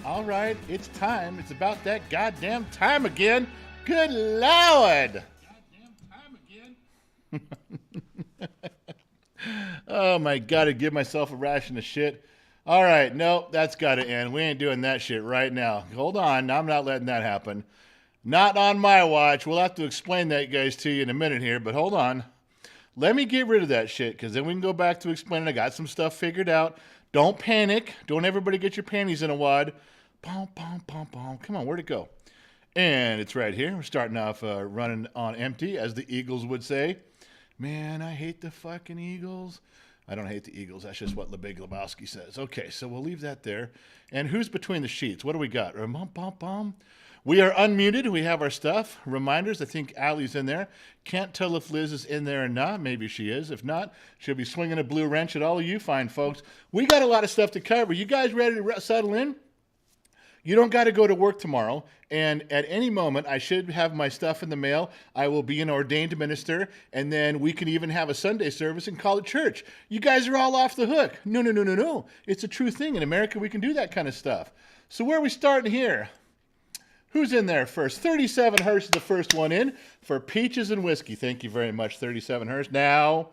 All right, it's time. It's about that goddamn time again. Good Lord! Goddamn time again. Oh my God, I'd give myself a ration of shit. All right, no, that's got to end. We ain't doing that shit right now. Hold on, I'm not letting that happen. Not on my watch. We'll have to explain that, guys, to you in a minute here, but hold on. Let me get rid of that shit, because then we can go back to explaining. I got some stuff figured out. Don't panic. Don't everybody get your panties in a wad. Pom, pom, pom, pom. Come on, where'd it go? And it's right here. We're starting off running on empty, as the Eagles would say. Man, I hate the fucking Eagles. I don't hate the Eagles. That's just what the Big Lebowski says. Okay, so we'll leave that there. And who's between the sheets? What do we got? We are unmuted. We have our stuff. Reminders. I think Allie's in there. Can't tell if Liz is in there or not. Maybe she is. If not, she'll be swinging a blue wrench at all of you fine folks. We got a lot of stuff to cover. You guys ready to settle in? You don't got to go to work tomorrow, and at any moment, I should have my stuff in the mail. I will be an ordained minister, and then we can even have a Sunday service and call it church. You guys are all off the hook. No. It's a true thing. In America, we can do that kind of stuff. So where are we starting here? Who's in there first? 37 Hearst is the first one in for peaches and whiskey. Thank you very much, 37 Hearst. Now,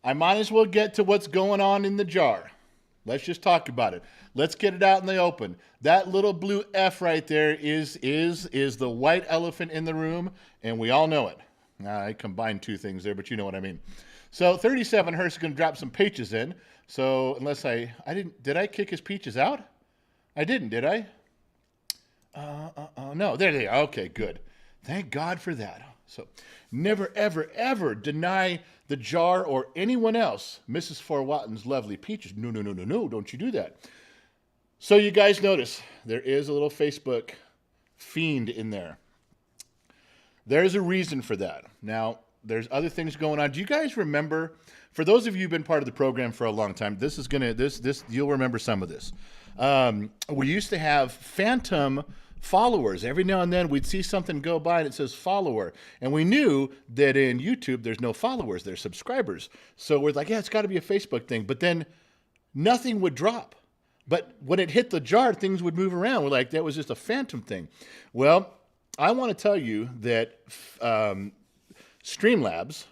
I might as well get to what's going on in the jar. Let's just talk about it. Let's get it out in the open. That little blue F right there is the white elephant in the room, and we all know it. I combined two things there, but you know what I mean. So 37 Hearst is going to drop some peaches in. So unless did I kick his peaches out? I didn't, did I? No, there they are. Okay, good. Thank God for that. So never, ever, ever deny the jar or anyone else Mrs. Forwatton's lovely peaches. No, don't you do that. So you guys notice there is a little Facebook fiend in there. There's a reason for that. Now, there's other things going on. Do you guys remember, for those of you who've been part of the program for a long time, you'll remember some of this. We used to have phantom followers. Every now and then we'd see something go by and it says follower. And we knew that in YouTube there's no followers, there's subscribers. So we're like, yeah, it's got to be a Facebook thing. But then nothing would drop. But when it hit the jar, things would move around. We're like, that was just a phantom thing. Well, I want to tell you that Streamlabs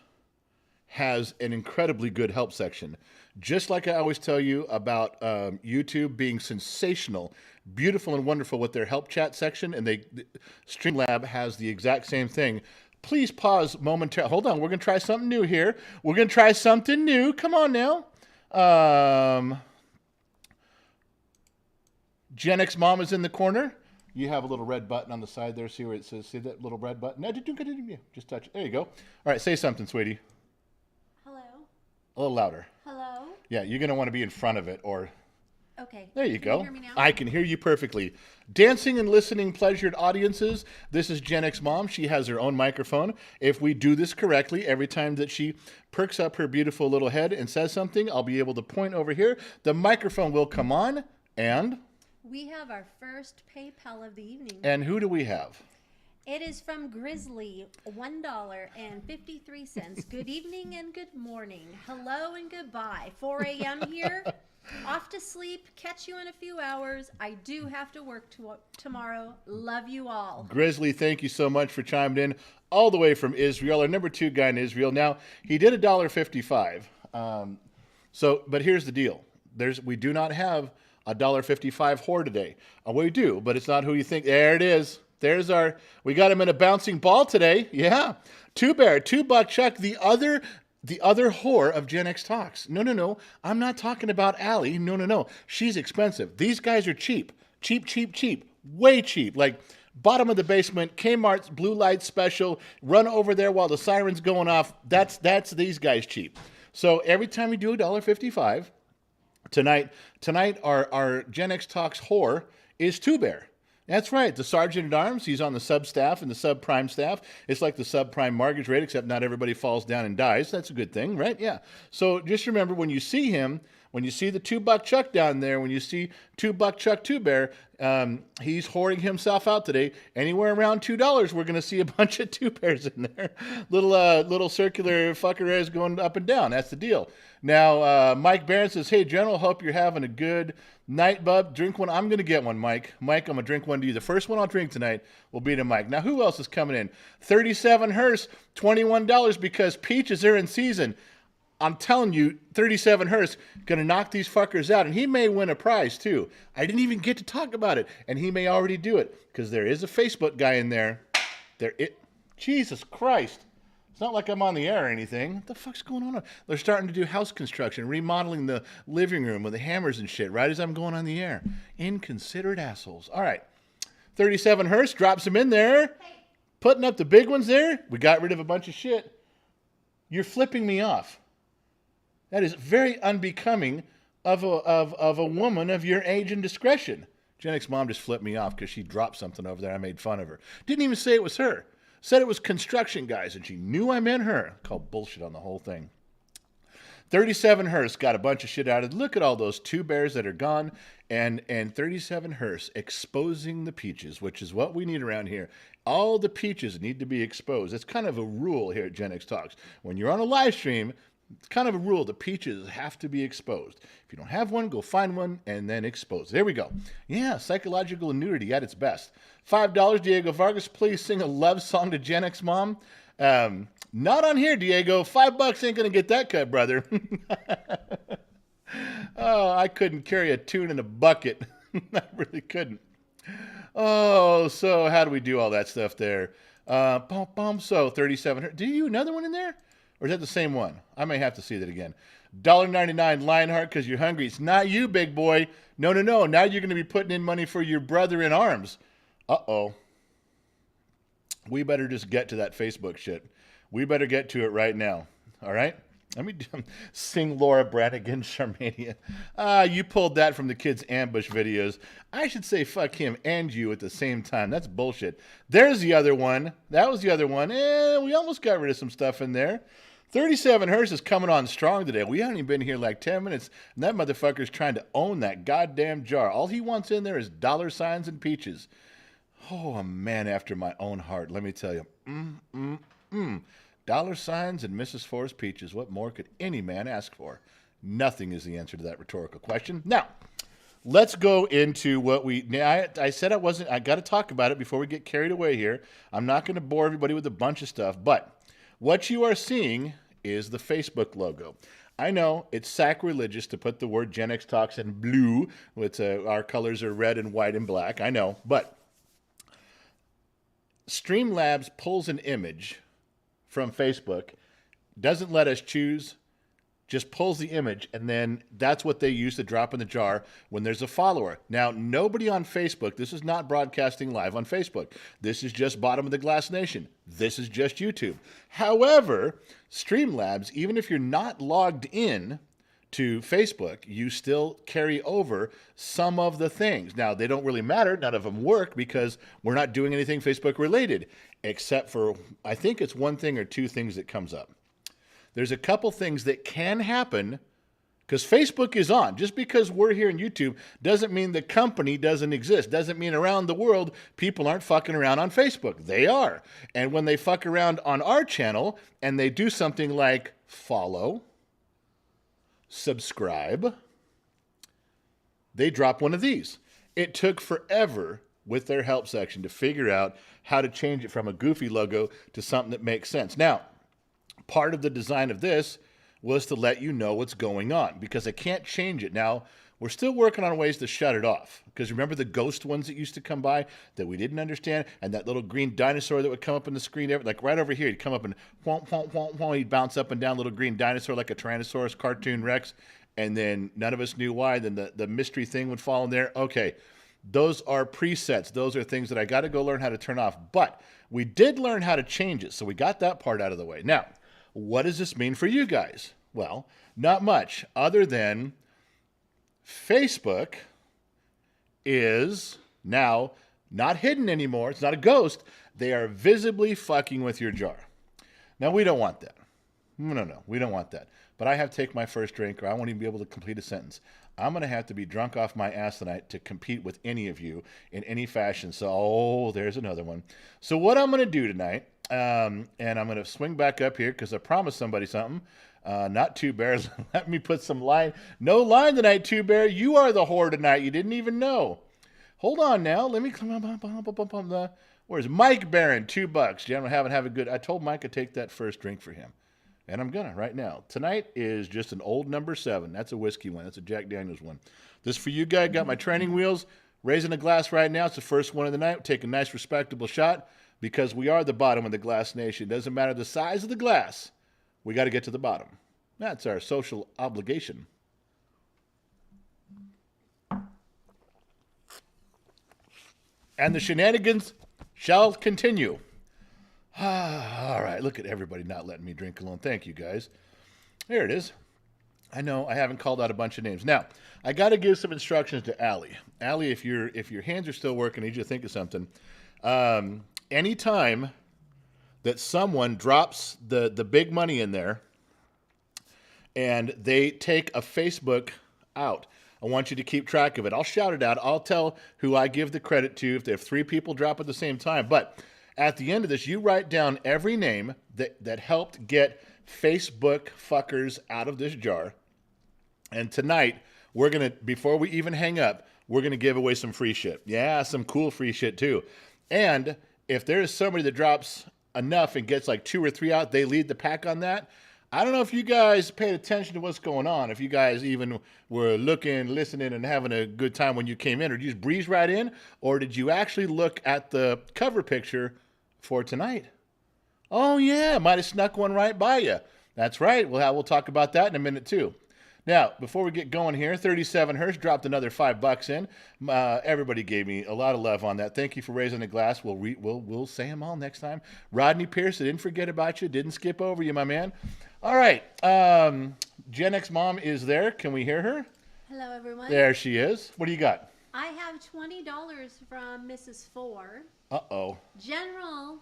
has an incredibly good help section. Just like I always tell you about YouTube being sensational, beautiful and wonderful with their help chat section, and Streamlab has the exact same thing. Please pause momentarily. Hold on, we're going to try something new here. We're going to try something new. Come on now. Gen X Mom is in the corner. You have a little red button on the side there. See where it says, see that little red button? No, just touch it. There you go. All right, say something, sweetie. Hello? A little louder. Hello? Yeah, you're going to want to be in front of it or... Okay. There you go. Can you hear me now? I can hear you perfectly. Dancing and listening pleasured audiences, this is Gen X Mom. She has her own microphone. If we do this correctly, every time that she perks up her beautiful little head and says something, I'll be able to point over here. The microphone will come on, and... We have our first PayPal of the evening. And who do we have? It is from Grizzly, $1.53. Good evening and good morning. Hello and goodbye. 4 a.m. here. Off to sleep. Catch you in a few hours. I do have to work tomorrow. Love you all. Grizzly, thank you so much for chiming in all the way from Israel. Our number 2 guy in Israel. Now, he did $1.55. But here's the deal. We do not have $1.55 whore today. We do, but it's not who you think. There it is. We got him in a bouncing ball today. Yeah. Two Bear, $2 Chuck, the other whore of Gen X Talks. No. I'm not talking about Allie. No. She's expensive. These guys are cheap. Cheap. Way cheap. Like bottom of the basement, Kmart's blue light special, run over there while the siren's going off. That's these guys cheap. So every time we do $1.55, tonight our Gen X Talks whore is Two Bear. That's right, the Sergeant at Arms. He's on the sub staff and the subprime staff. It's like the subprime mortgage rate, except not everybody falls down and dies. That's a good thing, right? Yeah. So just remember, when you see him, When you see the $2 Chuck down there, when you see $2 Chuck Two Bear, he's hoarding himself out today. Anywhere around $2, we're going to see a bunch of Two Bears in there. Little circular fuckers going up and down. That's the deal. Now, Mike Barron says, hey, General, hope you're having a good night, bub. Drink one. I'm going to get one, Mike. Mike, I'm going to drink one to you. The first one I'll drink tonight will be to Mike. Now, who else is coming in? 37 Hearst, $21 because peaches are in season. I'm telling you, 37 Hearst going to knock these fuckers out, and he may win a prize, too. I didn't even get to talk about it, and he may already do it, because there is a Facebook guy in there. Jesus Christ. It's not like I'm on the air or anything. What the fuck's going on? They're starting to do house construction, remodeling the living room with the hammers and shit, right as I'm going on the air. Inconsiderate assholes. All right. 37 Hearst drops them in there. Putting up the big ones there. We got rid of a bunch of shit. You're flipping me off. That is very unbecoming of a woman of your age and discretion. Jenna's mom just flipped me off because she dropped something over there. I made fun of her. Didn't even say it was her. Said it was construction guys, and she knew I meant her. Called bullshit on the whole thing. 37 Hearst got a bunch of shit out of it. Look at all those Two Bears that are gone. And 37 Hearst exposing the peaches, which is what we need around here. All the peaches need to be exposed. It's kind of a rule here at Gen X Talks. When you're on a live stream, it's kind of a rule. The peaches have to be exposed. If you don't have one, go find one and then expose. There we go. Yeah, psychological nudity at its best. $5, Diego Vargas. Please sing a love song to Gen X Mom. Not on here, Diego. $5 ain't going to get that cut, brother. Oh, I couldn't carry a tune in a bucket. I really couldn't. Oh, so how do we do all that stuff there? So 37. Do you another one in there? Or is that the same one? I may have to see that again. $1.99 Lionheart because you're hungry. It's not you, big boy. No. Now you're going to be putting in money for your brother in arms. Uh-oh. We better just get to that Facebook shit. We better get to it right now. All right? Let me sing Laura Branigan, Charmania. You pulled that from the kids' ambush videos. I should say fuck him and you at the same time. That's bullshit. There's the other one. That was the other one. We almost got rid of some stuff in there. 37 Hearst is coming on strong today. We haven't even been here like 10 minutes, and that motherfucker's trying to own that goddamn jar. All he wants in there is dollar signs and peaches. Oh, a man after my own heart, let me tell you. Dollar signs and Mrs. Forrest peaches. What more could any man ask for? Nothing is the answer to that rhetorical question. Now, let's go into what I said I got to talk about it before we get carried away here. I'm not going to bore everybody with a bunch of stuff, but what you are seeing is the Facebook logo. I know it's sacrilegious to put the word Gen X Talks in blue. Our colors are red and white and black. I know, but Streamlabs pulls an image from Facebook, doesn't let us choose, just pulls the image, and then that's what they use to drop in the jar when there's a follower. Now, nobody on Facebook, this is not broadcasting live on Facebook. This is just Bottom of the Glass Nation. This is just YouTube. However, Streamlabs, even if you're not logged in to Facebook, you still carry over some of the things. Now, they don't really matter. None of them work because we're not doing anything Facebook related, except for, I think it's one thing or two things that comes up. There's a couple things that can happen because Facebook is on. Just because we're here on YouTube doesn't mean the company doesn't exist. Doesn't mean around the world people aren't fucking around on Facebook. They are. And when they fuck around on our channel and they do something like follow, subscribe, they drop one of these. It took forever with their help section to figure out how to change it from a goofy logo to something that makes sense. Now, part of the design of this was to let you know what's going on because I can't change it. Now, we're still working on ways to shut it off because remember the ghost ones that used to come by that we didn't understand and that little green dinosaur that would come up in the screen, like right over here, he'd come up and he'd bounce up and down, little green dinosaur like a Tyrannosaurus cartoon Rex, and then none of us knew why. Then the mystery thing would fall in there. Okay, those are presets. Those are things that I got to go learn how to turn off, but we did learn how to change it, so we got that part out of the way. Now, what does this mean for you guys? Well, not much other than Facebook is now not hidden anymore. It's not a ghost. They are visibly fucking with your jar. Now, we don't want that. No. We don't want that. but I have to take my first drink or I won't even be able to complete a sentence. I'm going to have to be drunk off my ass tonight to compete with any of you in any fashion. So, there's another one. So what I'm going to do tonight, and I'm going to swing back up here because I promised somebody something. Not Two Bears. Let me put some line. No line tonight, Two Bear. You are the whore tonight. You didn't even know. Hold on now. Let me come up. Where's Mike Barron? $2. General, have a good. I told Mike to take that first drink for him. And I'm gonna right now. Tonight is just an old number 7. That's a whiskey one. That's a Jack Daniels one. This for you guys. Got my training wheels. Raising a glass right now. It's the first one of the night. Take a nice respectable shot because we are the bottom of the glass nation. Doesn't matter the size of the glass. We got to get to the bottom. That's our social obligation. And the shenanigans shall continue. All right, look at everybody not letting me drink alone. Thank you, guys. There it is. I know I haven't called out a bunch of names. Now, I got to give some instructions to Allie. Allie, if your hands are still working, I need you to think of something. Anytime that someone drops the big money in there and they take a Facebook out, I want you to keep track of it. I'll shout it out. I'll tell who I give the credit to if 3 people drop at the same time. But at the end of this, you write down every name that helped get Facebook fuckers out of this jar. And tonight, we're going to, before we even hang up, we're going to give away some free shit. Yeah, some cool free shit too. And if there is somebody that drops enough and gets like 2 or 3 out, they lead the pack on that. I don't know if you guys paid attention to what's going on, if you guys even were looking, listening, and having a good time when you came in, or did you just breeze right in, or did you actually look at the cover picture for tonight? Oh, yeah, might have snuck one right by you. That's right. We'll talk about that in a minute, too. Now, before we get going here, 37 Hirsch dropped another $5 in. Everybody gave me a lot of love on that. Thank you for raising the glass. We'll say them all next time. Rodney Pierce, I didn't forget about you. Didn't skip over you, my man. All right. Gen X Mom is there. Can we hear her? Hello, everyone. There she is. What do you got? I have $20 from Mrs. Four. Uh-oh. General,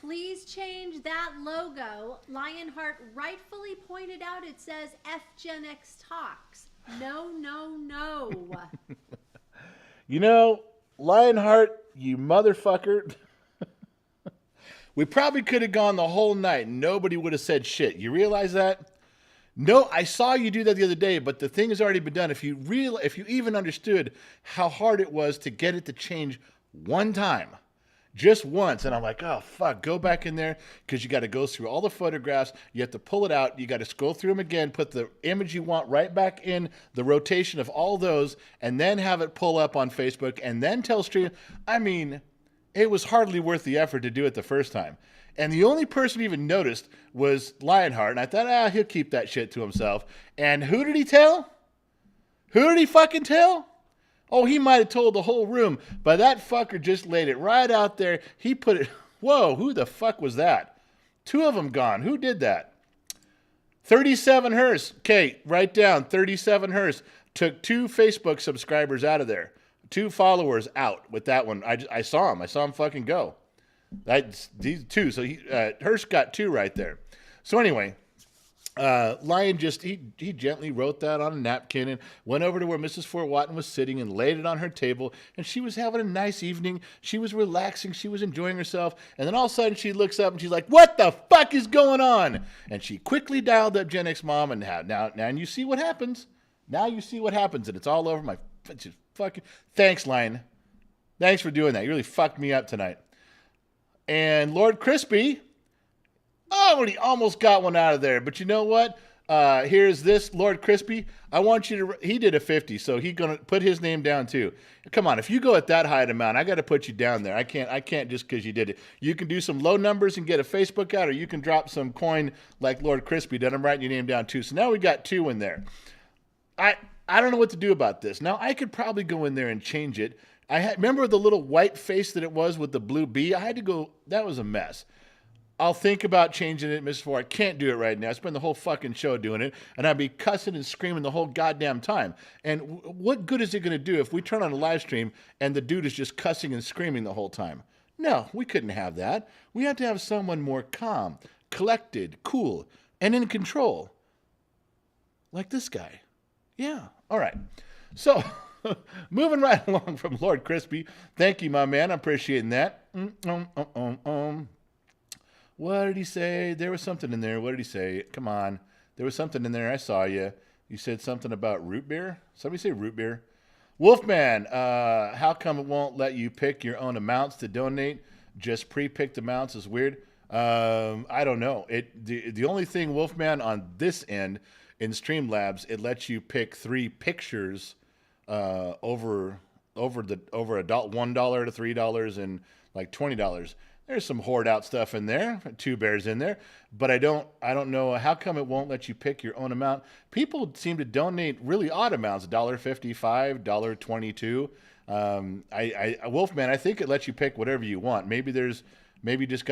please change that logo. Lionheart rightfully pointed out it says F Gen X Talks. No, no, no. You know, Lionheart, you motherfucker. We probably could have gone the whole night and nobody would have said shit. You realize that? No, I saw you do that the other day, but the thing has already been done. If you even understood how hard it was to get it to change one time, just once, and I'm like, oh, fuck, go back in there because you got to go through all the photographs. You have to pull it out. You got to scroll through them again, put the image you want right back in the rotation of all those, and then have it pull up on Facebook, and then tell stream. I mean, it was hardly worth the effort to do it the first time. And the only person who even noticed was Lionheart, and I thought, he'll keep that shit to himself. And who did he tell? Who did he fucking tell? Oh, he might have told the whole room, but that fucker just laid it right out there. He put it, whoa, who the fuck was that? 2 of them gone. Who did that? 37 Hearst. Okay, write down 37 Hearst. Took 2 Facebook subscribers out of there. 2 followers out with that one. I saw him. I saw him fucking go. These 2. So Hearst got 2 right there. So anyway, Lion just, he gently wrote that on a napkin and went over to where Mrs. Fort Watton was sitting and laid it on her table. And she was having a nice evening. She was relaxing. She was enjoying herself. And then all of a sudden she looks up and she's like, what the fuck is going on? And she quickly dialed up Gen X Mom. And now you see what happens. Now you see what happens. And it's all over my fucking. Thanks, Lion. Thanks for doing that. You really fucked me up tonight. And Lord Crispy. Oh, he almost got one out of there. But you know what? Here's this, Lord Crispy. I want you to, he did a 50, so he's going to put his name down too. Come on, if you go at that high amount, I got to put you down there. I can't just because you did it. You can do some low numbers and get a Facebook out, or you can drop some coin like Lord Crispy did. I'm writing your name down too. So now we got 2 in there. I don't know what to do about this. Now, I could probably go in there and change it. Remember the little white face that it was with the blue B? I had to go, that was a mess. I'll think about changing it, Mrs. Ford. I can't do it right now. I spend the whole fucking show doing it, and I'd be cussing and screaming the whole goddamn time. And what good is it going to do if we turn on a live stream and the dude is just cussing and screaming the whole time? No, we couldn't have that. We have to have someone more calm, collected, cool, and in control. like this guy. Yeah. All right. So, moving right along from Lord Crispy. Thank you, my man. I'm appreciating that. What did he say? There was something in there. What did he say? Come on. There was something in there. I saw you. You said something about root beer? Somebody say root beer. Wolfman, how come it won't let you pick your own amounts to donate? Just pre-picked amounts is weird. I don't know. The only thing, Wolfman, on this end in Streamlabs, it lets you pick 3 pictures over $1 to $3 and like $20. There's some hoard out stuff in there, 2 bears in there, but I don't know how come it won't let you pick your own amount. People seem to donate really odd amounts, $1.55, $1.22. Wolfman, I think it lets you pick whatever you want. Maybe just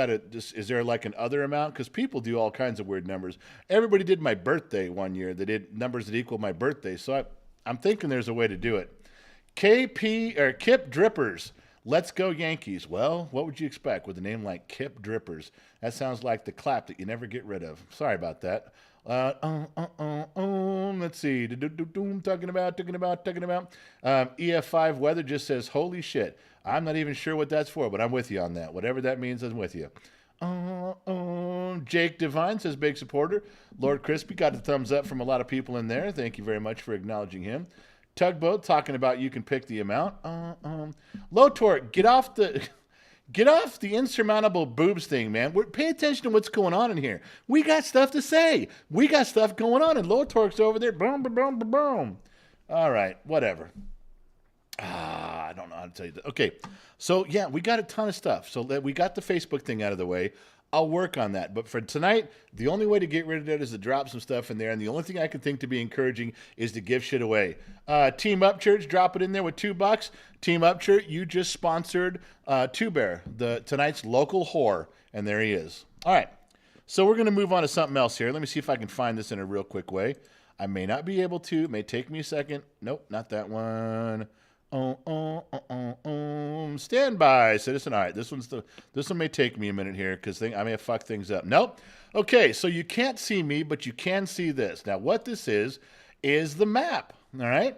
is there like an other amount? Because people do all kinds of weird numbers. Everybody did my birthday one year. They did numbers that equal my birthday. So I'm thinking there's a way to do it. Kip Drippers. Let's go Yankees. Well, what would you expect with a name like Kip Drippers? That sounds like the clap that you never get rid of. Sorry about that. Let's see. Talking about. EF5 weather just says, holy shit. I'm not even sure what that's for, but I'm with you on that. Whatever that means, I'm with you. Jake Devine says, big supporter. Lord Crispy got the thumbs up from a lot of people in there. Thank you very much for acknowledging him. Tugboat talking about you can pick the amount. Low Torque, get off the insurmountable boobs thing, man. Pay attention to what's going on in here. We got stuff to say. We got stuff going on, and Low Torque's over there. Boom, boom, boom, boom, boom. All right, whatever. I don't know how to tell you that. Okay, so yeah, we got a ton of stuff. So we got the Facebook thing out of the way. I'll work on that. But for tonight, the only way to get rid of that is to drop some stuff in there. And the only thing I can think to be encouraging is to give shit away. Team Up Church, drop it in there with $2. Team Up Church, you just sponsored Two Bear, tonight's local whore. And there he is. All right. So we're going to move on to something else here. Let me see if I can find this in a real quick way. I may not be able to. It may take me a second. Nope, not that one. Stand by, citizen. All right, this one may take me a minute here because I may have fucked things up. Nope. Okay, so you can't see me, but you can see this. Now, what this is the map. All right.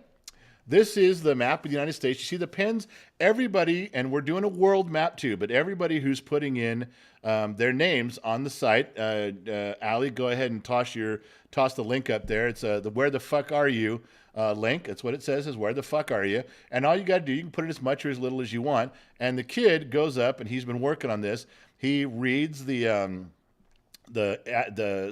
This is the map of the United States. You see the pins. Everybody, and we're doing a world map too, but everybody who's putting in their names on the site. Allie, go ahead and toss the link up there. It's the Where the Fuck Are You link. That's what it says, is where the fuck are you? And all you got to do, you can put it as much or as little as you want. And the kid goes up, and he's been working on this. He reads the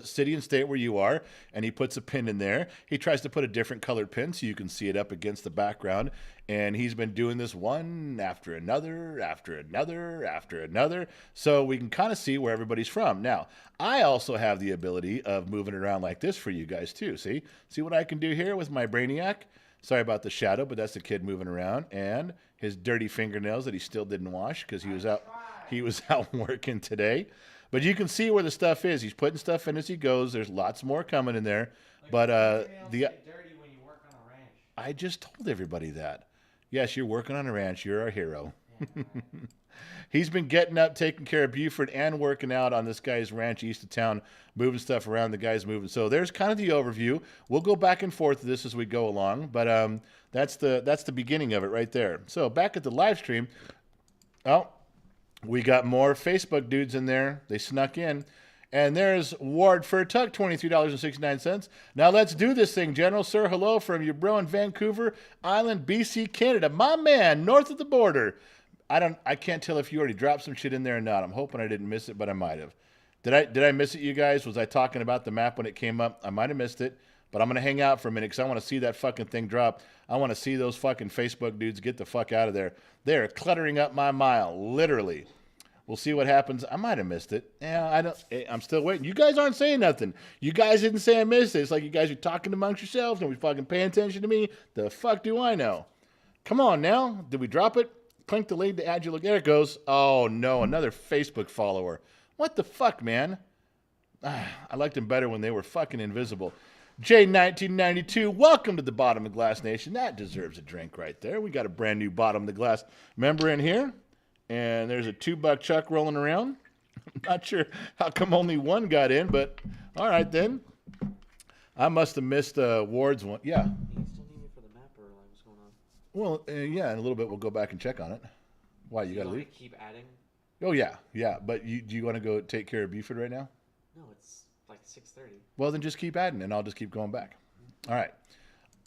city and state where you are, and he puts a pin in there. He tries to put a different colored pin so you can see it up against the background. And he's been doing this one after another, after another, after another, so we can kind of see where everybody's from. Now, I also have the ability of moving it around like this for you guys too. See what I can do here with my Brainiac? Sorry about the shadow, but that's the kid moving around, and his dirty fingernails that he still didn't wash because he was out working today. But you can see where the stuff is. He's putting stuff in as he goes. There's lots more coming in there. But get dirty when you work on a ranch. I just told everybody that. Yes, you're working on a ranch. You're our hero. Yeah. He's been getting up, taking care of Buford, and working out on this guy's ranch east of town, moving stuff around. The guy's moving. So there's kind of the overview. We'll go back and forth to this as we go along. But that's the beginning of it right there. So back at the live stream. Oh. We got more Facebook dudes in there. They snuck in. And there's Ward Furtuck, $23.69. Now let's do this thing, General. Sir, hello from your bro in Vancouver Island, BC, Canada. My man, north of the border. I can't tell if you already dropped some shit in there or not. I'm hoping I didn't miss it, but I might have. Did I miss it, you guys? Was I talking about the map when it came up? I might have missed it, but I'm going to hang out for a minute because I want to see that fucking thing drop. I want to see those fucking Facebook dudes get the fuck out of there. They're cluttering up my mile, literally. We'll see what happens. I might have missed it. Yeah, I'm still waiting. You guys aren't saying nothing. You guys didn't say I missed it. It's like you guys are talking amongst yourselves and we fucking paying attention to me. The fuck do I know? Come on now. Did we drop it? Clink the lead to add you. Look, there it goes. Oh no, another Facebook follower. What the fuck, man? I liked them better when they were fucking invisible. J1992, welcome to the Bottom of the Glass Nation. That deserves a drink right there. We got a brand new Bottom of the Glass member in here. And there's a $2 Chuck rolling around. I'm not sure how come only one got in, but all right then. I must have missed Ward's one. Yeah. You still need me for the map or like what's going on? Well, yeah, in a little bit we'll go back and check on it. Why, you got to want me leave? to keep adding? Oh, yeah, yeah. But do you want to go take care of Buford right now? No, it's like 6:30. Well, then just keep adding, and I'll just keep going back. All right.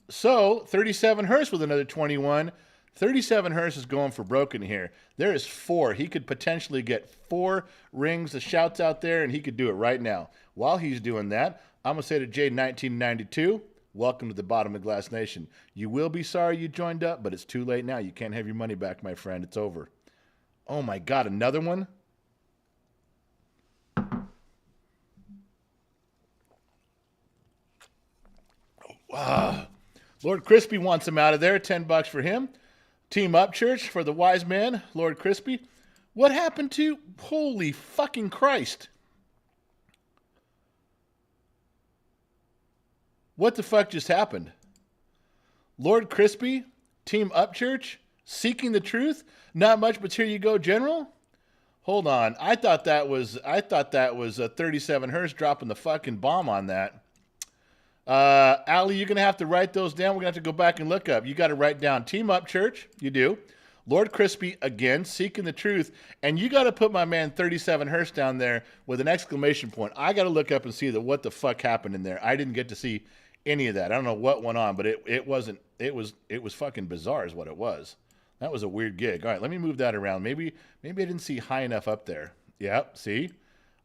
So, 37 Hurst with another 21. 37 Hurst is going for broken here. There is 4. He could potentially get 4 rings of shouts out there, and he could do it right now. While he's doing that, I'm going to say to Jade1992, welcome to the Bottom of Glass Nation. You will be sorry you joined up, but it's too late now. You can't have your money back, my friend. It's over. Oh, my God, another one? Lord Crispy wants him out of there. $10 for him. Team Up Church for the wise man, Lord Crispy. What happened to... Holy fucking Christ. What the fuck just happened? Lord Crispy, Team Up Church, Seeking the Truth, Not Much, but Here You Go, General? Hold on. I thought that was 37 Hurst dropping the fucking bomb on that. Allie, you're going to have to write those down. We're going to have to go back and look up. You got to write down Team Up Church. You do. Lord Crispy, again, Seeking the Truth. And you got to put my man 37 Hurst down there with an exclamation point. I got to look up and see what the fuck happened in there. I didn't get to see any of that. I don't know what went on, but it was fucking bizarre is what it was. That was a weird gig. All right, let me move that around. Maybe I didn't see high enough up there. Yep, see?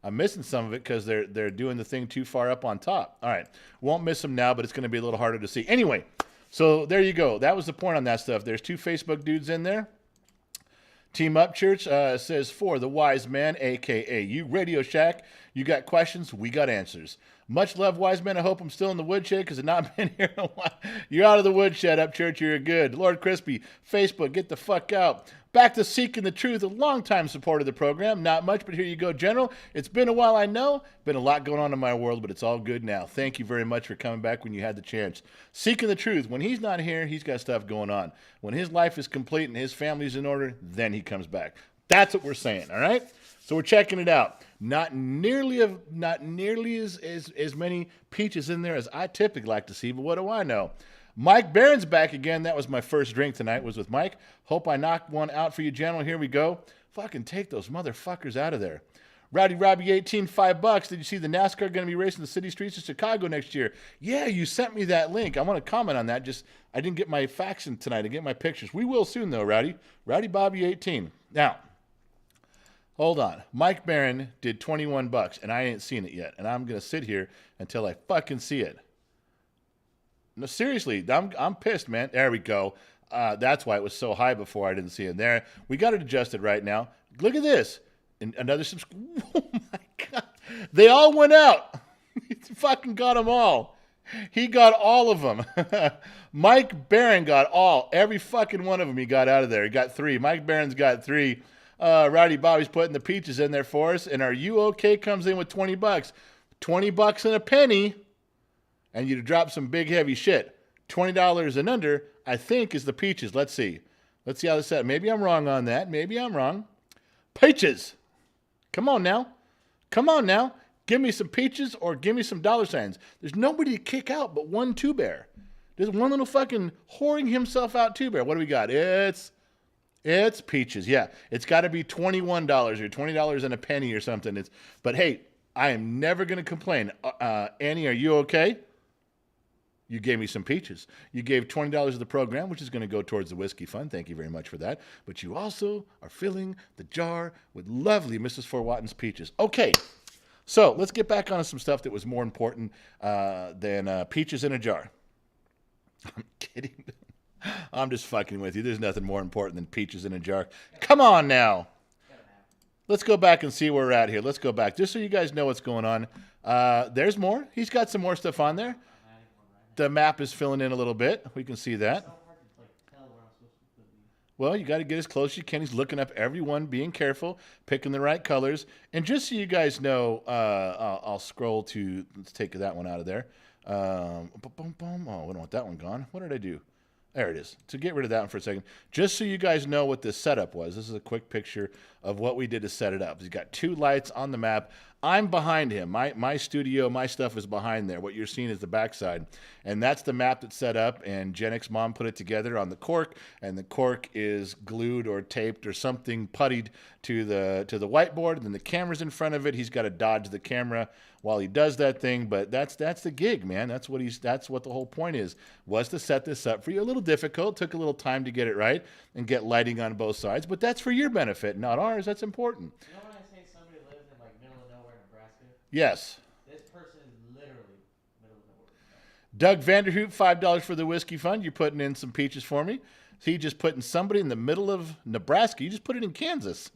I'm missing some of it because they're doing the thing too far up on top. All right, won't miss them now, but it's going to be a little harder to see. Anyway, so there you go. That was the point on that stuff. There's 2 Facebook dudes in there. Team Up Church says, for the wise man, a.k.a. you, Radio Shack, you got questions, we got answers. Much love, wise man. I hope I'm still in the woodshed because I've not been here in a while. You're out of the woodshed, Up Church. You're good. Lord Crispy, Facebook, get the fuck out. Back to Seeking the Truth, a longtime supporter of the program. Not much, but here you go, General. It's been a while, I know. Been a lot going on in my world, but it's all good now. Thank you very much for coming back when you had the chance. Seeking the Truth. When he's not here, he's got stuff going on. When his life is complete and his family's in order, then he comes back. That's what we're saying, all right? So we're checking it out. Not nearly as many peaches in there as I typically like to see, but what do I know? Mike Barron's back again. That was my first drink tonight, was with Mike. Hope I knocked one out for you, General. Here we go. Fucking take those motherfuckers out of there. Rowdy Robbie 18, $5. Did you see the NASCAR going to be racing the city streets of Chicago next year? Yeah, you sent me that link. I want to comment on that. I didn't get my facts in tonight. I get my pictures. We will soon, though, Rowdy. Rowdy Bobby 18. Now, hold on. Mike Barron did $21, and I ain't seen it yet. And I'm going to sit here until I fucking see it. No, seriously, I'm pissed, man. There we go. That's why it was so high before I didn't see it there. We got it adjusted right now. Look at this. And another Oh, my God. They all went out. He fucking got them all. He got all of them. Mike Barron got every fucking one of them he got out of there. He got 3. Mike Barron's got 3. Rowdy Bobby's putting the peaches in there for us. And our You OK comes in with $20. $20 and a penny. And you drop some big heavy shit. $20 and under, I think, is the peaches. Let's see. Let's see how this is. Maybe I'm wrong on that. Maybe I'm wrong. Peaches. Come on now. Come on now. Give me some peaches or give me some dollar signs. There's nobody to kick out but one Two Bear. There's one little fucking whoring himself out Two Bear. What do we got? It's peaches. Yeah. It's got to be $21 or $20 and a penny or something. But hey, I am never going to complain. Annie, are you okay? You gave me some peaches. You gave $20 of the program, which is going to go towards the whiskey fund. Thank you very much for that. But you also are filling the jar with lovely Mrs. Fort Watten's peaches. Okay, so let's get back on some stuff that was more important than peaches in a jar. I'm kidding. I'm just fucking with you. There's nothing more important than peaches in a jar. Come on now. Let's go back and see where we're at here. Let's go back, just so you guys know what's going on. There's more. He's got some more stuff on there. The map is filling in a little bit. We can see that. Well, you got to get as close as you can. He's looking up everyone, being careful, picking the right colors. And just so you guys know, I'll scroll to, let's take that one out of there. Oh, we don't want that one gone. What did I do? There it is. To get rid of that one for a second. Just so you guys know what this setup was. This is a quick picture of what we did to set it up. He's got 2 lights on the map. I'm behind him. My studio, my stuff is behind there. What you're seeing is the backside. And that's the map that's set up, and Jenna's mom put it together on the cork, and the cork is glued or taped or something puttied to the whiteboard, and then the camera's in front of it. He's got to dodge the camera while he does that thing, but that's the gig, man. That's what the whole point is, was to set this up for you. A little difficult, took a little time to get it right and get lighting on both sides, but that's for your benefit, not ours. That's important. You know when I say somebody lives in like middle of nowhere, Nebraska? Yes. This person is literally middle of nowhere. Doug Vanderhoop, $5 for the whiskey fund. You're putting in some peaches for me. So you just putting somebody in the middle of Nebraska. You just put it in Kansas.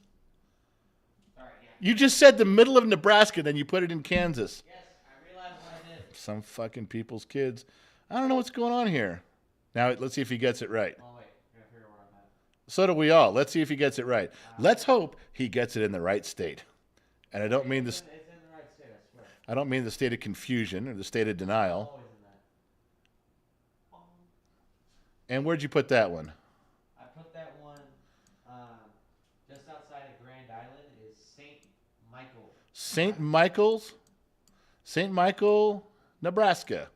All right, yeah. You just said the middle of Nebraska, then you put it in Kansas. Yes, I realized what I did. Some fucking people's kids. I don't know what's going on here. Now, let's see if he gets it right. Oh, wait. I gotta figure out where I'm at. So do we all. Let's see if he gets it right. Let's hope he gets it in the right state. And I don't mean It's in the right state, I swear. I don't mean the state of confusion or the state of denial. Always in that. And where'd you put that one? I put that one just outside of Grand Island is St. Michael. St. Michael's? St. Michael, Nebraska.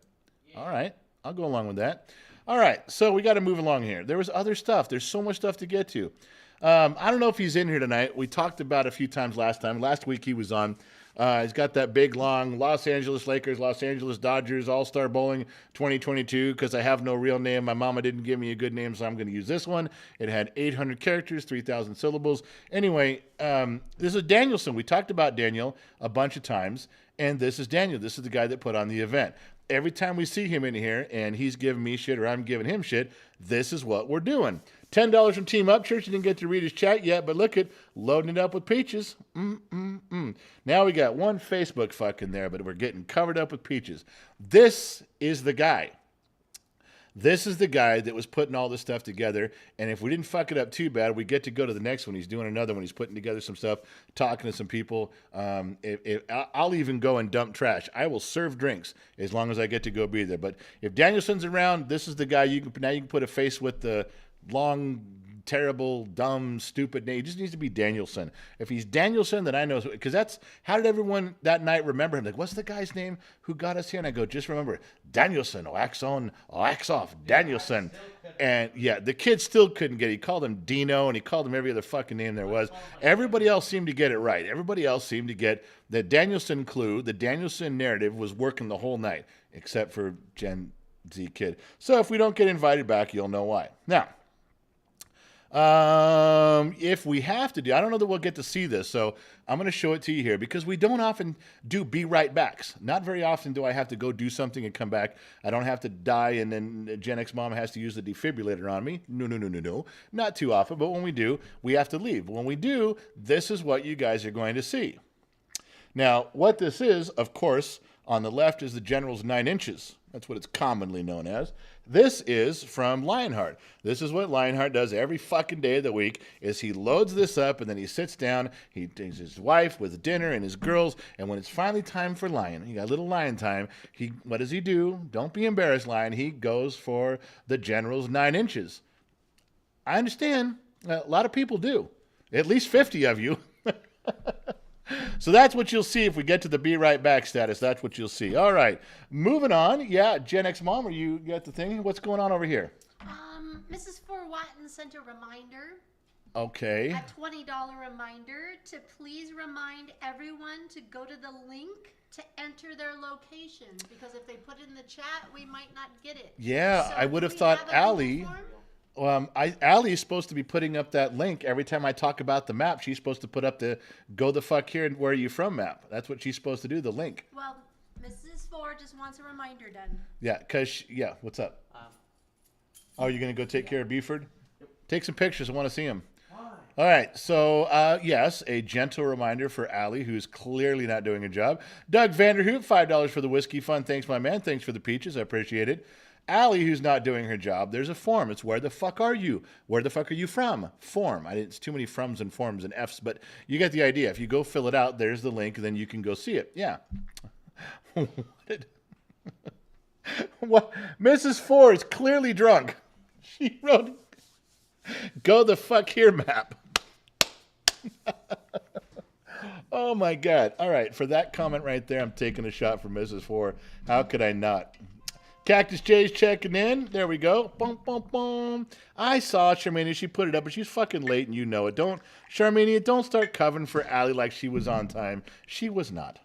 Yeah. All right. I'll go along with that. All right. So we got to move along here. There was other stuff. There's so much stuff to get to. I don't know if he's in here tonight. We talked about it a few times last time. Last week he was on. He's got that big, long Los Angeles Lakers, Los Angeles Dodgers, All-Star Bowling 2022, because I have no real name. My mama didn't give me a good name, so I'm going to use this one. It had 800 characters, 3,000 syllables. Anyway, this is Danielson. We talked about Daniel a bunch of times, and this is Daniel. This is the guy that put on the event. Every time we see him in here and he's giving me shit or I'm giving him shit, this is what we're doing. $10 from Team Up Church. You didn't get to read his chat yet, but look at loading it up with peaches. Now we got one Facebook fuck in there, but we're getting covered up with peaches. This is the guy. This is the guy that was putting all this stuff together, and if we didn't fuck it up too bad, we get to go to the next one. He's doing another one. He's putting together some stuff, talking to some people. I'll even go and dump trash. I will serve drinks as long as I get to go be there. But if Danielson's around, this is the guy. Now you can put a face with the long, terrible, dumb, stupid name. He just needs to be Danielson. If he's Danielson, then I know, because that's, how did everyone that night remember him? Like, what's the guy's name who got us here? And I go, just remember, Danielson, wax on, wax off, Danielson. And yeah, the kid still couldn't get it. He called him Dino, and he called him every other fucking name there was. Everybody else seemed to get it right. Everybody else seemed to get the Danielson clue, the Danielson narrative was working the whole night, except for Gen Z kid. So if we don't get invited back, you'll know why. Now, if we have to do, I don't know that we'll get to see this, so I'm going to show it to you here, because we don't often do be right backs. Not very often do I have to go do something and come back. I don't have to die and then Gen X mom has to use the defibrillator on me. No. Not too often, but when we do, we have to leave. When we do, this is what you guys are going to see. Now, what this is, of course, on the left is the General's 9 inches. That's what it's commonly known as. This is from Lionheart. This is what Lionheart does every fucking day of the week, is he loads this up and then he sits down, he takes his wife with dinner and his girls, and when it's finally time for Lion, he got a little Lion time, what does he do? Don't be embarrassed, Lion. He goes for the General's 9 inches. I understand. A lot of people do. At least 50 of you. So that's what you'll see if we get to the be right back status. That's what you'll see. All right. Moving on. Yeah, Gen X Mom, you got the thing? What's going on over here? Mrs. Watton sent a reminder. Okay. A $20 reminder to please remind everyone to go to the link to enter their locations, because if they put it in the chat, we might not get it. Yeah, So I would do have we thought have a Allie... Google form? Allie is supposed to be putting up that link every time I talk about the map. She's supposed to put up the "Go the fuck here" and "Where are you from" map. That's what she's supposed to do. The link. Well, Mrs. Ford just wants a reminder done. Yeah, what's up? Oh, you're gonna go take care of Buford? Yep. Take some pictures. I want to see him. All right. So yes, a gentle reminder for Allie, who's clearly not doing a job. Doug Vanderhoop, $5 for the whiskey fund. Thanks, my man. Thanks for the peaches. I appreciate it. Allie, who's not doing her job, there's a form. It's where the fuck are you? Where the fuck are you from? Form. It's too many froms and forms and Fs, but you get the idea. If you go fill it out, there's the link, and then you can go see it. Yeah. What? Mrs. Ford's clearly drunk. She wrote, "Go the fuck here" map. Oh my God. All right. For that comment right there, I'm taking a shot for Mrs. Four. How could I not? Cactus J's checking in. There we go. Boom, boom, boom. I saw Charmania. She put it up, but she's fucking late, and you know it. Charmania, don't start covering for Allie like she was on time. She was not.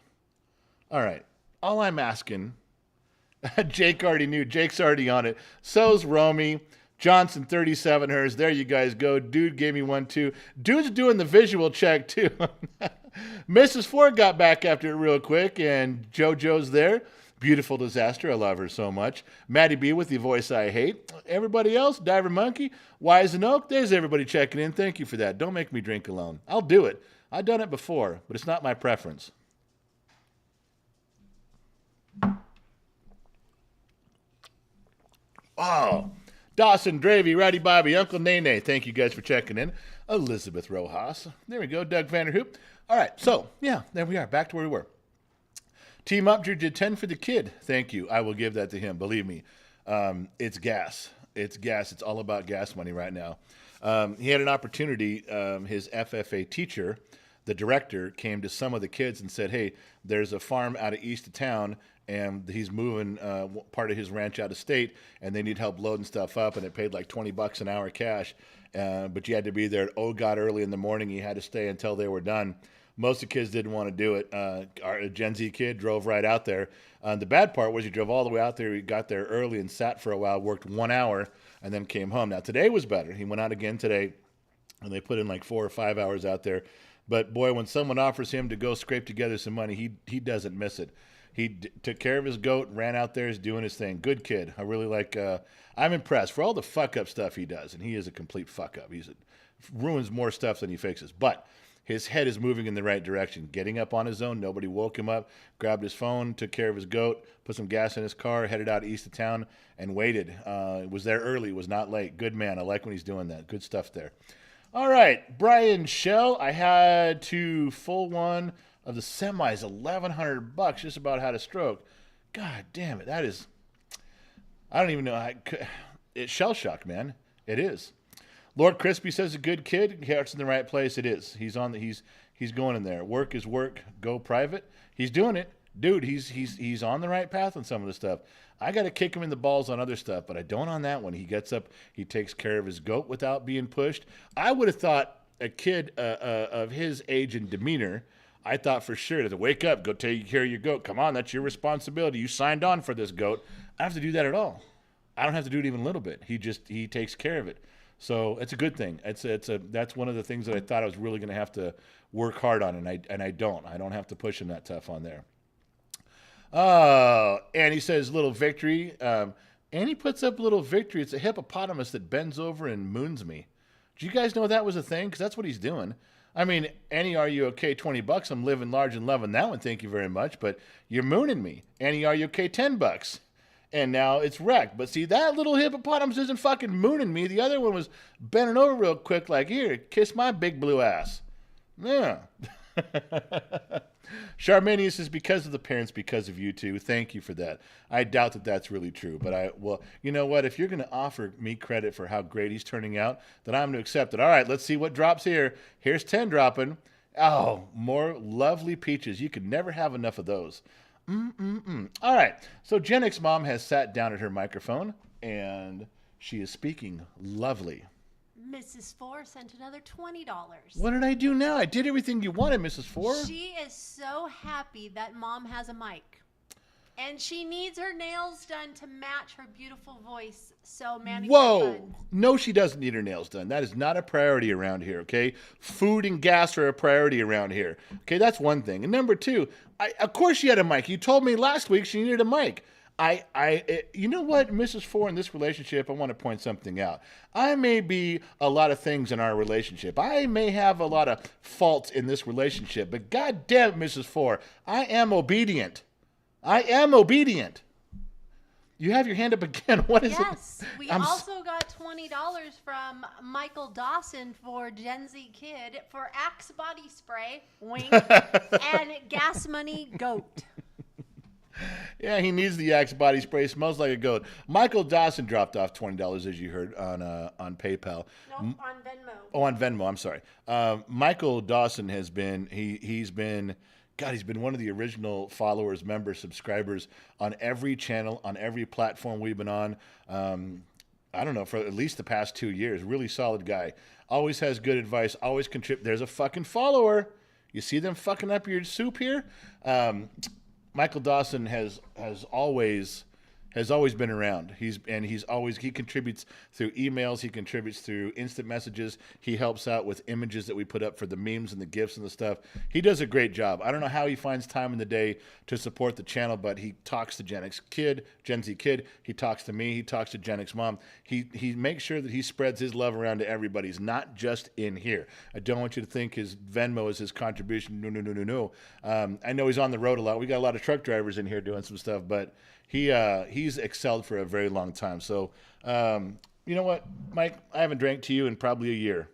All right. All I'm asking, Jake already knew. Jake's already on it. So's Romy. Johnson, 37 hers. There you guys go. Dude gave me one, too. Dude's doing the visual check, too. Mrs. Ford got back after it real quick, and JoJo's there. Beautiful disaster. I love her so much. Maddie B with the voice I hate. Everybody else, Diver Monkey, Wise and Oak, there's everybody checking in. Thank you for that. Don't make me drink alone. I'll do it. I've done it before, but it's not my preference. Oh, Dawson, Dravy, Rowdy Bobby, Uncle Nene. Thank you guys for checking in. Elizabeth Rojas. There we go. Doug Vanderhoop. All right. So, yeah, there we are. Back to where we were. Team Upger did 10 for the kid. Thank you. I will give that to him. Believe me. It's gas. It's gas. It's all about gas money right now. He had an opportunity. His FFA teacher, the director, came to some of the kids and said, hey, there's a farm out of east of town, and he's moving part of his ranch out of state, and they need help loading stuff up, and it paid like $20 an hour cash. But you had to be there at, oh, God, early in the morning. You had to stay until they were done. Most of the kids didn't want to do it. Our Gen Z kid drove right out there. The bad part was he drove all the way out there. He got there early and sat for a while, worked 1 hour, and then came home. Now, today was better. He went out again today, and they put in like 4 or 5 hours out there. But, boy, when someone offers him to go scrape together some money, he doesn't miss it. He took care of his goat, ran out there, is doing his thing. Good kid. I really like I'm impressed for all the fuck-up stuff he does, and he is a complete fuck-up. He ruins more stuff than he fixes. But his head is moving in the right direction, getting up on his own. Nobody woke him up, grabbed his phone, took care of his goat, put some gas in his car, headed out east of town, and waited. Was there early, was not late. Good man. I like when he's doing that. Good stuff there. All right, Brian Shell. I had to full one of the semis, $1,100, just about had a stroke. God damn it. That is, I don't even know. It's shell shock, man. It is. Lord Crispy says a good kid. Heart's in the right place. It is. He's going in there. Work is work. Go private. He's doing it. Dude, he's on the right path on some of the stuff. I got to kick him in the balls on other stuff, but I don't on that one. He gets up. He takes care of his goat without being pushed. I would have thought a kid of his age and demeanor, I thought for sure to wake up, go take care of your goat. Come on, that's your responsibility. You signed on for this goat. I don't have to do that at all. I don't have to do it even a little bit. He takes care of it. So it's a good thing. That's one of the things that I thought I was really going to have to work hard on, and I don't. I don't have to push him that tough on there. And he says little victory. And he puts up little victory. It's a hippopotamus that bends over and moons me. Do you guys know that was a thing? Because that's what he's doing. I mean, Annie, are you okay? $20. I'm living large and loving that one. Thank you very much. But you're mooning me. Annie, are you okay? $10. And now it's wrecked. But see, that little hippopotamus isn't fucking mooning me. The other one was bending over real quick like, here, kiss my big blue ass. Yeah. Charmania says, because of the parents, because of you two. Thank you for that. I doubt that that's really true. But well, you know what? If you're going to offer me credit for how great he's turning out, then I'm going to accept it. All right, let's see what drops here. Here's 10 dropping. Oh, more lovely peaches. You could never have enough of those. All right. So Jenna's mom has sat down at her microphone, and she is speaking lovely. Mrs. Four sent another $20. What did I do now? I did everything you wanted, Mrs. Four. She is so happy that Mom has a mic. And she needs her nails done to match her beautiful voice. So manicure Whoa. fun. No, she doesn't need her nails done. That is not a priority around here, okay? Food and gas are a priority around here. Okay, that's one thing. And number two, of course she had a mic. You told me last week she needed a mic. You know what, Mrs. Four, in this relationship, I want to point something out. I may be a lot of things in our relationship. I may have a lot of faults in this relationship, but God damn it, Mrs. Four, I am obedient. I am obedient. You have your hand up again. What is it? Yes, we also got $20 from Michael Dawson for Gen Z Kid for Axe body spray, wink, and gas money goat. Yeah, he needs the Axe body spray. Smells like a goat. Michael Dawson dropped off $20, as you heard, on PayPal. No, on Venmo. Oh, on Venmo. I'm sorry. Michael Dawson has been he's been one of the original followers, members, subscribers on every channel, on every platform we've been on. I don't know, for at least the past 2 years. Really solid guy. Always has good advice. Always contribute. There's a fucking follower. You see them fucking up your soup here? Michael Dawson has always been around. He contributes through emails, he contributes through instant messages, he helps out with images that we put up for the memes and the GIFs and the stuff. He does a great job. I don't know how he finds time in the day to support the channel, but he talks to Gen Z kid, he talks to me, he talks to Gen X mom. He makes sure that he spreads his love around to everybody. He's not just in here. I don't want you to think his Venmo is his contribution. No. I know he's on the road a lot. We got a lot of truck drivers in here doing some stuff, but he's excelled for a very long time. So, you know what, Mike? I haven't drank to you in probably a year.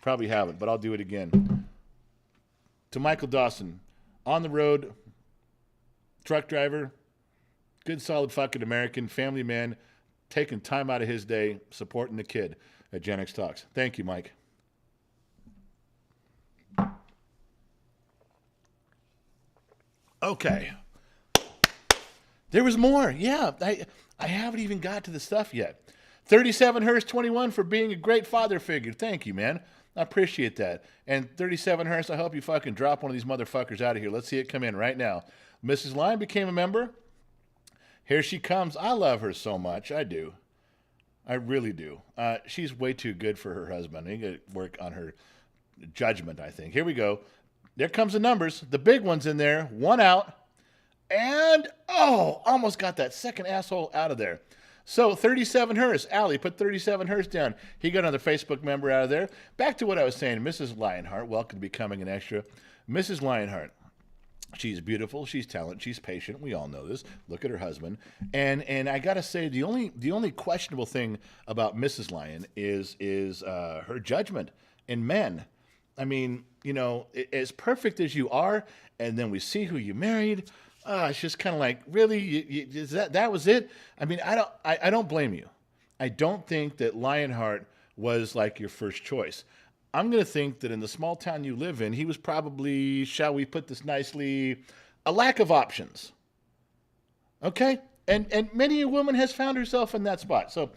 Probably haven't, but I'll do it again. To Michael Dawson, on the road, truck driver, good solid fucking American, family man, taking time out of his day, supporting the kid at Gen X Talks. Thank you, Mike. Okay. There was more. Yeah, I haven't even got to the stuff yet. 37 Hurst 21 for being a great father figure. Thank you, man. I appreciate that. And 37 Hurst, I hope you fucking drop one of these motherfuckers out of here. Let's see it come in right now. Mrs. Lyon became a member. Here she comes. I love her so much. I do. I really do. She's way too good for her husband. I need to work on her judgment, I think. Here we go. There comes the numbers. The big one's in there. One out. And, almost got that second asshole out of there. So, 37 Hurst. Allie, put 37 Hurst down. He got another Facebook member out of there. Back to what I was saying. Mrs. Lionheart, welcome to becoming an extra. Mrs. Lionheart. She's beautiful. She's talented. She's patient. We all know this. Look at her husband. And I got to say, the only questionable thing about Mrs. Lyon is her judgment in men. I mean, you know, as perfect as you are, and then we see who you married. It's just kind of like, really? That was it? I mean, I don't blame you. I don't think that Lionheart was like your first choice. I'm going to think that in the small town you live in, he was probably, shall we put this nicely, a lack of options. Okay? And many a woman has found herself in that spot. So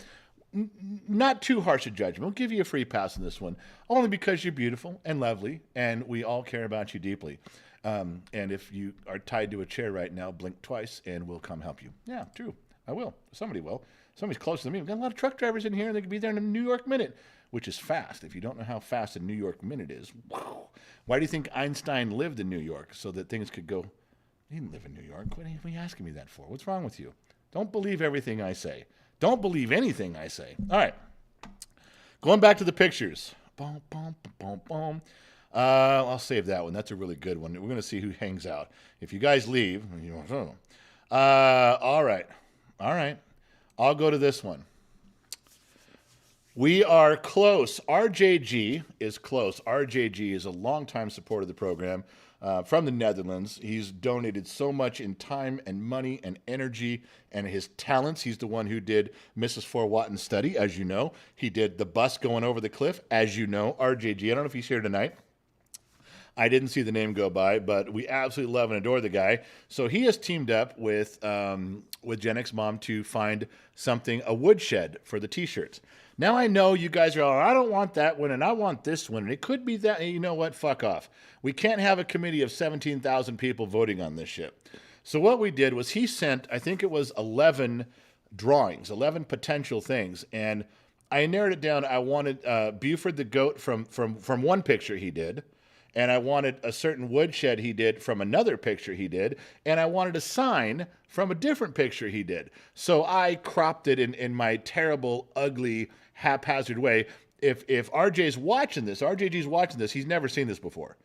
not too harsh a judgment. We'll give you a free pass on this one, only because you're beautiful and lovely, and we all care about you deeply. And if you are tied to a chair right now, blink twice, and we'll come help you. Yeah, true. I will. Somebody will. Somebody's closer than me. We've got a lot of truck drivers in here, and they can be there in a New York minute, which is fast. If you don't know how fast a New York minute is, wow. Why do you think Einstein lived in New York? So that things could go. He didn't live in New York. What are you asking me that for? What's wrong with you? Don't believe everything I say. Don't believe anything I say. All right. Going back to the pictures. Boom, boom, boom, boom. I'll save that one. That's a really good one. We're going to see who hangs out. If you guys leave, all right. I'll go to this one. We are close. RJG is close. RJG is a longtime supporter of the program from the Netherlands. He's donated so much in time and money and energy and his talents. He's the one who did Mrs. Four Watton's study, as you know. He did the bus going over the cliff, as you know. RJG, I don't know if he's here tonight. I didn't see the name go by, but we absolutely love and adore the guy. So he has teamed up with Gen X Mom to find a woodshed for the T-shirts. Now I know you guys are all, I don't want that one, and I want this one, and it could be that, and you know what? Fuck off. We can't have a committee of 17,000 people voting on this shit. So what we did was he sent, I think it was 11 drawings, 11 potential things, and I narrowed it down. I wanted Buford the goat from one picture he did. And I wanted a certain woodshed he did from another picture he did. And I wanted a sign from a different picture he did. So I cropped it in my terrible, ugly, haphazard way. If RJG's watching this, he's never seen this before.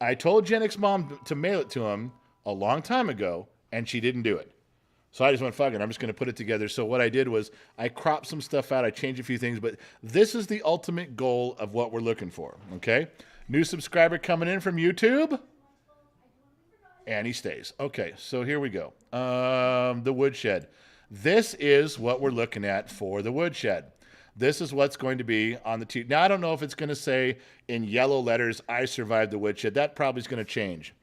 I told Gen X Mom to mail it to him a long time ago, and she didn't do it. So I just went, fuck it, I'm just going to put it together. So what I did was I cropped some stuff out. I changed a few things. But this is the ultimate goal of what we're looking for, okay? New subscriber coming in from YouTube. And he stays. Okay, so here we go. The woodshed. This is what we're looking at for the woodshed. This is what's going to be on the T. Now, I don't know if it's going to say in yellow letters, I survived the woodshed. That probably is going to change.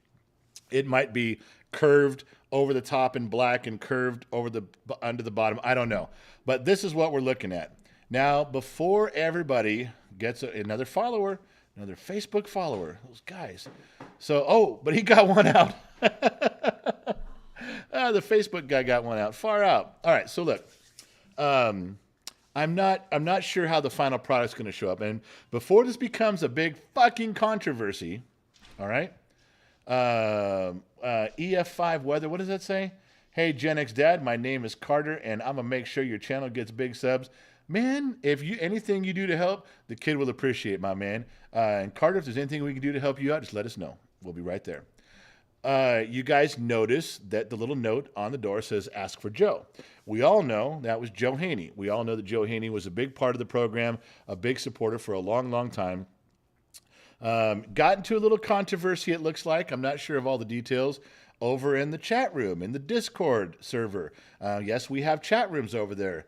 It might be curved over the top in black and curved over the under the bottom. I don't know. But this is what we're looking at. Now, before everybody gets another follower, another Facebook follower, those guys. So, but he got one out. The Facebook guy got one out. Far out. All right, so look. I'm not sure how the final product's going to show up. And before this becomes a big fucking controversy, all right? EF5 weather, what does that say? Hey, Gen X Dad, my name is Carter, and I'm going to make sure your channel gets big subs. Man, if you anything you do to help, the kid will appreciate, my man. And Carter, if there's anything we can do to help you out, just let us know. We'll be right there. You guys notice that the little note on the door says, ask for Joe. We all know that was Joe Haney. We all know that Joe Haney was a big part of the program, a big supporter for a long, long time. Got into a little controversy, it looks like. I'm not sure of all the details. Over in the chat room, in the Discord server. Yes, we have chat rooms over there.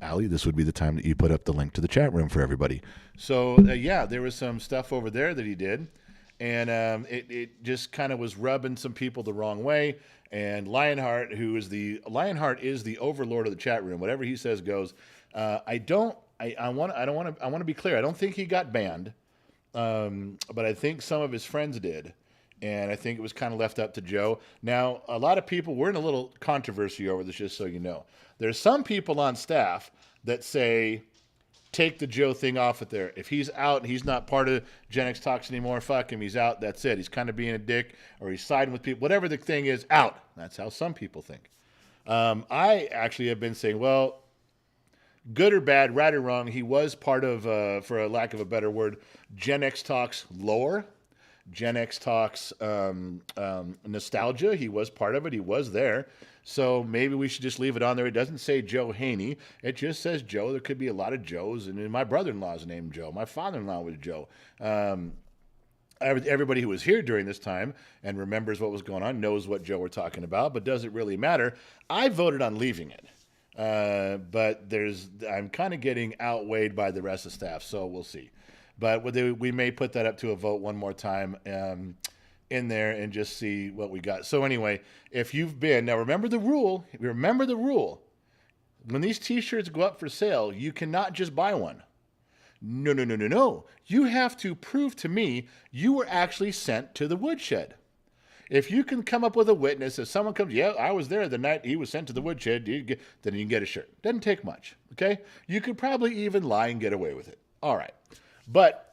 Allie, this would be the time that you put up the link to the chat room for everybody. So, yeah, there was some stuff over there that he did. And it just kind of was rubbing some people the wrong way. And Lionheart, Lionheart is the overlord of the chat room. Whatever he says goes. I want to be clear. I don't think he got banned, but I think some of his friends did, and I think it was kind of left up to Joe. Now, a lot of people, we're in a little controversy over this, just so you know. There's some people on staff that say, take the Joe thing off it there. If he's out and he's not part of Gen X Talks anymore, fuck him. He's out. That's it. He's kind of being a dick, or he's siding with people. Whatever the thing is, out. That's how some people think. I actually have been saying, well, good or bad, right or wrong, he was part of, for a lack of a better word, Gen X Talks lore. Gen X Talks nostalgia. He was part of it. He was there. So maybe we should just leave it on there. It doesn't say Joe Haney. It just says Joe. There could be a lot of Joes. And my brother-in-law's named Joe. My father-in-law was Joe. Everybody who was here during this time and remembers what was going on knows what Joe we're talking about, but does it really matter? I voted on leaving it. But I'm kind of getting outweighed by the rest of the staff, so we'll see. But we may put that up to a vote one more time in there and just see what we got. So anyway, if you've been, now remember the rule. When these T-shirts go up for sale, you cannot just buy one. No. You have to prove to me you were actually sent to the woodshed. If you can come up with a witness, if someone comes, yeah, I was there the night he was sent to the woodshed, then you can get a shirt. Doesn't take much, okay? You could probably even lie and get away with it. All right. But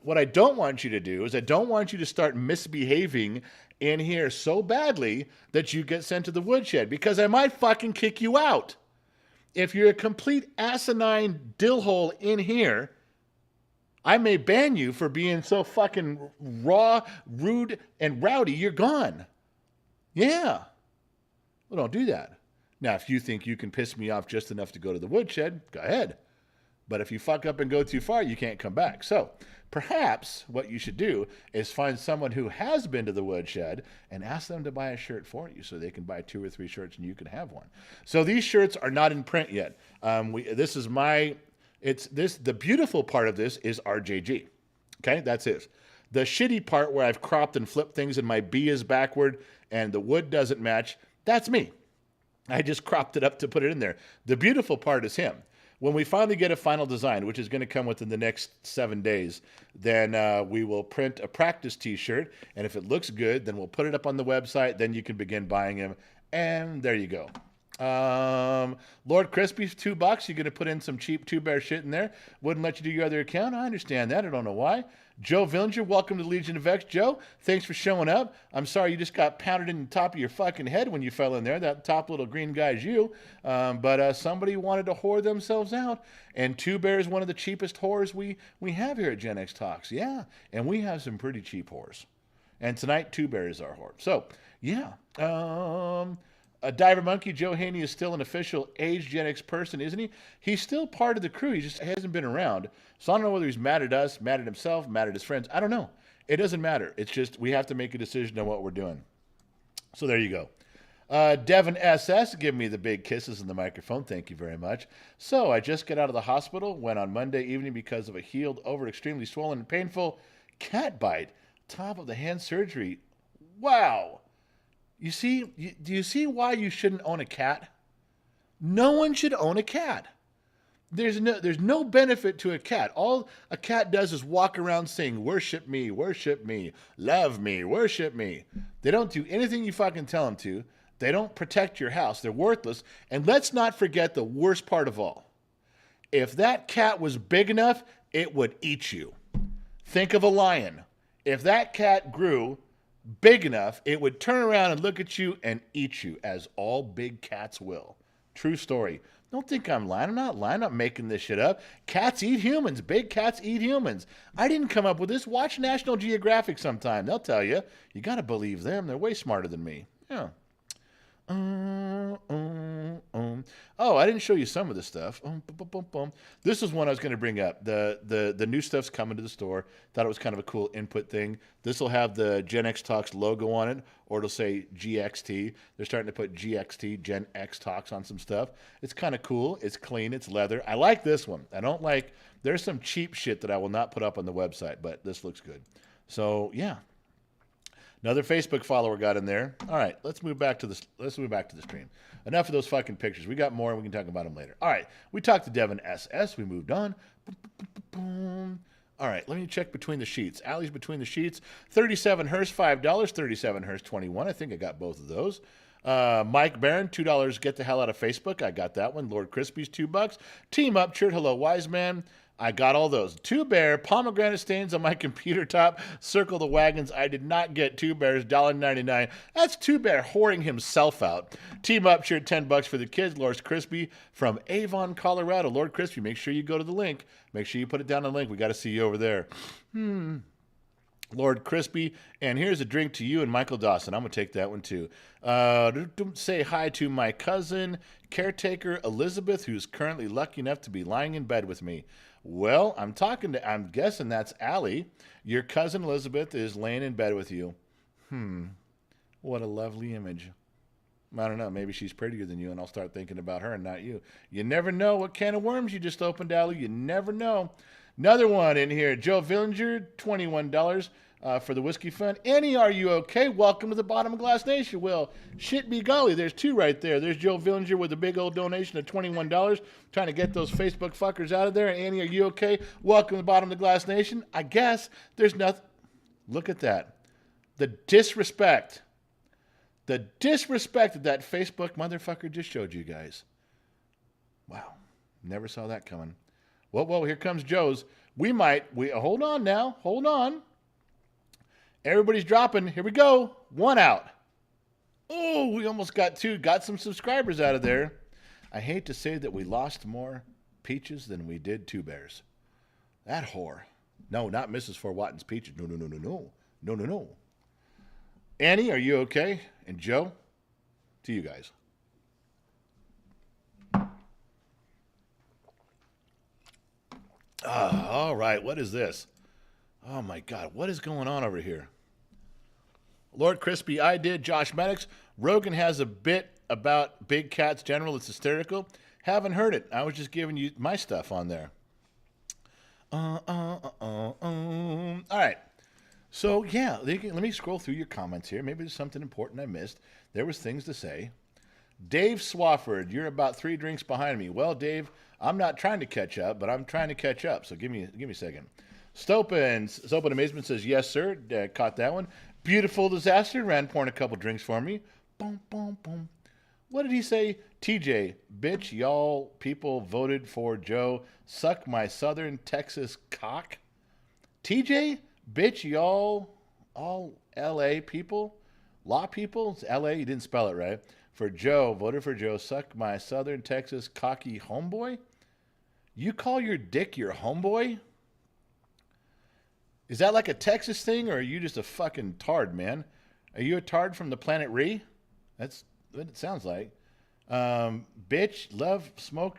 what I don't want you to do is I don't want you to start misbehaving in here so badly that you get sent to the woodshed, because I might fucking kick you out. If you're a complete asinine dillhole in here, I may ban you for being so fucking raw, rude, and rowdy. You're gone. Yeah. Well, don't do that. Now, if you think you can piss me off just enough to go to the woodshed, go ahead. But if you fuck up and go too far, you can't come back. So perhaps what you should do is find someone who has been to the woodshed and ask them to buy a shirt for you so they can buy 2 or 3 shirts and you can have one. So these shirts are not in print yet. The beautiful part of this is RJG. Okay, that's it. The shitty part where I've cropped and flipped things and my B is backward and the wood doesn't match, that's me. I just cropped it up to put it in there. The beautiful part is him. When we finally get a final design, which is going to come within the next 7 days, then we will print a practice T-shirt. And if it looks good, then we'll put it up on the website. Then you can begin buying them. And there you go. Lord Crispy's $2. You're going to put in some cheap Two Bear shit in there. Wouldn't let you do your other account. I understand that. I don't know why. Joe Villinger, welcome to Legion of X. Joe, thanks for showing up. I'm sorry you just got pounded in the top of your fucking head when you fell in there. That top little green guy's you. But somebody wanted to whore themselves out. And Two Bear is one of the cheapest whores we have here at Gen X Talks. Yeah, and we have some pretty cheap whores. And tonight, Two Bear is our whore. So, yeah. A Diver Monkey, Joe Haney is still an official age Gen X person, isn't he? He's still part of the crew. He just hasn't been around. So I don't know whether he's mad at us, mad at himself, mad at his friends. I don't know. It doesn't matter. It's just we have to make a decision on what we're doing. So there you go. Devin SS, give me the big kisses in the microphone. Thank you very much. So I just got out of the hospital. Went on Monday evening because of a healed over extremely swollen and painful cat bite. Top of the hand surgery. Wow. You see, do you see why you shouldn't own a cat? No one should own a cat. There's no benefit to a cat. All a cat does is walk around saying, worship me, love me, worship me. They don't do anything you fucking tell them to. They don't protect your house. They're worthless. And let's not forget the worst part of all. If that cat was big enough, it would eat you. Think of a lion. If that cat grew big enough, it would turn around and look at you and eat you, as all big cats will. True story. Don't think I'm lying. I'm not lying. I'm not making this shit up. Cats eat humans. Big cats eat humans. I didn't come up with this. Watch National Geographic sometime. They'll tell you. You got to believe them. They're way smarter than me. Yeah. Oh, I didn't show you some of this stuff. This is one I was going to bring up. The new stuff's coming to the store. Thought it was kind of a cool input thing. This will have the Gen X Talks logo on it, or it'll say GXT. They're starting to put GXT, Gen X Talks on some stuff. It's kind of cool. It's clean. It's leather. I like this one. I don't like, there's some cheap shit that I will not put up on the website, but this looks good. So, yeah. Another Facebook follower got in there. All right, let's move back to the stream. Enough of those fucking pictures. We got more, and we can talk about them later. All right, we talked to Devin SS. We moved on. All right, let me check between the sheets. Allie's between the sheets. 37 Hearst, $5. 37 Hearst, 21. I think I got both of those. Mike Barron, $2. Get the hell out of Facebook. I got that one. Lord Crispy's $2. Team Up Shirt. Hello, Wise Man. I got all those. Two Bear, pomegranate stains on my computer top, circle the wagons. I did not get Two Bears, $1.99. That's Two Bear whoring himself out. Team Up Shirt, $10 for the kids. Lord Crispy from Avon, Colorado. Lord Crispy, make sure you go to the link. Make sure you put it down on the link. We got to see you over there. Lord Crispy, and here's a drink to you and Michael Dawson. I'm going to take that one too. Say hi to my cousin, caretaker Elizabeth, who's currently lucky enough to be lying in bed with me. Well, I'm guessing that's Allie. Your cousin Elizabeth is laying in bed with you. What a lovely image. I don't know, maybe she's prettier than you, and I'll start thinking about her and not you. You never know what can of worms you just opened, Allie. You never know. Another one in here. Joe Villinger, $21 for the Whiskey Fund. Annie, are you okay? Welcome to the Bottom of Glass Nation. Well, shit be golly, there's two right there. There's Joe Villinger with a big old donation of $21, trying to get those Facebook fuckers out of there. Annie, are you okay? Welcome to the Bottom of the Glass Nation. I guess there's nothing. Look at that. The disrespect. The disrespect that that Facebook motherfucker just showed you guys. Wow. Never saw that coming. Well, here comes Joe's. Hold on now. Hold on. Everybody's dropping. Here we go. One out. Oh, we almost got two. Got some subscribers out of there. I hate to say that we lost more peaches than we did Two Bears. That whore. No, not Mrs. Fort Watton's peaches. No. Annie, are you okay? And Joe, to you guys. All right, what is this? Oh my God, what is going on over here? Lord Crispy, I did. Josh Maddox, Rogan has a bit about big cats general. It's hysterical. Haven't heard it. I was just giving you my stuff on there. All right. So, yeah, let me scroll through your comments here. Maybe there's something important I missed. There was things to say. Dave Swafford, you're about 3 drinks behind me. Well, Dave, I'm not trying to catch up, but I'm trying to catch up. So give me a second. Stopen Amazement says, yes, sir. Caught that one. Beautiful Disaster ran pouring a couple drinks for me. Boom, boom, boom. What did he say? TJ, bitch, y'all people voted for Joe. Suck my Southern Texas cock. TJ, bitch, y'all, all LA people, law people. It's LA, you didn't spell it right. For Joe, voted for Joe. Suck my Southern Texas cocky homeboy. You call your dick your homeboy? Is that like a Texas thing, or are you just a fucking tard, man? Are you a tard from the planet Ree? That's what it sounds like. Bitch, love, smoke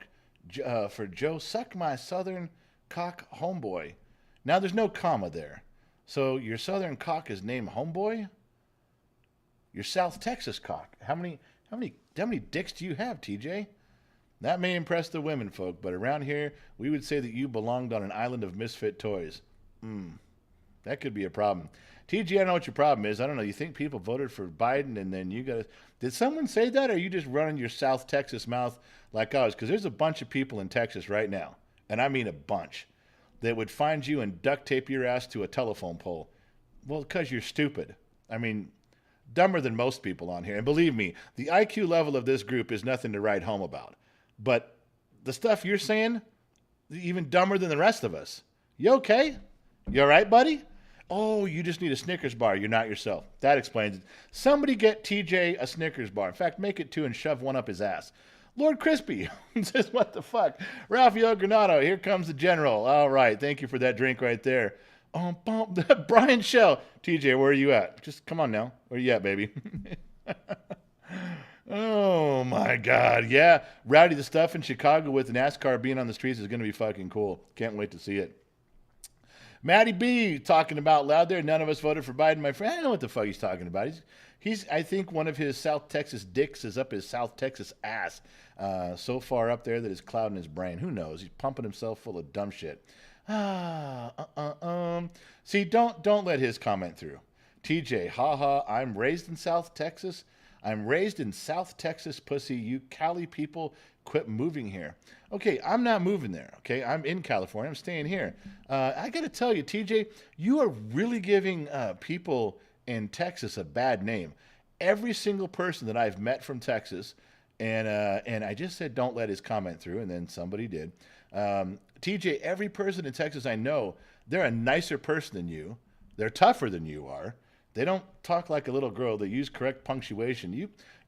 for Joe. Suck my Southern cock homeboy. Now, there's no comma there. So your Southern cock is named homeboy? your South Texas cock. How many dicks do you have, TJ? That may impress the women folk, but around here, we would say that you belonged on an island of misfit toys. That could be a problem. TJ, I don't know what your problem is. I don't know. You think people voted for Biden and then you got to... Did someone say that, or are you just running your South Texas mouth like ours? Because there's a bunch of people in Texas right now, and I mean a bunch, that would find you and duct tape your ass to a telephone pole. Well, because you're stupid. I mean, dumber than most people on here. And believe me, the IQ level of this group is nothing to write home about. But the stuff you're saying, even dumber than the rest of us. You okay? You all right, buddy? Oh, you just need a Snickers bar. You're not yourself. That explains it. Somebody get TJ a Snickers bar. In fact, make it two and shove one up his ass. Lord Crispy says, what the fuck? Rafael Granado, here comes the general. All right, thank you for that drink right there. Brian Shell. TJ, where are you at? Just come on now. Where are you at, baby? Oh, my God. Yeah, Rowdy, the stuff in Chicago with NASCAR being on the streets is going to be fucking cool. Can't wait to see it. Matty B talking about loud there. None of us voted for Biden, my friend. I don't know what the fuck he's talking about. He's I think one of his South Texas dicks is up his South Texas ass. So far up there that it's clouding his brain. Who knows? He's pumping himself full of dumb shit. See, don't let his comment through. TJ, haha, I'm raised in South Texas. I'm raised in South Texas, pussy. You Cali people, quit moving here. Okay, I'm not moving there, okay? I'm in California. I'm staying here. I got to tell you, TJ, you are really giving people in Texas a bad name. Every single person that I've met from Texas, and I just said don't let his comment through, and then somebody did. TJ, every person in Texas I know, they're a nicer person than you. They're tougher than you are. They don't talk like a little girl. They use correct punctuation.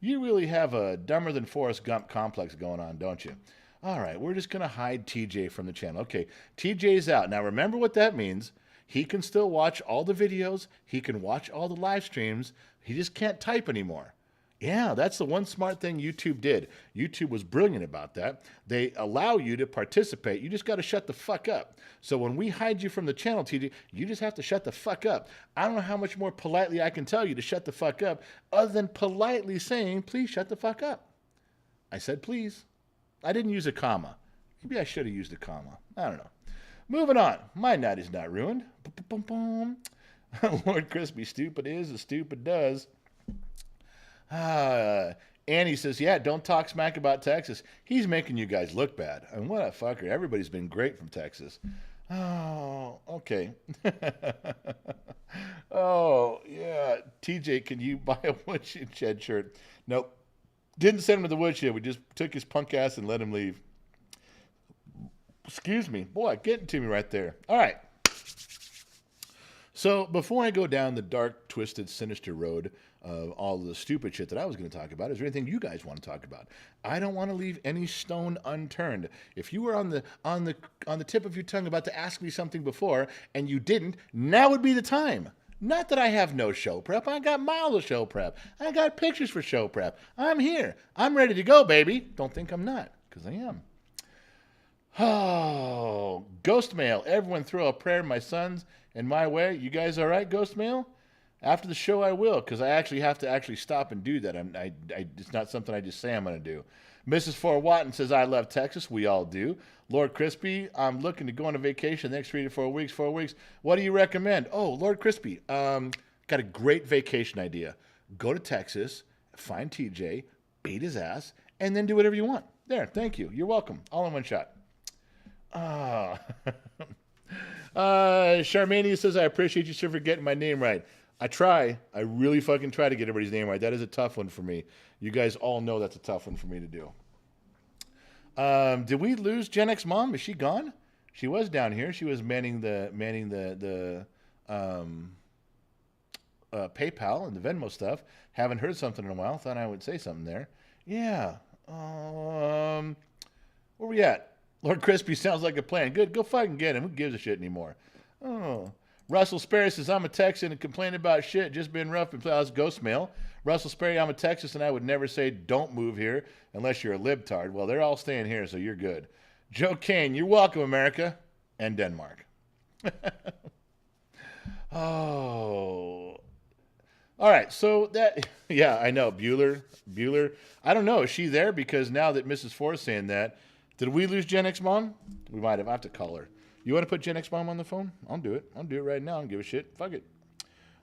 You really have a dumber than Forrest Gump complex going on, don't you? All right, we're just going to hide TJ from the channel. Okay, TJ's out. Now, remember what that means. He can still watch all the videos. He can watch all the live streams. He just can't type anymore. Yeah, that's the one smart thing YouTube did. YouTube was brilliant about that. They allow you to participate. You just got to shut the fuck up. So when we hide you from the channel, TJ, you just have to shut the fuck up. I don't know how much more politely I can tell you to shut the fuck up other than politely saying, please shut the fuck up. I said please. I didn't use a comma. Maybe I should have used a comma. I don't know. Moving on. My night is not ruined. Lord Crispy, stupid is as stupid does. Annie says, yeah, don't talk smack about Texas. He's making you guys look bad. And what a fucker. Everybody's been great from Texas. Oh, okay. Oh, yeah. TJ, can you buy a woodshed shirt? Nope. Didn't send him to the woodshed. We just took his punk ass and let him leave. Excuse me. Boy, getting to me right there. All right. So before I go down the dark, twisted, sinister road of all the stupid shit that I was going to talk about, is there anything you guys want to talk about? I don't want to leave any stone unturned. If you were on the tip of your tongue about to ask me something before and you didn't, now would be the time. Not that I have no show prep. I got miles of show prep. I got pictures for show prep. I'm here. I'm ready to go, baby. Don't think I'm not, because I am. Oh, ghost mail. Everyone throw a prayer my sons and my way. You guys all right, ghost mail? After the show, I will, because I actually have to stop and do that. It's not something I just say I'm going to do. Mrs. Fort Watton says, I love Texas. We all do. Lord Crispy, I'm looking to go on a vacation the next 3 to 4 weeks. 4 weeks. What do you recommend? Oh, Lord Crispy, got a great vacation idea. Go to Texas, find TJ, beat his ass, and then do whatever you want. There, thank you. You're welcome. All in one shot. Charmania says, I appreciate you, sir, for getting my name right. I try. I really fucking try to get everybody's name right. That is a tough one for me. You guys all know that's a tough one for me to do. Did we lose Gen X Mom? Is she gone? She was down here. She was manning the PayPal and the Venmo stuff. Haven't heard something in a while. Thought I would say something there. Yeah. Where we at? Lord Crispy sounds like a plan. Good. Go fucking get him. Who gives a shit anymore? Oh. Russell Sperry says, I'm a Texan and complaining about shit. Just been rough and was ghost mail. Russell Sperry, I'm a Texas and I would never say don't move here unless you're a libtard. Well, they're all staying here, so you're good. Joe Kane, you're welcome, America. And Denmark. Oh. All right, so that, yeah, I know. Bueller. I don't know. Is she there? Because now that Mrs. Ford is saying that, did we lose Gen X Mom? We might have. I have to call her. You want to put Gen X Mom on the phone? I'll do it. I'll do it right now. I don't give a shit. Fuck it.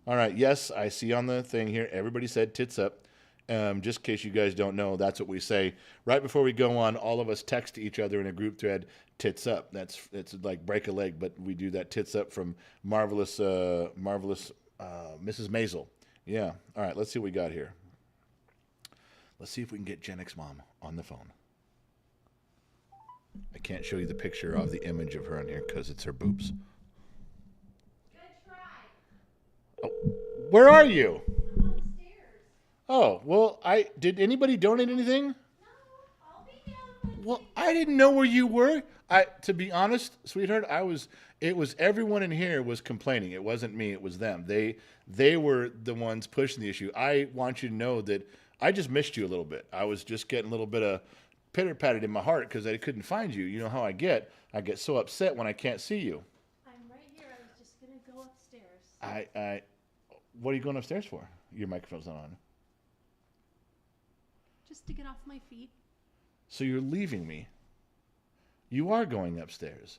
All right, yes, I see on the thing here, everybody said tits up. Just in case you guys don't know, that's what we say. Right before we go on, all of us text each other in a group thread, tits up. It's like break a leg, but we do that tits up from Marvelous Mrs. Maisel. Yeah. All right, let's see what we got here. Let's see if we can get Gen X Mom on the phone. I can't show you the picture of the image of her on here because it's her boobs. Good try. Oh, where are you? I'm on the stairs. Oh, well, did anybody donate anything? No, I'll be down. Well, I didn't know where you were. To be honest, sweetheart, it was everyone in here was complaining. It wasn't me, it was them. They were the ones pushing the issue. I want you to know that I just missed you a little bit. I was just getting a little bit of pitter-patted in my heart because I couldn't find you. You know how I get. I get so upset when I can't see you. I'm right here. I was just going to go upstairs. What are you going upstairs for? Your microphone's not on. Just to get off my feet. So you're leaving me. You are going upstairs.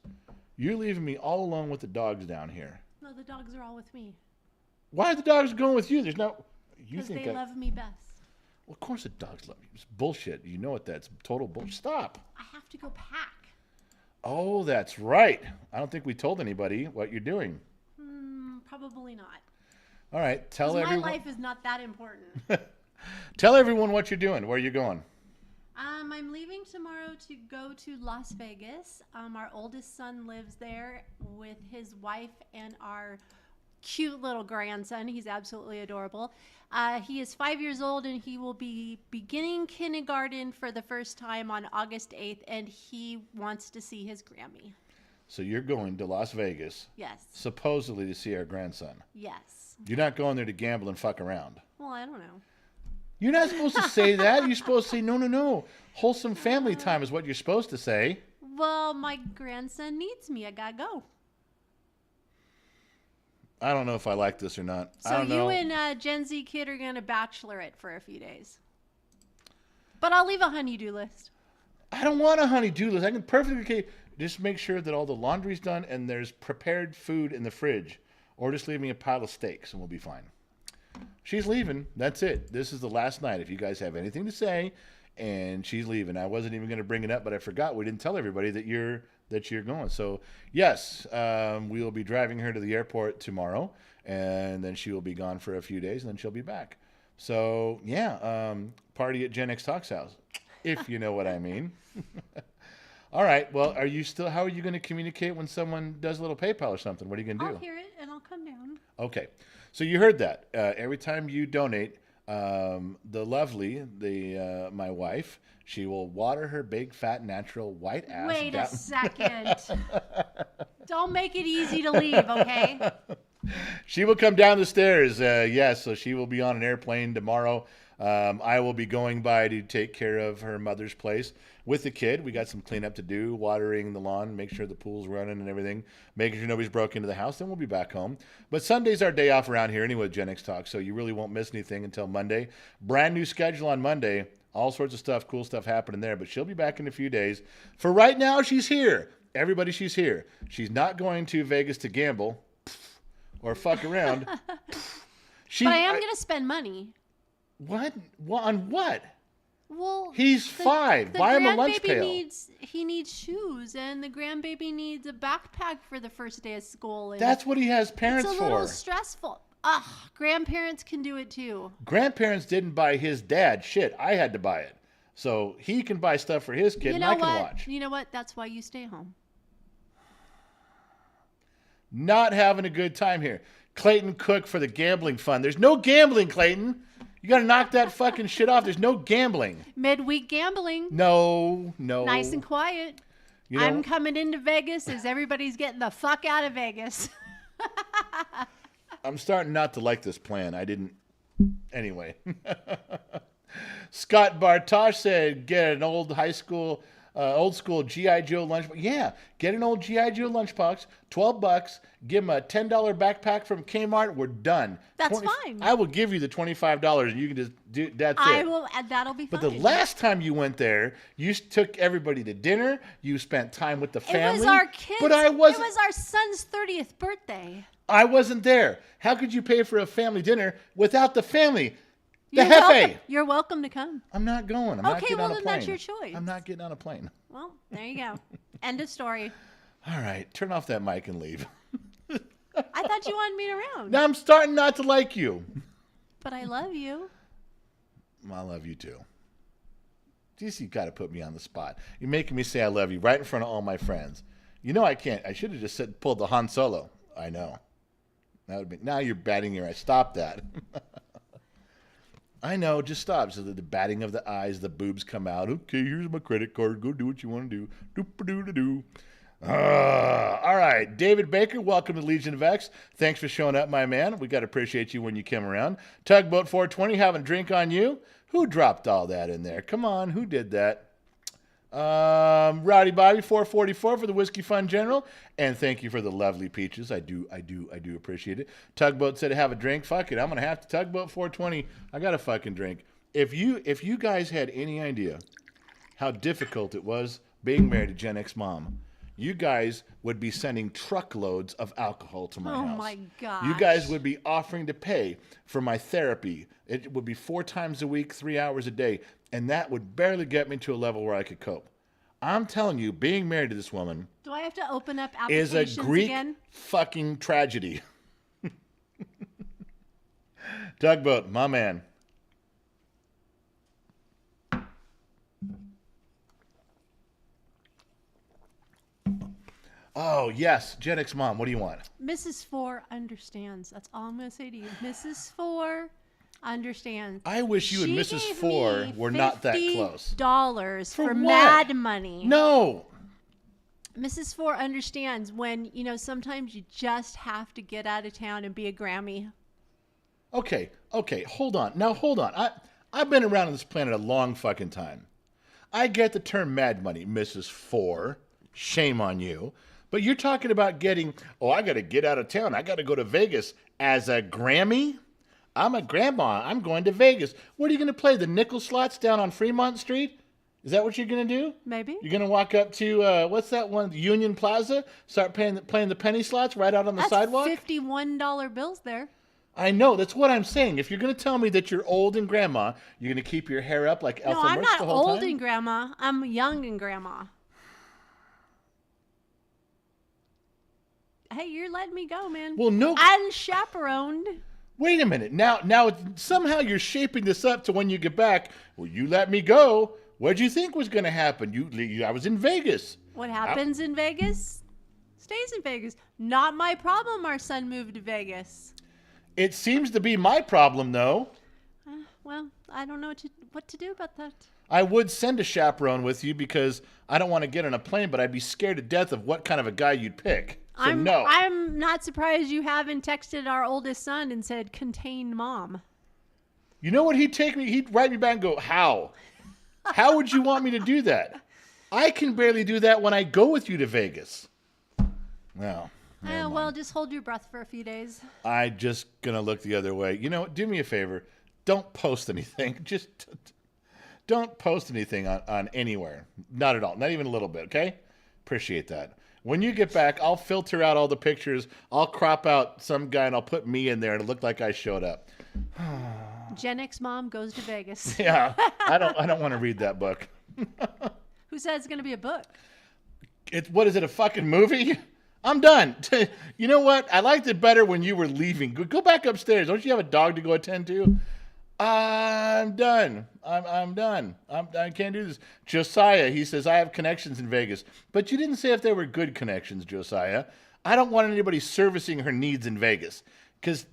You're leaving me all alone with the dogs down here. No, the dogs are all with me. Why are the dogs going with you? There's no... You Because think they love me best. Well, of course the dogs love you. It's bullshit. You know what that's total bullshit. Stop. I have to go pack. Oh, that's right. I don't think we told anybody what you're doing. Probably not. All right, tell 'Cause everyone. my life is not that important. Tell everyone what you're doing. Where are you going? I'm leaving tomorrow to go to Las Vegas. Our oldest son lives there with his wife and our cute little grandson. He's absolutely adorable. He is 5 years old and he will be beginning kindergarten for the first time on August 8th, and he wants to see his Grammy. So you're going to Las Vegas, Yes. supposedly to see our grandson. Yes. You're not going there to gamble and fuck around. Well, I don't know. You're not supposed to say that. You're supposed to say, no. Wholesome family time is what you're supposed to say. Well, my grandson needs me. I gotta go. I don't know if I like this or not. I So don't you know. and Gen Z kid are gonna bachelorette for a few days. But I'll leave a honey-do list. I don't want a honey-do list. I can perfectly just make sure that all the laundry's done and there's prepared food in the fridge. Or just leave me a pile of steaks and we'll be fine. She's leaving. That's it. This is the last night. If you guys have anything to say, and she's leaving. I wasn't even going to bring it up, but I forgot. We didn't tell everybody that you're going. So, yes, we will be driving her to the airport tomorrow, and then she will be gone for a few days, and then she'll be back. So, yeah, party at Gen X Talk's house, if you know what I mean. All right. Well, how are you going to communicate when someone does a little PayPal or something? What are you going to do? I'll hear it and I'll come down. Okay. So you heard that. Every time you donate, the lovely, my wife, she will water her big, fat, natural white ass. Wait down. a second. Don't make it easy to leave, okay? She will come down the stairs. Yes, so she will be on an airplane tomorrow. I will be going by to take care of her mother's place with the kid. We got some cleanup to do, watering the lawn, make sure the pool's running and everything, making sure nobody's broke into the house. Then we'll be back home. But Sunday's our day off around here anyway, Gen X Talk, so you really won't miss anything until Monday. Brand new schedule on Monday. All sorts of stuff, cool stuff happening there. But she'll be back in a few days. For right now, she's here. Everybody, she's here. She's not going to Vegas to gamble or fuck around. But I am going to spend money. What? On what? Well, He's 5. Buy him a lunch pail. He needs shoes, and the grandbaby needs a backpack for the first day of school. And That's what he has parents it's a for. little stressful. Ugh, grandparents can do it too. Grandparents didn't buy his dad shit. I had to buy it. So he can buy stuff for his kid, You and know I can what? watch. You know what? That's why you stay home. Not having a good time here. Clayton Cook for the gambling fund. There's no gambling, Clayton. You got to knock that fucking shit off. There's no gambling. Midweek gambling. No. Nice and quiet. You know, I'm coming into Vegas as everybody's getting the fuck out of Vegas. I'm starting not to like this plan. I didn't. Anyway. Scott Bartosh said, get an old high school Old school GI Joe lunchbox. Yeah, get an old GI Joe lunchbox. $12. Give him a $10 backpack from Kmart. We're done. That's fine. I will give you the $25, and you can just do. That's I it. will. That'll be fine. But the last time you went there, you took everybody to dinner. You spent time with the family. It was our kids. But I wasn't. It was our son's 30th birthday. I wasn't there. How could you pay for a family dinner without the family? The You're welcome. Hefe. You're welcome to come. I'm not going. I'm not Okay, getting well on a then plane. that's your choice. I'm not getting on a plane. Well, there you go. End of story. All right, turn off that mic and leave. I thought you wanted me around. Now I'm starting not to like you. But I love you. I love you too. Just you got to put me on the spot. You're making me say I love you right in front of all my friends. You know I can't. I should have just pulled the Han Solo. I know. That would be. Now you're batting your eyes. Stop that. I know. Just stop. So the batting of the eyes, the boobs come out. Okay, here's my credit card. Go do what you want to do. Doop-a-doo-da-doo. All right. David Baker, welcome to Legion of X. Thanks for showing up, my man. We got to appreciate you when you come around. Tugboat 420, having a drink on you. Who dropped all that in there? Come on. Who did that? Rowdy Bobby 444 for the Whiskey Fund General, and thank you for the lovely peaches. I do appreciate it. Tugboat said have a drink. Fuck it, I'm gonna have to. Tugboat 420. I got a fucking drink. If you guys had any idea how difficult it was being married to Gen X mom, you guys would be sending truckloads of alcohol to my house. Oh my gosh. You guys would be offering to pay for my therapy. It would be 4 times a week, 3 hours a day, and that would barely get me to a level where I could cope. I'm telling you, being married to this woman Do I have to open up is applications a Greek again? fucking tragedy. Tugboat, my man. Oh, yes. Gen X mom, what do you want? Mrs. Four understands. That's all I'm going to say to you. Mrs. Four understands. I wish you and She Mrs. gave Four me were not that close. $50 for what? Mad Money. No. Mrs. Four understands when, sometimes you just have to get out of town and be a Grammy. Okay, hold on. Now, hold on. I've been around on this planet a long fucking time. I get the term mad money, Mrs. Four. Shame on you. But you're talking about getting, I got to get out of town. I got to go to Vegas as a Grammy? I'm a grandma. I'm going to Vegas. What are you going to play? The nickel slots down on Fremont Street? Is that what you're going to do? Maybe. You're going to walk up to, what's that one? Union Plaza? Start playing the penny slots right out on the That's sidewalk? $51 bills there. I know. That's what I'm saying. If you're going to tell me that you're old and grandma, you're going to keep your hair up like Ethel No, I'm Mertz not the whole old time? and grandma. I'm young and grandma. Hey, you're letting me go, man. Well, no. Unchaperoned. Wait a minute. Now, somehow you're shaping this up to when you get back. Well, you let me go. What'd you think was going to happen? I was in Vegas. What happens in Vegas stays in Vegas. Not my problem. Our son moved to Vegas. It seems to be my problem, though. Well, I don't know what to do about that. I would send a chaperone with you because I don't want to get on a plane, but I'd be scared to death of what kind of a guy you'd pick. So no. I'm not surprised you haven't texted our oldest son and said, contain mom. You know what he'd take me? He'd write me back and go, how? How would you want me to do that? I can barely do that when I go with you to Vegas. Well. Well, just hold your breath for a few days. I'm just going to look the other way. You know what? Do me a favor. Don't post anything. Just don't post anything on anywhere. Not at all. Not even a little bit, okay? Appreciate that. When you get back, I'll filter out all the pictures. I'll crop out some guy and I'll put me in there and it'll look like I showed up. Gen X mom goes to Vegas. Yeah. I don't want to read that book. Who said it's going to be a book? What is it, a fucking movie? I'm done. You know what? I liked it better when you were leaving. Go back upstairs. Don't you have a dog to go attend to? I'm done. I'm done. I can't do this. Josiah, he says, I have connections in Vegas. But you didn't say if they were good connections, Josiah. I don't want anybody servicing her needs in Vegas because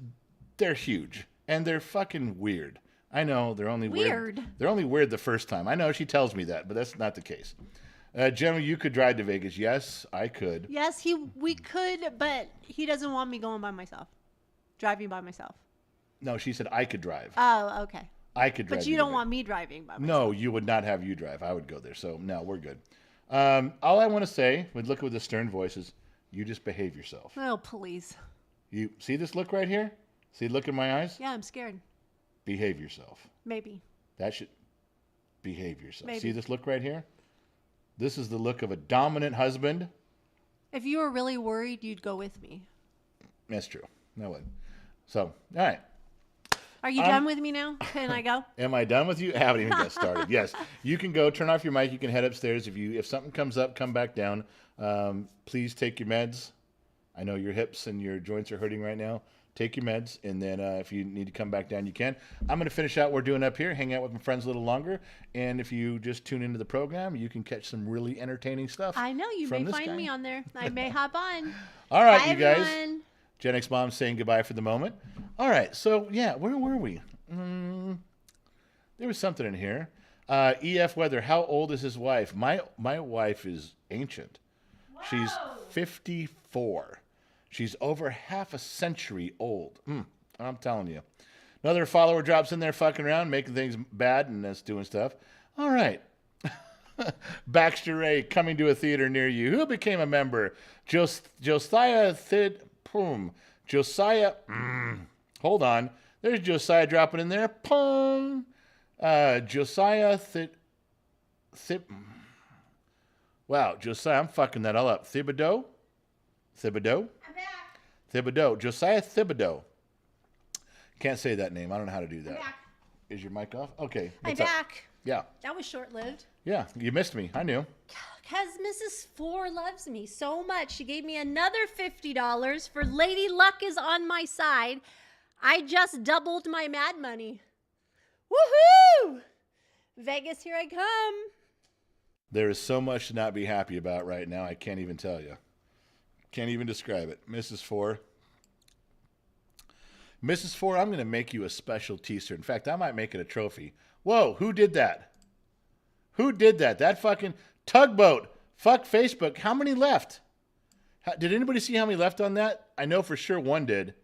they're huge and they're fucking weird. I know they're only weird. They're only weird the first time. I know she tells me that, but that's not the case. Jenna, you could drive to Vegas. Yes, I could. Yes, we could, but he doesn't want me going by myself, driving by myself. No, she said I could drive. Oh, okay. I could drive. But you don't want me driving by myself. No, you would not have you drive. I would go there. So, no, we're good. All I want to say, look with the stern voice, is you just behave yourself. Oh, please. You see this look right here? See the look in my eyes? Yeah, I'm scared. Behave yourself. Maybe. That should behave yourself. Maybe. See this look right here? This is the look of a dominant husband. If you were really worried, you'd go with me. That's true. No way. So, all right. Are you done with me now? Can I go? Am I done with you? I haven't even got started. Yes, you can go. Turn off your mic. You can head upstairs. If something comes up, come back down. Please take your meds. I know your hips and your joints are hurting right now. Take your meds, and then if you need to come back down, you can. I'm going to finish out what we're doing up here, hang out with my friends a little longer, and if you just tune into the program, you can catch some really entertaining stuff. I know. You may find me on there. I may hop on. All right, Bye, you guys. everyone. Gen X Mom saying goodbye for the moment. All right, so, yeah, where were we? There was something in here. EF Weather, how old is his wife? My wife is ancient. Whoa. She's 54. She's over half a century old. I'm telling you. Another follower drops in there fucking around, making things bad and that's doing stuff. All right. Baxter Ray coming to a theater near you. Who became a member? Josiah Josiah. Hold on. There's Josiah dropping in there. Pong. Josiah Wow, Josiah, I'm fucking that all up. Thibodeau? I'm back. Thibodeau. Josiah Thibodeau. Can't say that name. I don't know how to do that. I'm back. Is your mic off? Okay. I'm what's up? back. Yeah. That was short-lived. Yeah, you missed me. I knew. Because Mrs. Four loves me so much. She gave me another $50 for Lady Luck is on my side. I just doubled my mad money. Woohoo! Vegas, here I come. There is so much to not be happy about right now. I can't even tell you. Can't even describe it. Mrs. Four. Mrs. Four, I'm going to make you a special t-shirt. In fact, I might make it a trophy. Whoa, who did that? Who did that? That fucking tugboat. Fuck Facebook. How many left? Did anybody see how many left on that? I know for sure one did.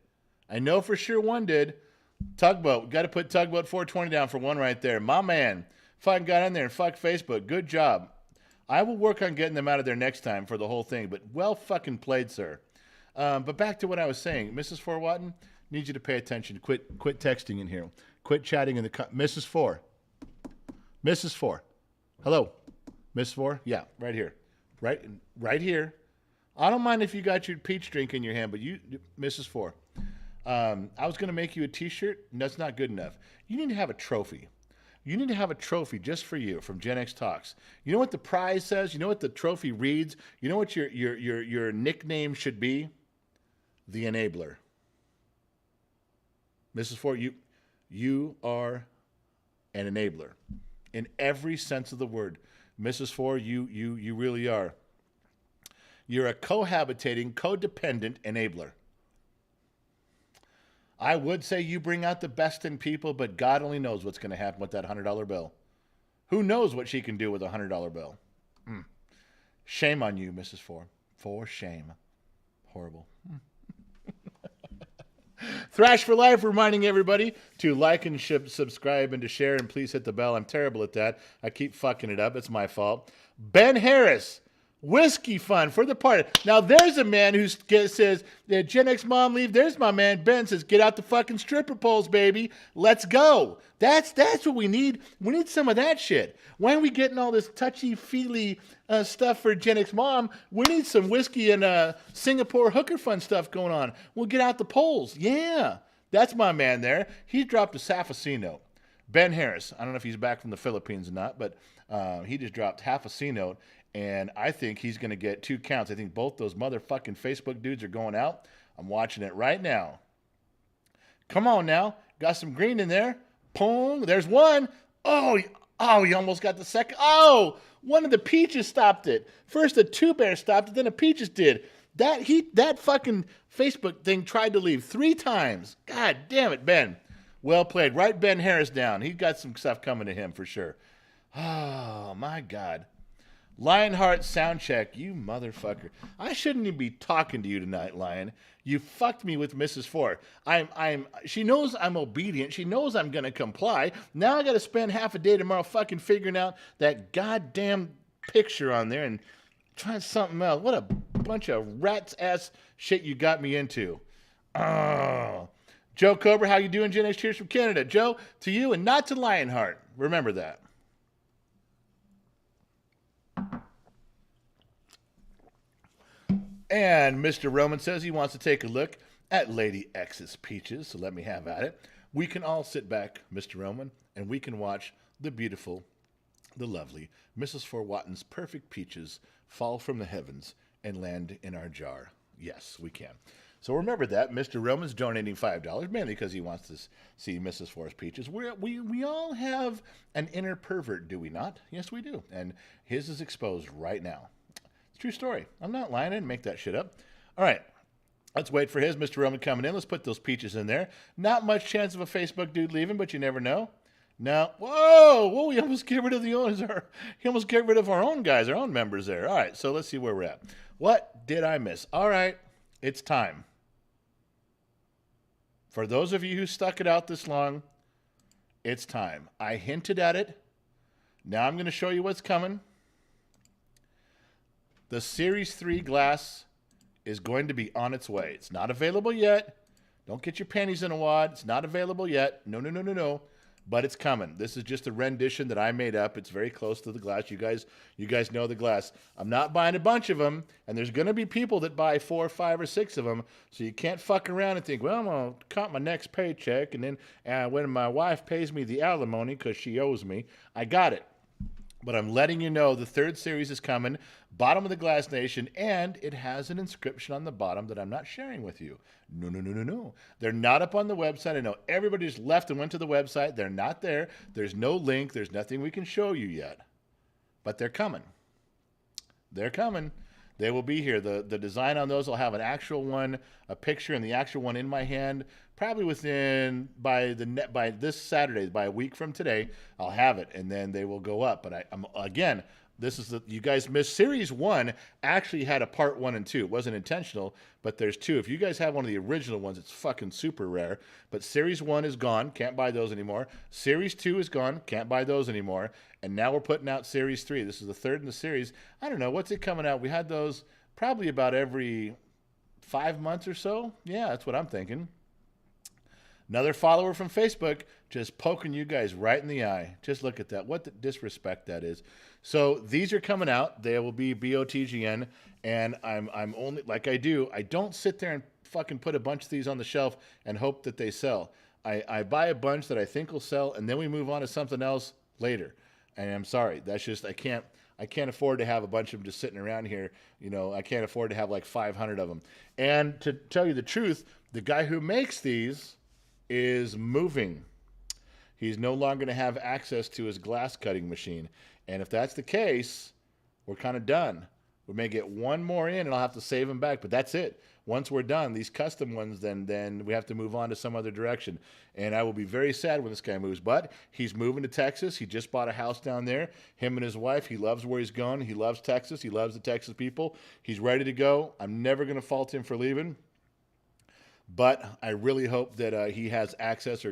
Tugboat. Got to put Tugboat 420 down for one right there. My man. Fucking got in there and fuck Facebook. Good job. I will work on getting them out of there next time for the whole thing, but well fucking played, sir. But back to what I was saying. Mrs. Four Watton, need you to pay attention. Quit texting in here. Quit chatting in the... Mrs. Four. Mrs. Four. Hello. Mrs. Four? Yeah, right here. Right here. I don't mind if you got your peach drink in your hand, but you... Mrs. Four. I was going to make you a t-shirt, and that's not good enough. You need to have a trophy. You need to have a trophy just for you from Gen X Talks. You know what the prize says? You know what the trophy reads? You know what your nickname should be? The Enabler. Mrs. Ford, you are an enabler in every sense of the word. Mrs. Ford, you really are. You're a cohabitating, codependent enabler. I would say you bring out the best in people, but God only knows what's going to happen with that $100 bill. Who knows what she can do with a $100 bill? Shame on you, Mrs. Ford. For shame. Horrible. Thrash for Life reminding everybody to like and subscribe and to share, and please hit the bell. I'm terrible at that. I keep fucking it up. It's my fault. Ben Harris. Whiskey Fund for the party. Now there's a man who says, Gen X Mom leave. There's my man Ben says, get out the fucking stripper poles, baby. Let's go. That's what we need. We need some of that shit. Why are we getting all this touchy-feely stuff for Gen X Mom? We need some whiskey and Singapore hooker fun stuff going on. We'll get out the poles. Yeah. That's my man there. He dropped a half a C note. Ben Harris. I don't know if he's back from the Philippines or not, but he just dropped half a C note. And I think he's going to get 2 counts. I think both those motherfucking Facebook dudes are going out. I'm watching it right now. Come on now. Got some green in there. Boom. There's one. Oh, he almost got the second. Oh, one of the peaches stopped it. First a 2-bear stopped it, then a peaches did. That fucking Facebook thing tried to leave 3 times. God damn it, Ben. Well played. Write Ben Harris down. He's got some stuff coming to him for sure. Oh, my God. Lionheart Soundcheck, you motherfucker. I shouldn't even be talking to you tonight, Lion. You fucked me with Mrs. Four. She knows I'm obedient. She knows I'm going to comply. Now I got to spend half a day tomorrow fucking figuring out that goddamn picture on there and trying something else. What a bunch of rat's ass shit you got me into. Oh. Joe Cobra, how you doing? Gen X cheers from Canada. Joe, to you and not to Lionheart. Remember that. And Mr. Roman says he wants to take a look at Lady X's peaches, so let me have at it. We can all sit back, Mr. Roman, and we can watch the beautiful, the lovely Mrs. Forwatton's perfect peaches fall from the heavens and land in our jar. Yes, we can. So remember that. Mr. Roman's donating $5, mainly because he wants to see Mrs. For's peaches. We all have an inner pervert, do we not? Yes, we do. And his is exposed right now. True story. I'm not lying. I didn't make that shit up. All right. Let's wait for his Mr. Roman coming in. Let's put those peaches in there. Not much chance of a Facebook dude leaving, but you never know. No. Whoa. We almost get rid of the owners. He almost get rid of our own guys, our own members there. All right. So let's see where we're at. What did I miss? All right. It's time. For those of you who stuck it out this long, it's time. I hinted at it. Now I'm going to show you what's coming. The Series 3 glass is going to be on its way. It's not available yet. Don't get your panties in a wad. It's not available yet. No. But it's coming. This is just a rendition that I made up. It's very close to the glass. You guys know the glass. I'm not buying a bunch of them, and there's going to be people that buy 4, 5, or 6 of them, so you can't fuck around and think, well, I'm going to count my next paycheck, and then when my wife pays me the alimony because she owes me, I got it. But I'm letting you know the 3rd series is coming, bottom of the glass nation, and it has an inscription on the bottom that I'm not sharing with you. No. They're not up on the website. I know everybody just left and went to the website. They're not there. There's no link. There's nothing we can show you yet. But they're coming. They're coming. They will be here. The design on those will have an actual one, a picture, and the actual one in my hand. Probably by this Saturday, by a week from today, I'll have it, and then they will go up. But I'm again, you guys missed Series 1. Actually had a part 1 and 2. It wasn't intentional, but there's 2. If you guys have one of the original ones, it's fucking super rare. But Series 1 is gone. Can't buy those anymore. Series 2 is gone. Can't buy those anymore. And now we're putting out Series 3. This is the 3rd in the series. I don't know. What's it coming out? We had those probably about every 5 months or so. Yeah, that's what I'm thinking. Another follower from Facebook just poking you guys right in the eye. Just look at that. What the disrespect that is. So these are coming out. They will be BOTGN. And I'm only, like I do, I don't sit there and fucking put a bunch of these on the shelf and hope that they sell. I buy a bunch that I think will sell, and then we move on to something else later. And I'm sorry. That's just, I can't afford to have a bunch of them just sitting around here. You know, I can't afford to have like 500 of them. And to tell you the truth, the guy who makes these is moving. He's no longer going to have access to his glass cutting machine. And if that's the case, we're kind of done. We may get one more in and I'll have to save him back, but that's it. Once we're done, these custom ones, then we have to move on to some other direction. And I will be very sad when this guy moves. But he's moving to Texas. He just bought a house down there. Him and his wife, he loves where he's going. He loves Texas. He loves the Texas people. He's ready to go. I'm never going to fault him for leaving. But I really hope that he has access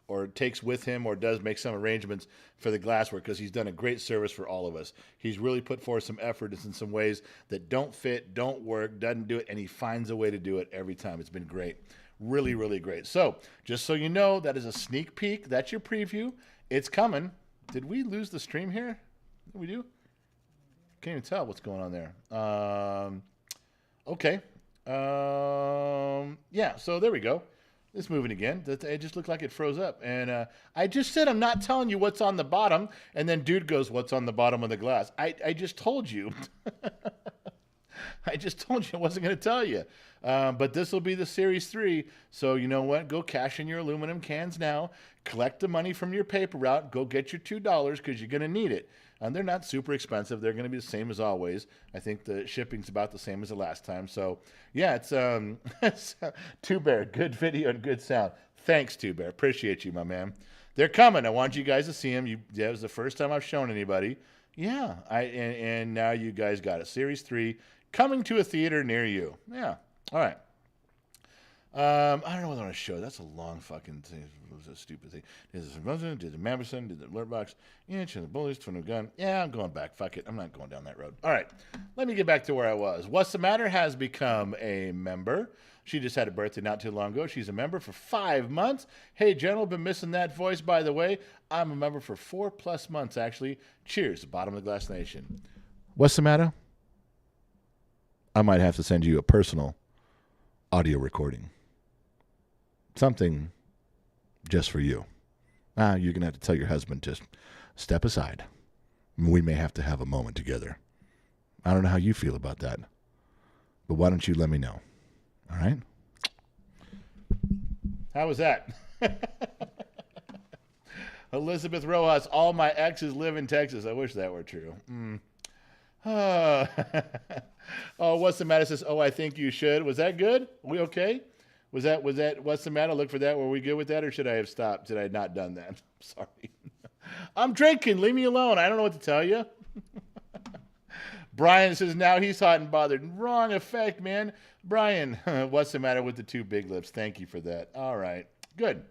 or takes with him or does make some arrangements for the glasswork, because he's done a great service for all of us. He's really put forth some effort in some ways that don't fit, don't work, doesn't do it, and he finds a way to do it every time. It's been great. Really, really great. So just so you know, that is a sneak peek. That's your preview. It's coming. Did we lose the stream here? Did we do? Can't even tell what's going on there. Okay. Yeah, so there we go. It's moving again. It just looked like it froze up. And I just said I'm not telling you what's on the bottom. And then dude goes, what's on the bottom of the glass? I just told you. I just told you I wasn't going to tell you. But this will be the Series 3. So you know what? Go cash in your aluminum cans now. Collect the money from your paper route. Go get your $2 because you're going to need it. And they're not super expensive. They're going to be the same as always. I think the shipping's about the same as the last time. So, yeah, it's Two Bear. Good video and good sound. Thanks, Two Bear. Appreciate you, my man. They're coming. I want you guys to see them. That was the first time I've shown anybody. Yeah, and now you guys got it. Series 3 coming to a theater near you. Yeah, all right. I don't know what I want to show. That's a long fucking thing. It was a stupid thing. Did the Mamberson, did the alert box, inch and the bullets, twin of gun. Yeah, I'm going back. Fuck it. I'm not going down that road. All right. Let me get back to where I was. What's the Matter has become a member. She just had a birthday not too long ago. She's a member for 5 months. Hey, Jenna, been missing that voice, by the way. I'm a member for 4+ months, actually. Cheers, bottom of the glass nation. What's the matter? I might have to send you a personal audio recording. Something just for you. You're going to have to tell your husband to step aside. We may have to have a moment together. I don't know how you feel about that, but why don't you let me know? All right? How was that? Elizabeth Rojas, all my exes live in Texas. I wish that were true. Oh, what's the matter? Says, oh, I think you should. Was that good? We okay? Was that, what's the matter? Look for that. Were we good with that, or should I have stopped? Did I not done that? Sorry. I'm drinking. Leave me alone. I don't know what to tell you. Brian says, now he's hot and bothered. Wrong effect, man. Brian, what's the matter with the 2 big lips? Thank you for that. All right. Good.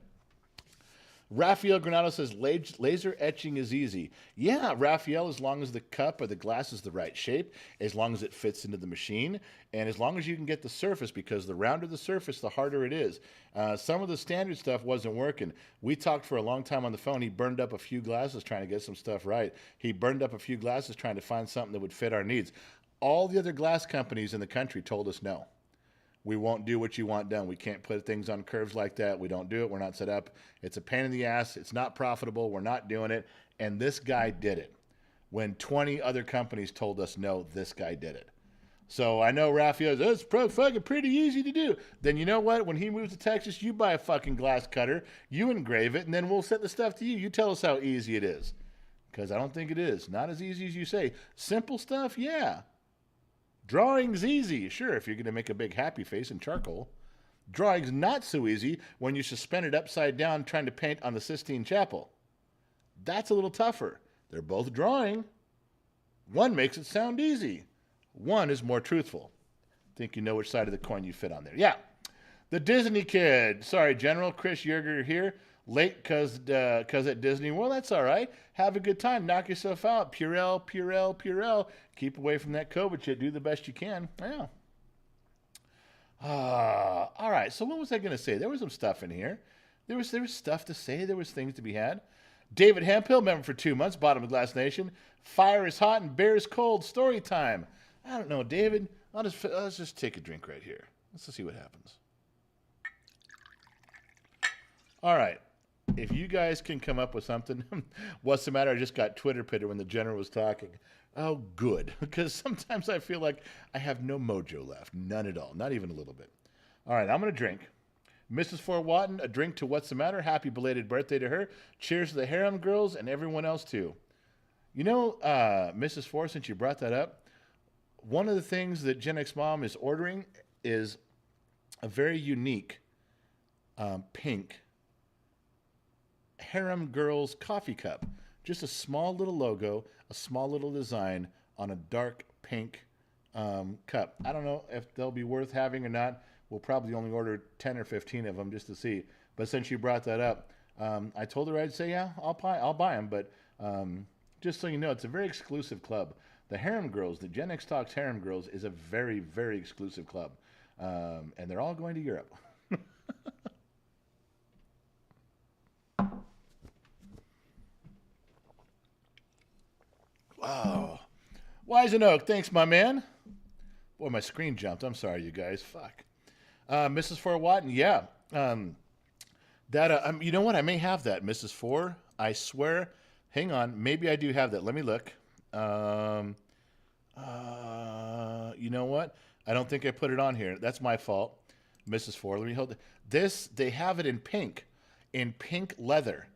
Raphael Granado says, laser etching is easy. Yeah, Raphael, as long as the cup or the glass is the right shape, as long as it fits into the machine, and as long as you can get the surface, because the rounder the surface, the harder it is. Some of the standard stuff wasn't working. We talked for a long time on the phone. He burned up a few glasses trying to get some stuff right. He burned up a few glasses trying to find something that would fit our needs. All the other glass companies in the country told us no. We won't do what you want done. We can't put things on curves like that. We don't do it. We're not set up. It's a pain in the ass. It's not profitable. We're not doing it. And this guy did it. When 20 other companies told us no, this guy did it. So I know Raphael says, it's fucking pretty easy to do. Then you know what? When he moves to Texas, you buy a fucking glass cutter, you engrave it, and then we'll send the stuff to you. You tell us how easy it is. Because I don't think it is. Not as easy as you say. Simple stuff, yeah. Drawing's easy, sure, if you're going to make a big happy face in charcoal. Drawing's not so easy when you suspend it upside down trying to paint on the Sistine Chapel. That's a little tougher. They're both drawing. One makes it sound easy. One is more truthful. Think you know which side of the coin you fit on there. Yeah. The Disney Kid. Sorry, General. Chris Yerger here. Late because at Disney World. That's all right. Have a good time. Knock yourself out. Purell. Keep away from that COVID shit. Do the best you can. Yeah. All right. So what was I going to say? There was some stuff in here. There was stuff to say. There was things to be had. David Hemphill, member for 2 months. Bottom of Glass Nation. Fire is hot and beer is cold. Story time. I don't know, David. Let's just take a drink right here. Let's see what happens. All right. If you guys can come up with something, what's the matter? I just got Twitter pitted when the general was talking. Oh, good. Because sometimes I feel like I have no mojo left. None at all. Not even a little bit. All right, I'm going to drink. Mrs. Fort Watton, a drink to what's the matter? Happy belated birthday to her. Cheers to the harem girls and everyone else, too. You know, Mrs. Fort, since you brought that up, one of the things that Gen X Mom is ordering is a very unique pink harem girls coffee cup. Just a small little logo, a small little design on a dark pink cup. I don't know if they'll be worth having or not. We'll probably only order 10 or 15 of them just to see. But since you brought that up, I told her I'd say, yeah, I'll buy them. But just so you know, it's a very exclusive club. The Harem Girls, the Gen X Talks Harem Girls, is a very, very exclusive club. And they're all going to Europe. Wow. Wise and Oak, thanks, my man. Boy, my screen jumped. I'm sorry, you guys. Fuck. Mrs. Fort Watton, yeah. You know what? I may have that, Mrs. Four. I swear. Hang on. Maybe I do have that. Let me look. You know what? I don't think I put it on here. That's my fault, Mrs. Four. Let me hold it. This. They have it in pink leather.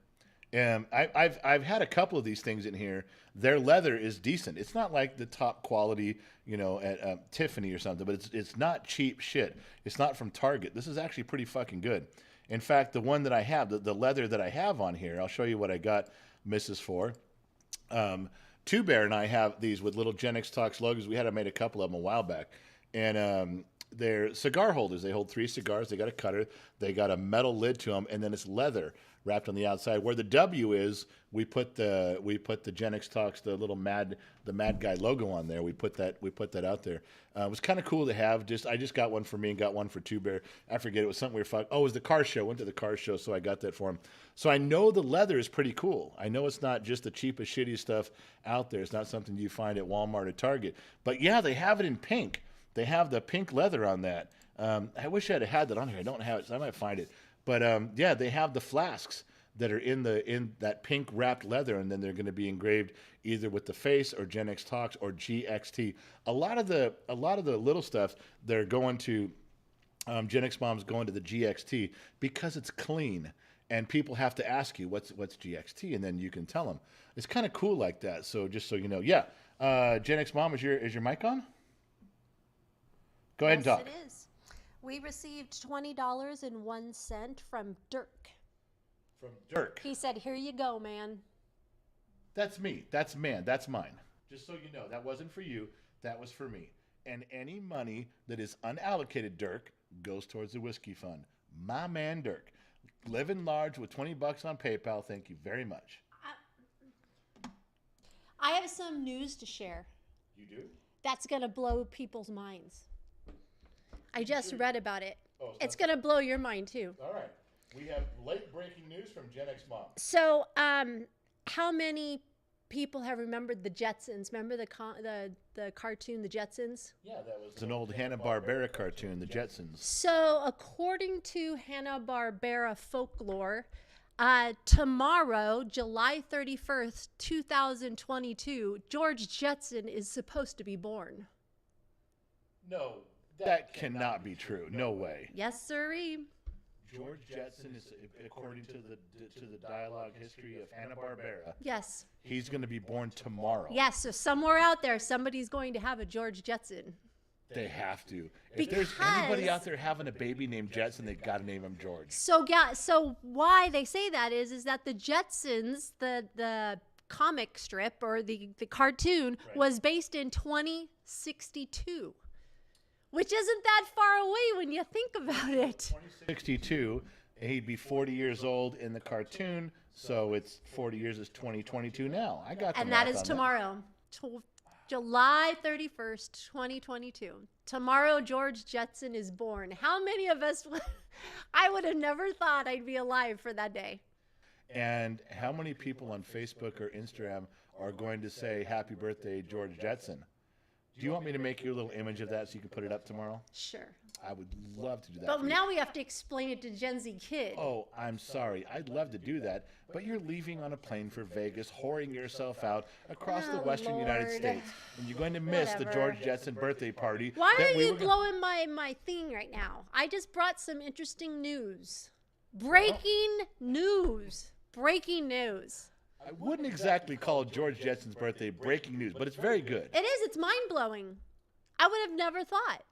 I've had a couple of these things in here. Their leather is decent. It's not like the top quality, you know, at Tiffany or something, but it's not cheap shit. It's not from Target. This is actually pretty fucking good. In fact, the one that I have, the leather that I have on here, I'll show you what I got, Mrs. Four. Two Bear and I have these with little Gen X Talks logos. We had made a couple of them a while back, and they're cigar holders. They hold 3 cigars. They got a cutter. They got a metal lid to them, and then it's leather wrapped on the outside. Where the W is, we put the Gen X Talks, the little mad guy logo on there. We put that out there. It was kind of cool to have. I just got one for me and got one for Two Bear. I forget, it was something we were. Oh, it was the car show. Went to the car show, so I got that for him. So I know the leather is pretty cool. I know it's not just the cheapest, shitty stuff out there. It's not something you find at Walmart or Target. But yeah, they have it in pink. They have the pink leather on that. I wish I'd had that on here. I don't have it, so I might find it. But yeah, they have the flasks that are in that pink wrapped leather, and then they're going to be engraved either with the face or Gen X Talks or GXT. A lot of the little stuff, they're going to Gen X Mom's going to the GXT because it's clean, and people have to ask you what's GXT, and then you can tell them. It's kind of cool like that. So just so you know, yeah. Gen X Mom, is your mic on? Go ahead and talk. Yes, it is. We received $20.01 from Dirk. From Dirk. He said, "Here you go, man." That's me. That's man. That's mine. Just so you know, that wasn't for you. That was for me. And any money that is unallocated, Dirk, goes towards the whiskey fund. My man, Dirk. Living large with $20 on PayPal. Thank you very much. I have some news to share. You do? That's going to blow people's minds. I just read about it. Oh, It's going to blow your mind, too. All right. We have late breaking news from Gen X Mom. So, how many people have remembered the Jetsons? Remember the cartoon, the Jetsons? Yeah, that was it's an old Hanna-Barbera cartoon, the Jetsons. So, according to Hanna-Barbera folklore, tomorrow, July 31st, 2022, George Jetson is supposed to be born. No, that cannot be true. No way. Yes, sirree. George Jetson is, according to the dialogue history of Hanna-Barbera, Yes. he's going to be born tomorrow. Yes, so somewhere out there, somebody's going to have a George Jetson. They have to. If there's anybody out there having a baby named Jetson, they've got to name him George. So, yeah, so why they say that is that the Jetsons, the comic strip or the cartoon, Right. was based in 2062. Which isn't that far away when you think about it. 62, he'd be 40 years old in the cartoon, so it's 40 years is 2022 now. I got the And that math is on tomorrow, July 31st, 2022. Tomorrow, George Jetson is born. How many of us, I would have never thought I'd be alive for that day. And how many people on Facebook or Instagram are going to say, "Happy birthday, George Jetson"? Do you want me to make you a little image of that so you can put it up tomorrow? Sure. I would love to do that. But for you. now we have to explain it to Gen Z kid. Oh, I'm sorry. I'd love to do that, but you're leaving on a plane for Vegas, whoring yourself out across the Oh, western United Lord. States, and you're going to miss the Whatever. George Jetson birthday party. Why that are we you were gonna- blowing my thing right now? I just brought some interesting news. Breaking news. Breaking news. I wouldn't exactly call George Jetson's birthday breaking news, but it's very good. It is. It's mind-blowing. I would have never thought,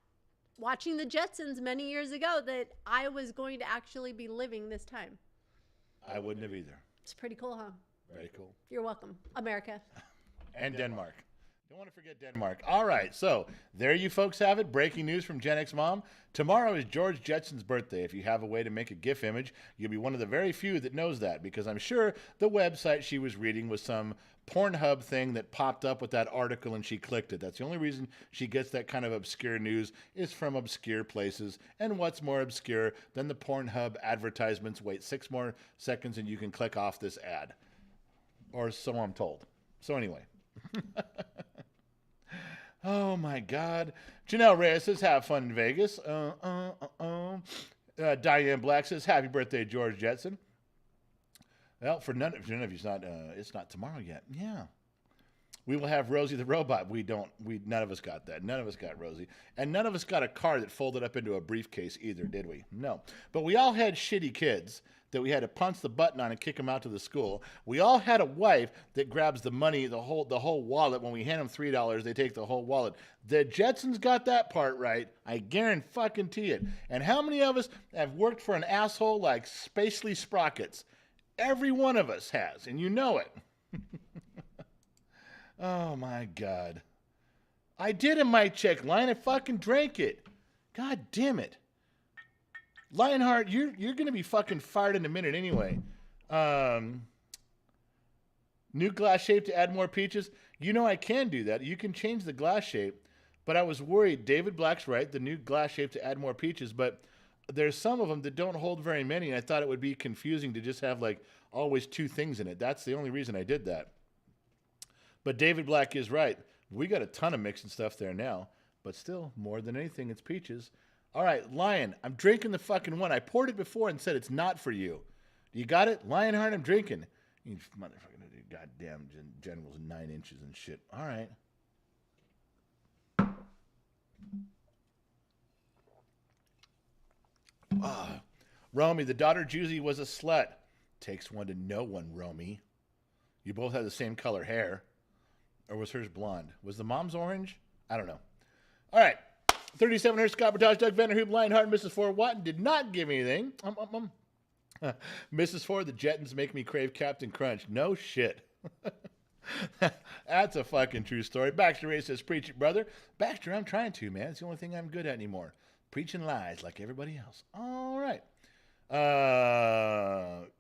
watching the Jetsons many years ago, that I was going to actually be living this time. I wouldn't have either. It's pretty cool, huh? Very cool. You're welcome, America. And Denmark. Don't want to forget Denmark. All right, so there you folks have it. Breaking news from Gen X Mom. Tomorrow is George Jetson's birthday. If you have a way to make a GIF image, you'll be one of the very few that knows that, because I'm sure the website she was reading was some Pornhub thing that popped up with that article and she clicked it. That's the only reason she gets that kind of obscure news, is from obscure places. And what's more obscure than the Pornhub advertisements? Wait 6 more seconds and you can click off this ad. Or so I'm told. So anyway. Oh my God. Janelle Reyes says, have fun in Vegas. Diane Black says, happy birthday, George Jetson. Well, for none of you, it's not tomorrow yet. Yeah. We will have Rosie the robot. None of us got that. None of us got Rosie. And none of us got a car that folded up into a briefcase either, did we? No. But we all had shitty kids that we had to punch the button on and kick them out to the school. We all had a wife that grabs the money, the whole wallet. When we hand them $3, they take the whole wallet. The Jetsons got that part right. I guarantee it. And how many of us have worked for an asshole like Spacely Sprockets? Every one of us has, and you know it. Oh, my God. I did a mic check line. I fucking drank it. God damn it. Lionheart, you're going to be fucking fired in a minute anyway. New glass shape to add more peaches. You know I can do that. You can change the glass shape. But I was worried. David Black's right. The new glass shape to add more peaches. But there's some of them that don't hold very many. And I thought it would be confusing to just have like always 2 things in it. That's the only reason I did that. But David Black is right. We got a ton of mixing stuff there now. But still, more than anything, it's peaches. All right, Lion, I'm drinking the fucking one. I poured it before and said it's not for you. You got it? Lionheart, I'm drinking. You motherfucking goddamn general's 9 inches and shit. All right. Romy, the daughter Juicy was a slut. Takes one to know one, Romy. You both had the same color hair. Or was hers blonde? Was the mom's orange? I don't know. All right. 37 Hertz, Scott Bertage, Doug Vanderhoop, Lionheart, Mrs. Ford Watton did not give me anything. Mrs. Ford, the Jettons make me crave Captain Crunch. No shit. That's a fucking true story. Baxter Ray says, preach it, brother. Baxter, I'm trying to, man. It's the only thing I'm good at anymore. Preaching lies like everybody else. All right.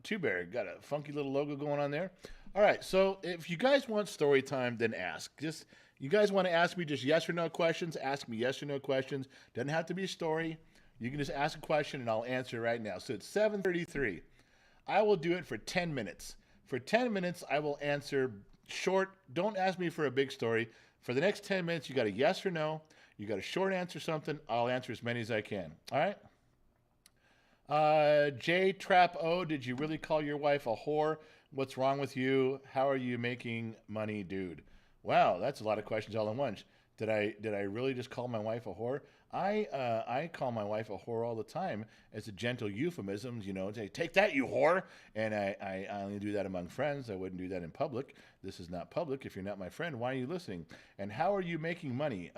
Two Bear, got a funky little logo going on there. All right, so if you guys want story time, then ask. Just you guys want to ask me just yes or no questions, ask me yes or no questions. Doesn't have to be a story. You can just ask a question and I'll answer right now. So it's 7:33. I will do it for 10 minutes. For 10 minutes, I will answer short. Don't ask me for a big story. For the next 10 minutes, you got a yes or no. You got a short answer something. I'll answer as many as I can. All right? J Trap O, did you really call your wife a whore? What's wrong with you? How are you making money, dude? Wow, that's a lot of questions all at once. Did I really just call my wife a whore? I call my wife a whore all the time as a gentle euphemism, you know, take that, you whore. And I only do that among friends. I wouldn't do that in public. This is not public. If you're not my friend, why are you listening? And how are you making money?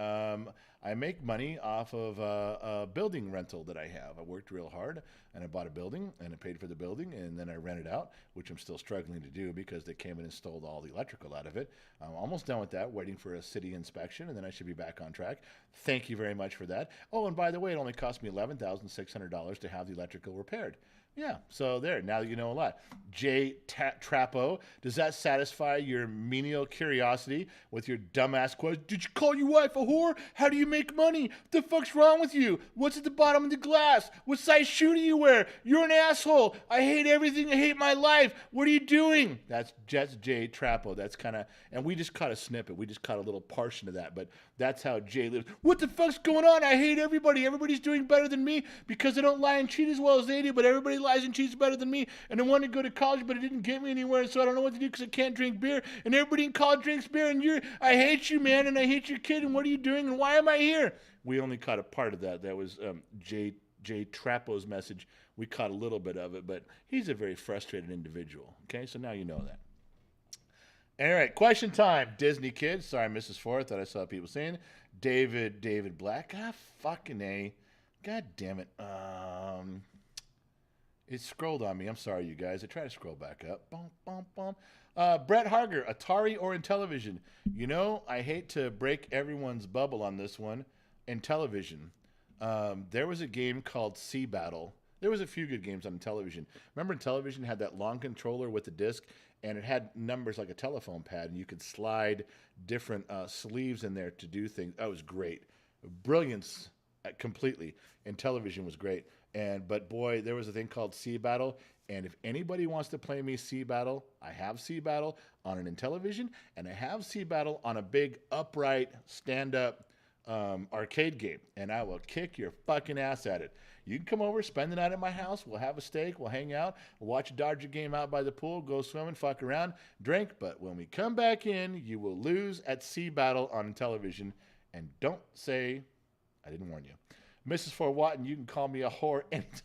I make money off of a building rental that I have. I worked real hard and I bought a building and I paid for the building and then I rented out, which I'm still struggling to do because they came and installed all the electrical out of it. I'm almost done with that, waiting for a city inspection, and then I should be back on track. Thank you very much for that. Oh, and by the way, it only cost me $11,600 to have the electrical repaired. Yeah, so there, now you know a lot. J Trapo, does that satisfy your menial curiosity with your dumbass question? Did you call your wife a whore? How do you make money? What the fuck's wrong with you? What's at the bottom of the glass? What size shoe do you wear? You're an asshole. I hate everything. I hate my life. What are you doing? That's J Trapo. That's kind of, and we just caught a snippet. We just caught a little portion of that, but that's how Jay lives. What the fuck's going on? I hate everybody. Everybody's doing better than me because I don't lie and cheat as well as they do, but everybody lies and cheats better than me, and I wanted to go to college, but it didn't get me anywhere, so I don't know what to do because I can't drink beer, and everybody in college drinks beer, and I hate you, man, and I hate your kid, and what are you doing, and why am I here? We only caught a part of that. That was Jay Trapo's message. We caught a little bit of it, but he's a very frustrated individual, okay? So now you know that. All right, question time. Disney kids. Sorry, Mrs. Ford. Thought I saw people saying David Black. Ah, fucking A. God damn it. It scrolled on me. I'm sorry, you guys. I tried to scroll back up. Bum, bum, bum. Brett Harger, Atari or Intellivision? You know, I hate to break everyone's bubble on this one. Intellivision. There was a game called Sea Battle. There was a few good games on Intellivision. Remember Intellivision had that long controller with the disc, and it had numbers like a telephone pad, and you could slide different sleeves in there to do things. That was great. Brilliance completely. Intellivision was great. But boy, there was a thing called Sea Battle, and if anybody wants to play me Sea Battle, I have Sea Battle on an Intellivision, and I have Sea Battle on a big upright stand-up arcade game, and I will kick your fucking ass at it. You can come over, spend the night at my house. We'll have a steak. We'll hang out. We'll watch a Dodger game out by the pool. Go swimming, fuck around, drink. But when we come back in, you will lose at Sea Battle on Intellivision. And don't say I didn't warn you. Mrs. Fort Watton, you can call me a whore anytime.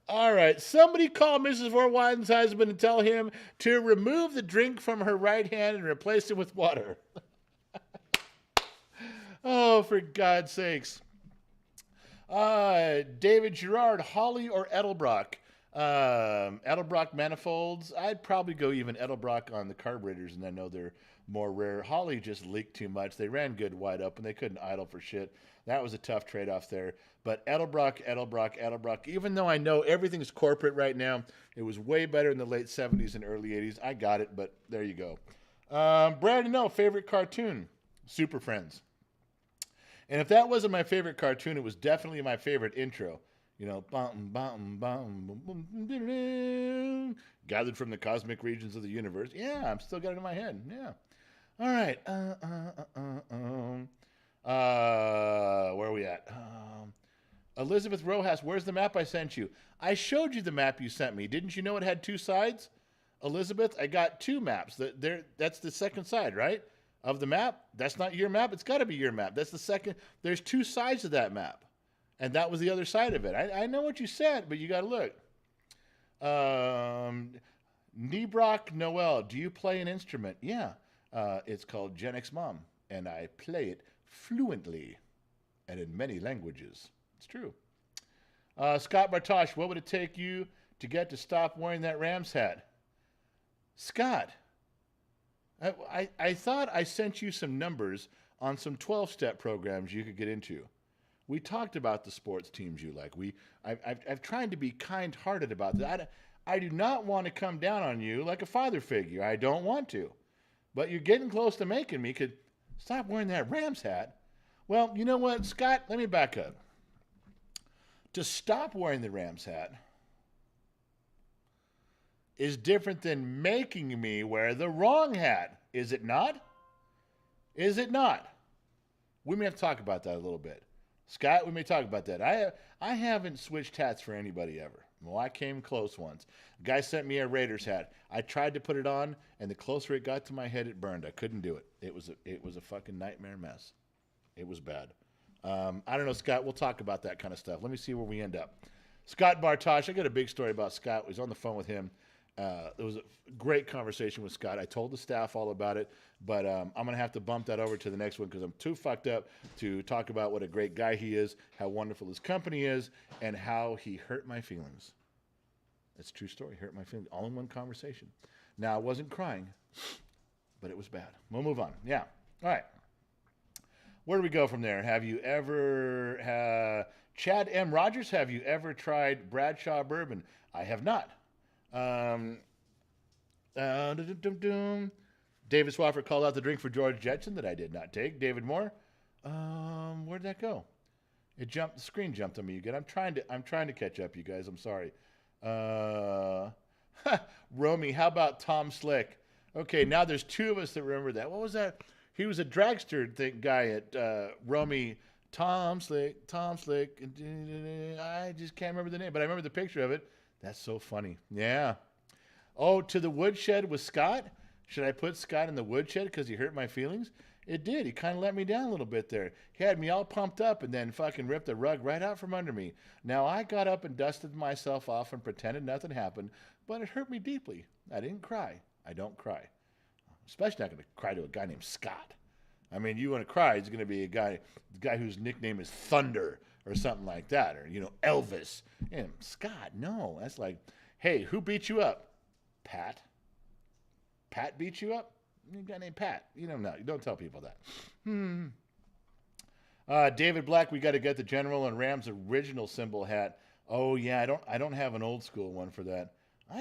All right. Somebody call Mrs. Fort Watton's husband and tell him to remove the drink from her right hand and replace it with water. Oh, for God's sakes. David Gerard, Holly or Edelbrock? Edelbrock manifolds. I'd probably go even Edelbrock on the carburetors, and I know they're more rare. Holly just leaked too much. They ran good wide open. They couldn't idle for shit. That was a tough trade-off there. But Edelbrock, even though I know everything's corporate right now, it was way better in the late 70s and early 80s. I got it, but there you go. Brandon, no, favorite cartoon? Super Friends. And if that wasn't my favorite cartoon, it was definitely my favorite intro. You know, gathered from the cosmic regions of the universe. Yeah, I'm still got it in my head. Yeah. All right. Where are we at? Elizabeth Rojas, where's the map I sent you? I showed you the map you sent me. Didn't you know it had two sides? Elizabeth, I got two maps. That's the second side, right? Of the map. That's not your map. It's got to be your map. That's the second. There's two sides of that map. And that was the other side of it. I know what you said, but you got to look. Nebrock Noel, do you play an instrument? Yeah. It's called Gen X Mom, and I play it fluently and in many languages. It's true. Scott Bartosh, what would it take you to get to stop wearing that Rams hat? Scott, I thought I sent you some numbers on some 12-step programs you could get into. We talked about the sports teams you like. I've tried to be kind-hearted about that. I do not want to come down on you like a father figure. I don't want to. But you're getting close to making me. Could stop wearing that Rams hat. Well, you know what, Scott? Let me back up. To stop wearing the Rams hat is different than making me wear the wrong hat. Is it not? Is it not? We may have to talk about that a little bit. Scott, we may talk about that. I haven't switched hats for anybody ever. Well, I came close once. A guy sent me a Raiders hat. I tried to put it on, and the closer it got to my head, it burned. I couldn't do it. It was a fucking nightmare mess. It was bad. I don't know, Scott. We'll talk about that kind of stuff. Let me see where we end up. Scott Bartosh, I got a big story about Scott. I was on the phone with him. It was a great conversation with Scott. I told the staff all about it, but I'm going to have to bump that over to the next one because I'm too fucked up to talk about what a great guy he is, how wonderful his company is, and how he hurt my feelings. It's a true story. Hurt my feelings all in one conversation. Now, I wasn't crying, but it was bad. We'll move on. Yeah. All right. Where do we go from there? Have you ever, Chad M. Rogers, have you ever tried Bradshaw bourbon? I have not. David Swafford called out the drink for George Jetson that I did not take. David Moore, where'd that go? It jumped. The screen jumped on me again. I'm trying to catch up, you guys. I'm sorry. Romy, how about Tom Slick? Okay, now there's two of us that remember that. What was that? He was a dragster guy at Romy. Tom Slick. I just can't remember the name, but I remember the picture of it. That's so funny. Yeah. Oh, to the woodshed with Scott? Should I put Scott in the woodshed because he hurt my feelings? It did. He kind of let me down a little bit there. He had me all pumped up and then fucking ripped the rug right out from under me. Now, I got up and dusted myself off and pretended nothing happened, but it hurt me deeply. I didn't cry. I don't cry. Especially not going to cry to a guy named Scott. I mean, you want to cry, it's going to be the guy whose nickname is Thunder or something like that, or, Elvis. And Scott, no. That's like, hey, who beat you up? Pat. Pat beat you up? A guy named Pat. You don't know. You don't tell people that. David Black, we got to get the General and Rams original symbol hat. Oh yeah, I don't have an old school one for that.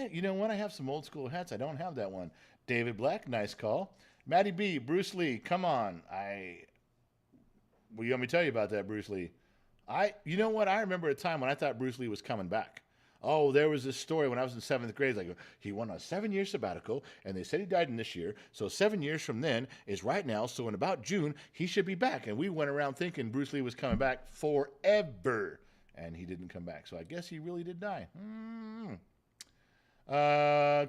You know what? I have some old school hats. I don't have that one. David Black, nice call. Matty B, Bruce Lee, come on. Well, you want me to tell you about that, Bruce Lee? You know what? I remember a time when I thought Bruce Lee was coming back. Oh, there was this story when I was in 7th grade. Like, he went on a 7-year sabbatical, and they said he died in this year. So 7 years from then is right now. So in about June, he should be back. And we went around thinking Bruce Lee was coming back forever. And he didn't come back. So I guess he really did die.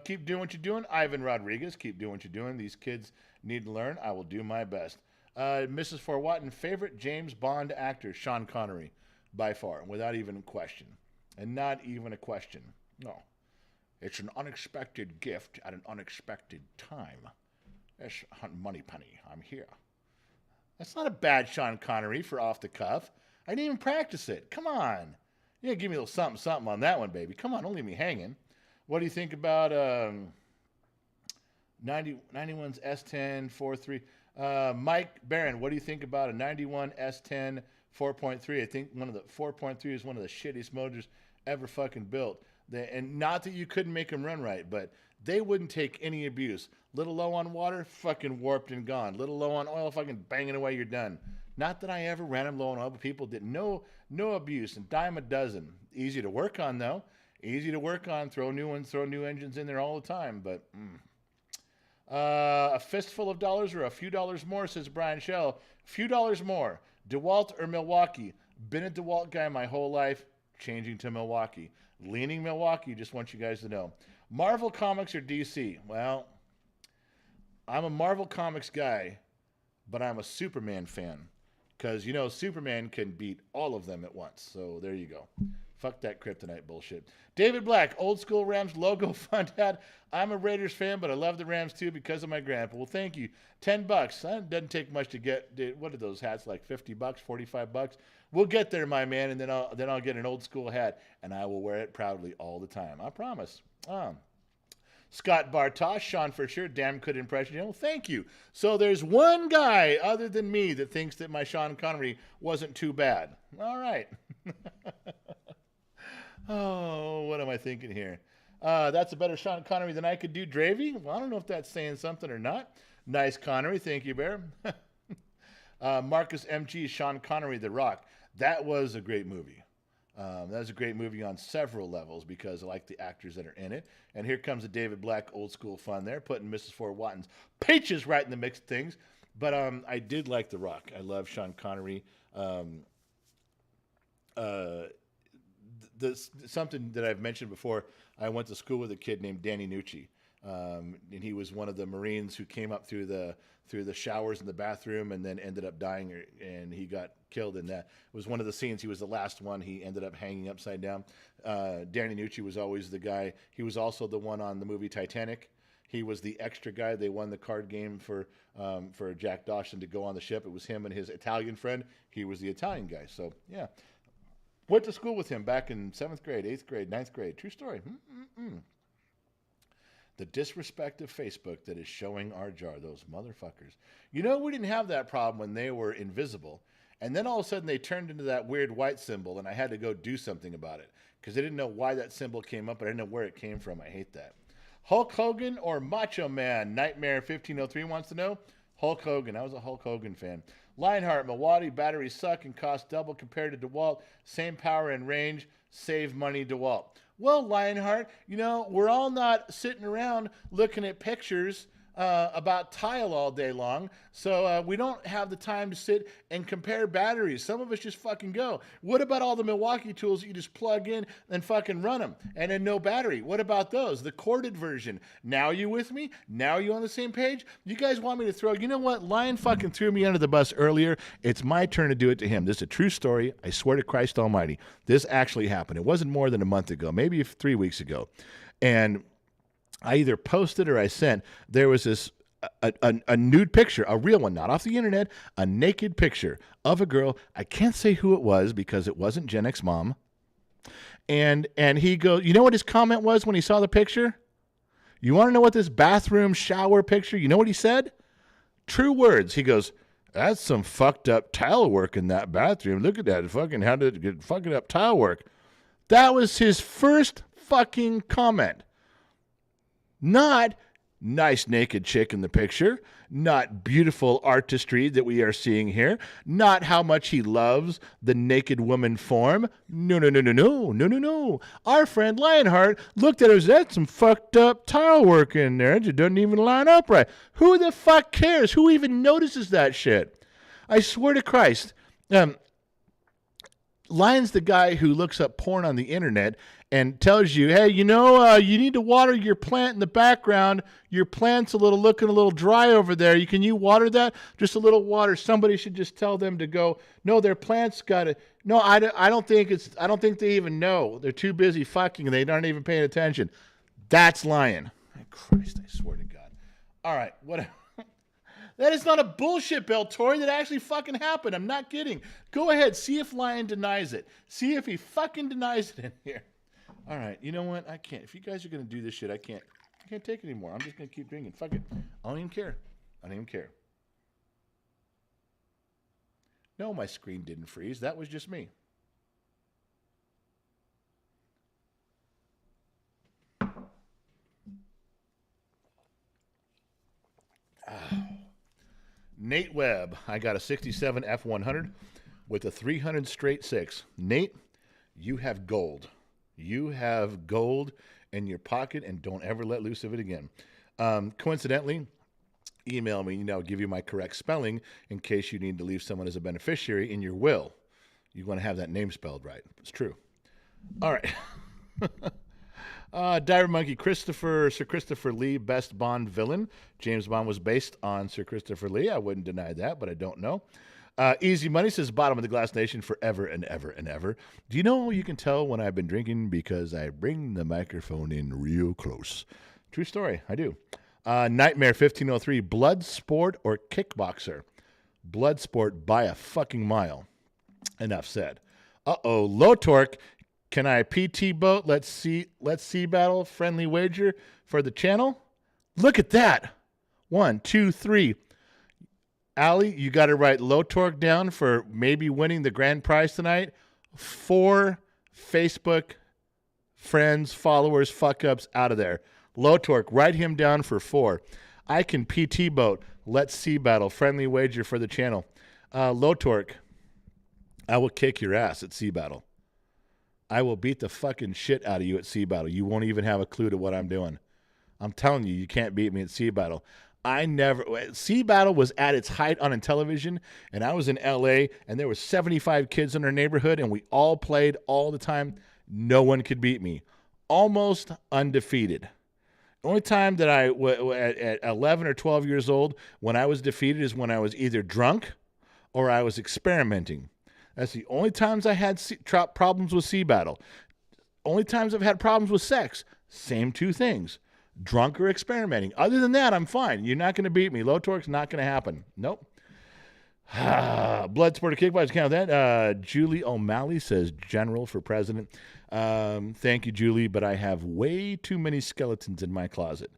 Keep doing what you're doing. Ivan Rodriguez, keep doing what you're doing. These kids need to learn. I will do my best. Mrs. Fort Watton, favorite James Bond actor, Sean Connery, by far, without even a question. And not even a question. No. It's an unexpected gift at an unexpected time. Yes, Money Penny, I'm here. That's not a bad Sean Connery for off the cuff. I didn't even practice it. Come on. Yeah, give me a little something on that one, baby. Come on, don't leave me hanging. What do you think about 91's S10 4.3? Mike Barron, what do you think about a 91 S10 4.3? I think one of the 4.3 is one of the shittiest motors ever fucking built. And not that you couldn't make them run right, but they wouldn't take any abuse. Little low on water, fucking warped and gone. Little low on oil, fucking banging away, you're done. Not that I ever ran them low on oil, but people did no abuse, and dime a dozen. Easy to work on though. Easy to work on. Throw new ones, throw new engines in there all the time. But a fistful of dollars or a few dollars more, says Brian Shell. Few dollars more. DeWalt or Milwaukee? Been a DeWalt guy my whole life. Changing to Milwaukee. Leaning Milwaukee, just want you guys to know. Marvel Comics or DC? Well, I'm a Marvel Comics guy, but I'm a Superman fan. Because, you know, Superman can beat all of them at once. So there you go. Fuck that kryptonite bullshit. David Black, old school Rams logo fun hat. I'm a Raiders fan, but I love the Rams too because of my grandpa. Well, thank you. $10. That doesn't take much to get. What are those hats like? $50, $45? We'll get there, my man, and then I'll get an old school hat, and I will wear it proudly all the time. I promise. Scott Bartosh, Sean for sure, damn good impression. Well, thank you. So there's one guy other than me that thinks that my Sean Connery wasn't too bad. All right. Oh, what am I thinking here? That's a better Sean Connery than I could do, Dravy. Well, I don't know if that's saying something or not. Nice Connery. Thank you, Bear. Marcus MG, Sean Connery, The Rock. That was a great movie. That was a great movie on several levels because I like the actors that are in it. And here comes a David Black old school fun there, putting Mrs. Fort Watton's peaches right in the mix of things. But I did like The Rock. I love Sean Connery. Something that I've mentioned before, I went to school with a kid named Danny Nucci. And he was one of the Marines who came up through the showers in the bathroom and then ended up dying, and he got killed in that. It was one of the scenes. He was the last one. He ended up hanging upside down. Danny Nucci was always the guy. He was also the one on the movie Titanic. He was the extra guy. They won the card game for Jack Dawson to go on the ship. It was him and his Italian friend. He was the Italian guy. So, yeah. Went to school with him back in 7th grade, 8th grade, 9th grade. True story. The disrespect of Facebook that is showing our jar, those motherfuckers. You know, we didn't have that problem when they were invisible. And then all of a sudden they turned into that weird white symbol, and I had to go do something about it because I didn't know why that symbol came up, but I didn't know where it came from. I hate that. Hulk Hogan or Macho Man? Nightmare 1503 wants to know. Hulk Hogan. I was a Hulk Hogan fan. Lionheart, Milwaukee, batteries suck and cost double compared to DeWalt. Same power and range. Save money, DeWalt. Well, Lionheart, you know, we're all not sitting around looking at pictures about tile all day long. So we don't have the time to sit and compare batteries. Some of us just fucking go. What about all the Milwaukee tools that you just plug in and fucking run them and then no battery? What about those? The corded version. Now you with me? Now you on the same page? You guys want me to throw, you know what? Lion fucking threw me under the bus earlier. It's my turn to do it to him. This is a true story. I swear to Christ Almighty. This actually happened. It wasn't more than a month ago, maybe 3 weeks ago. And I either posted or I sent, there was this a nude picture, a real one, not off the internet, a naked picture of a girl. I can't say who it was because it wasn't Gen X mom. And he goes, you know what his comment was when he saw the picture? You want to know what this bathroom shower picture, you know what he said? True words. He goes, that's some fucked up tile work in that bathroom. Look at that. Fucking, how did it get fucking up tile work? That was his first fucking comment. Not nice naked chick in the picture, not beautiful artistry that we are seeing here, not how much he loves the naked woman form. No. Our friend Lionheart looked at her and said, that's some fucked up tile work in there. It doesn't even line up right. Who the fuck cares? Who even notices that shit? I swear to Christ. Lion's the guy who looks up porn on the internet and tells you, hey, you know, you need to water your plant in the background. Your plant's looking a little dry over there. Can you water that? Just a little water. Somebody should just tell them to go. No, their plant's got to. No, I don't think they even know. They're too busy fucking and they aren't even paying attention. That's Lion. Christ, I swear to God. All right, whatever. That is not a bullshit bell, Tori. That actually fucking happened. I'm not kidding. Go ahead. See if Lion denies it. See if he fucking denies it in here. All right. You know what? I can't. If you guys are going to do this shit, I can't take it anymore. I'm just going to keep drinking. Fuck it. I don't even care. I don't even care. No, my screen didn't freeze. That was just me. Nate Webb. I got a 67 F100 with a 300 straight six. Nate, you have gold. You have gold in your pocket, and don't ever let loose of it again. Coincidentally, email me, give you my correct spelling in case you need to leave someone as a beneficiary in your will. You want to have that name spelled right. It's true. All right. Diver Monkey, Sir Christopher Lee, best Bond villain. James Bond was based on Sir Christopher Lee. I wouldn't deny that, but I don't know. Easy Money says, bottom of the glass nation forever and ever and ever. Do you know you can tell when I've been drinking? Because I bring the microphone in real close. True story. I do. Nightmare 1503, blood sport or kickboxer? Blood sport by a fucking mile. Enough said. Uh-oh, low torque. Can I PT boat? Let's see battle. Friendly wager for the channel. Look at that. 1, 2, 3. Allie, you got it right. Low torque down for maybe winning the grand prize tonight. 4 Facebook friends, followers, fuck ups out of there. Low torque, write him down for 4. I can PT boat. Let's see battle. Friendly wager for the channel. Low torque, I will kick your ass at sea battle. I will beat the fucking shit out of you at sea battle. You won't even have a clue to what I'm doing. I'm telling you, you can't beat me at sea battle. Sea battle was at its height on television, and I was in LA, and there were 75 kids in our neighborhood, and we all played all the time. No one could beat me. Almost undefeated. The only time that at 11 or 12 years old, when I was defeated is when I was either drunk or I was experimenting. That's the only times I had problems with sea battle. Only times I've had problems with sex. Same 2 things. Drunk or experimenting. Other than that, I'm fine. You're not going to beat me. Low torque's not going to happen. Nope. Blood sport or kickboxing, count that. Julie O'Malley says general for president. Thank you, Julie, but I have way too many skeletons in my closet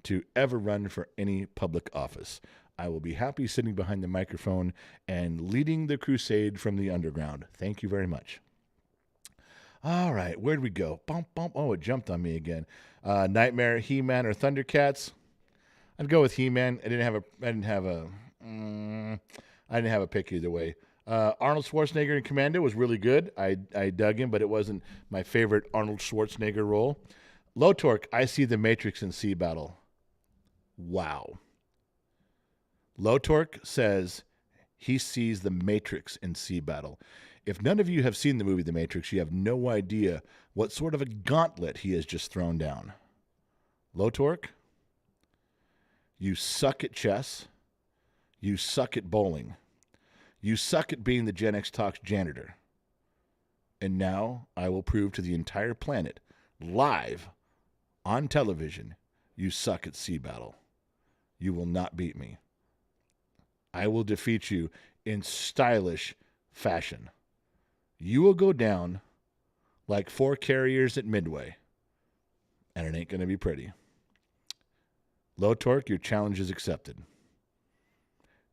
to ever run for any public office. I will be happy sitting behind the microphone and leading the crusade from the underground. Thank you very much. All right, where'd we go? Bump, bump. Oh, it jumped on me again. Nightmare, He-Man, or Thundercats? I'd go with He-Man. I didn't have a pick either way. Arnold Schwarzenegger in Commando was really good. I dug him, but it wasn't my favorite Arnold Schwarzenegger role. Low torque, I see the Matrix in Sea Battle. Wow. Low torque says he sees the Matrix in Sea Battle. If none of you have seen the movie The Matrix, you have no idea what sort of a gauntlet he has just thrown down. Low torque, you suck at chess. You suck at bowling. You suck at being the Gen X Talks janitor. And now I will prove to the entire planet, live, on television, you suck at Sea Battle. You will not beat me. I will defeat you in stylish fashion. You will go down like 4 carriers at Midway, and it ain't going to be pretty. Low torque, your challenge is accepted.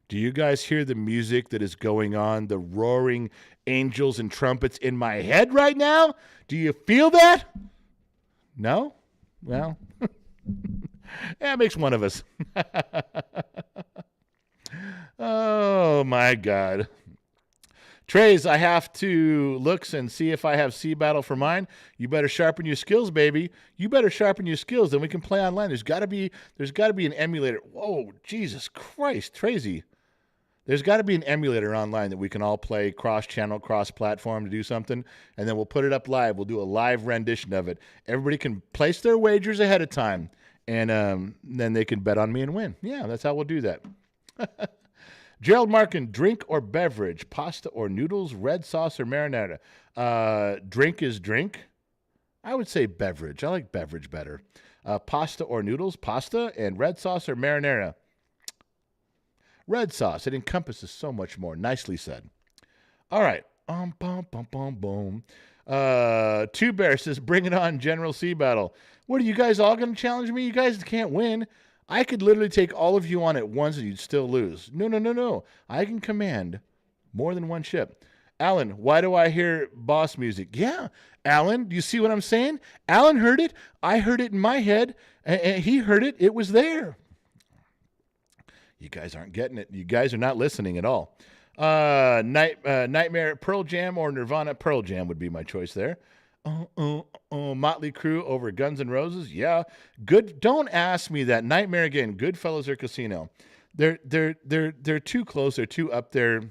Do you guys hear the music that is going on, the roaring angels and trumpets in my head right now? Do you feel that? No? Well, that makes one of us. Oh, my God. Trays, I have to look and see if I have Sea Battle for mine. You better sharpen your skills, baby. You better sharpen your skills, then we can play online. There's got to be an emulator. Whoa, Jesus Christ, Tracy. There's got to be an emulator online that we can all play cross-channel, cross-platform to do something, and then we'll put it up live. We'll do a live rendition of it. Everybody can place their wagers ahead of time, and then they can bet on me and win. Yeah, that's how we'll do that. Gerald Markin, drink or beverage, pasta or noodles, red sauce or marinara? Drink is drink. I would say beverage. I like beverage better. Pasta or noodles, pasta, and red sauce or marinara. Red sauce. It encompasses so much more. Nicely said. All right. Boom. Two Bear says, bring it on, General Sea Battle. What are you guys all going to challenge me? You guys can't win. I could literally take all of you on at once and you'd still lose. No. I can command more than one ship. Alan, why do I hear boss music? Yeah, Alan, do you see what I'm saying? Alan heard it. I heard it in my head. And he heard it. It was there. You guys aren't getting it. You guys are not listening at all. Nightmare Pearl Jam or Nirvana. Pearl Jam would be my choice there. Motley Crue over Guns N' Roses. Yeah, good. Don't ask me that. Nightmare again. Goodfellas or Casino. They're too close. They're too up there.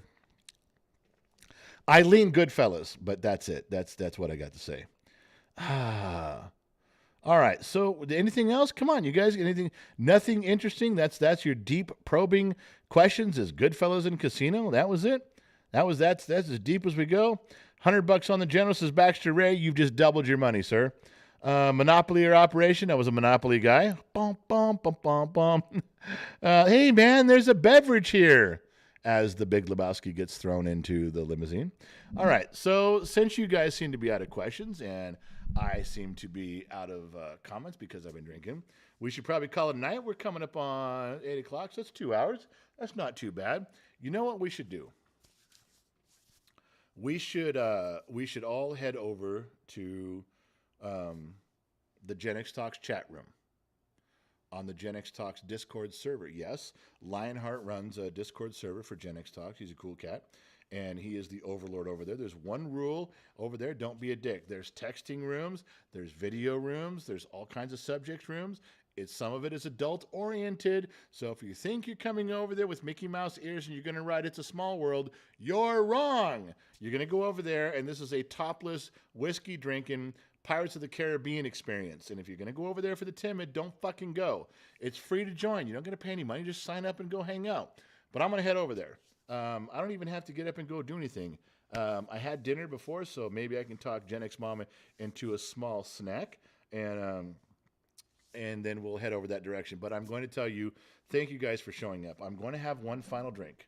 I lean Goodfellas, but that's it. That's what I got to say. All right. So anything else? Come on, you guys. Anything? Nothing interesting. That's your deep probing questions. Is Goodfellas and Casino? That was it. That's as deep as we go. $100 on the General, says Baxter Ray. You've just doubled your money, sir. Monopoly or Operation? I was a Monopoly guy. Hey, man, there's a beverage here. As the Big Lebowski gets thrown into the limousine. All right, so since you guys seem to be out of questions and I seem to be out of comments because I've been drinking, we should probably call it a night. We're coming up on 8 o'clock, so that's 2 hours. That's not too bad. You know what we should do? We should all head over to the Gen X Talks chat room. On the Gen X Talks Discord server. Yes, Lionheart runs a Discord server for Gen X Talks. He's a cool cat, and he is the overlord over there. There's one rule over there. Don't be a dick. There's texting rooms. There's video rooms. There's all kinds of subject rooms. Some of it is adult-oriented, so if you think you're coming over there with Mickey Mouse ears and you're going to write It's a Small World, you're wrong. You're going to go over there, and this is a topless, whiskey-drinking, Pirates of the Caribbean experience. And if you're going to go over there for the timid, don't fucking go. It's free to join. You don't got to pay any money. Just sign up and go hang out. But I'm going to head over there. I don't even have to get up and go do anything. I had dinner before, so maybe I can talk Gen X Mama into a small snack. And then we'll head over that direction. But I'm going to tell you, thank you guys for showing up. I'm going to have one final drink.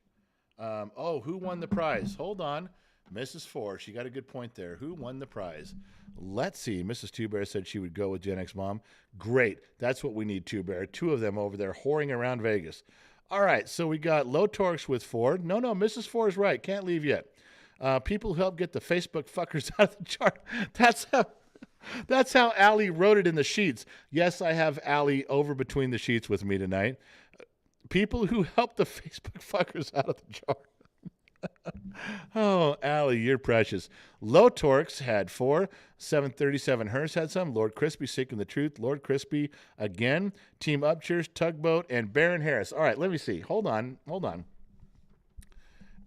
Who won the prize? Hold on. Mrs. Four, she got a good point there. Who won the prize? Let's see. Mrs. Two Bear said she would go with Gen X Mom. Great. That's what we need, Two Bear. Two of them over there whoring around Vegas. All right, so we got Low Torx with Ford. No, Mrs. Four is right. Can't leave yet. People who help get the Facebook fuckers out of the chart. That's how Allie wrote it in the sheets. Yes, I have Allie over between the sheets with me tonight. People who help the Facebook fuckers out of the chart. Oh, Allie, you're precious. Low Torx had 4. 737 Hearst had some. Lord Crispy seeking the truth. Lord Crispy again. Team Upchurch, Tugboat, and Baron Harris. All right, let me see. Hold on.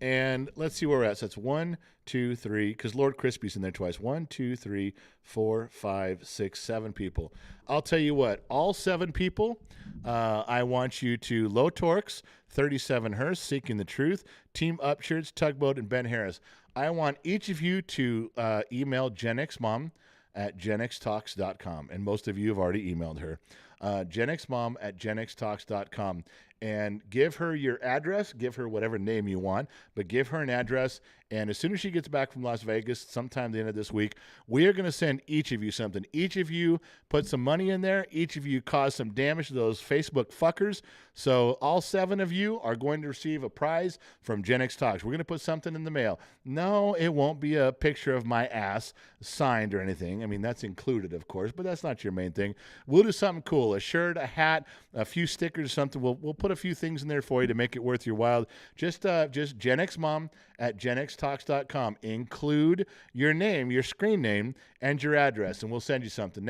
And let's see where we're at. So that's 1, 2, 3, because Lord Crispy's in there twice. 1, 2, 3, 4, 5, 6, 7 people. I'll tell you what, all 7 people, I want you to Low Torx, 37 Hearst, Seeking the Truth, Team Upshirts, Tugboat, and Ben Harris. I want each of you to email GenXMom at genxtalks.com. And most of you have already emailed her. GenXMom at genxtalks.com. And give her your address, give her whatever name you want, but give her an address. And as soon as she gets back from Las Vegas, sometime at the end of this week, we are going to send each of you something. Each of you put some money in there. Each of you cause some damage to those Facebook fuckers. So all 7 of you are going to receive a prize from Gen X Talks. We're going to put something in the mail. No, it won't be a picture of my ass signed or anything. I mean, that's included, of course, but that's not your main thing. We'll do something cool, a shirt, a hat, a few stickers or something. We'll put a few things in there for you to make it worth your while. Just GenXMom at genxtalks.com. Include your name, your screen name, and your address, and we'll send you something.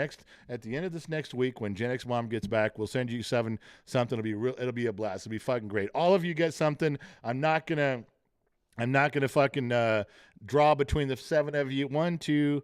At the end of this next week, when Gen X Mom gets back, we'll send you something. It'll be a blast. It'll be fucking great. All of you get something. I'm not gonna fucking draw between the 7 of you. 1, 2,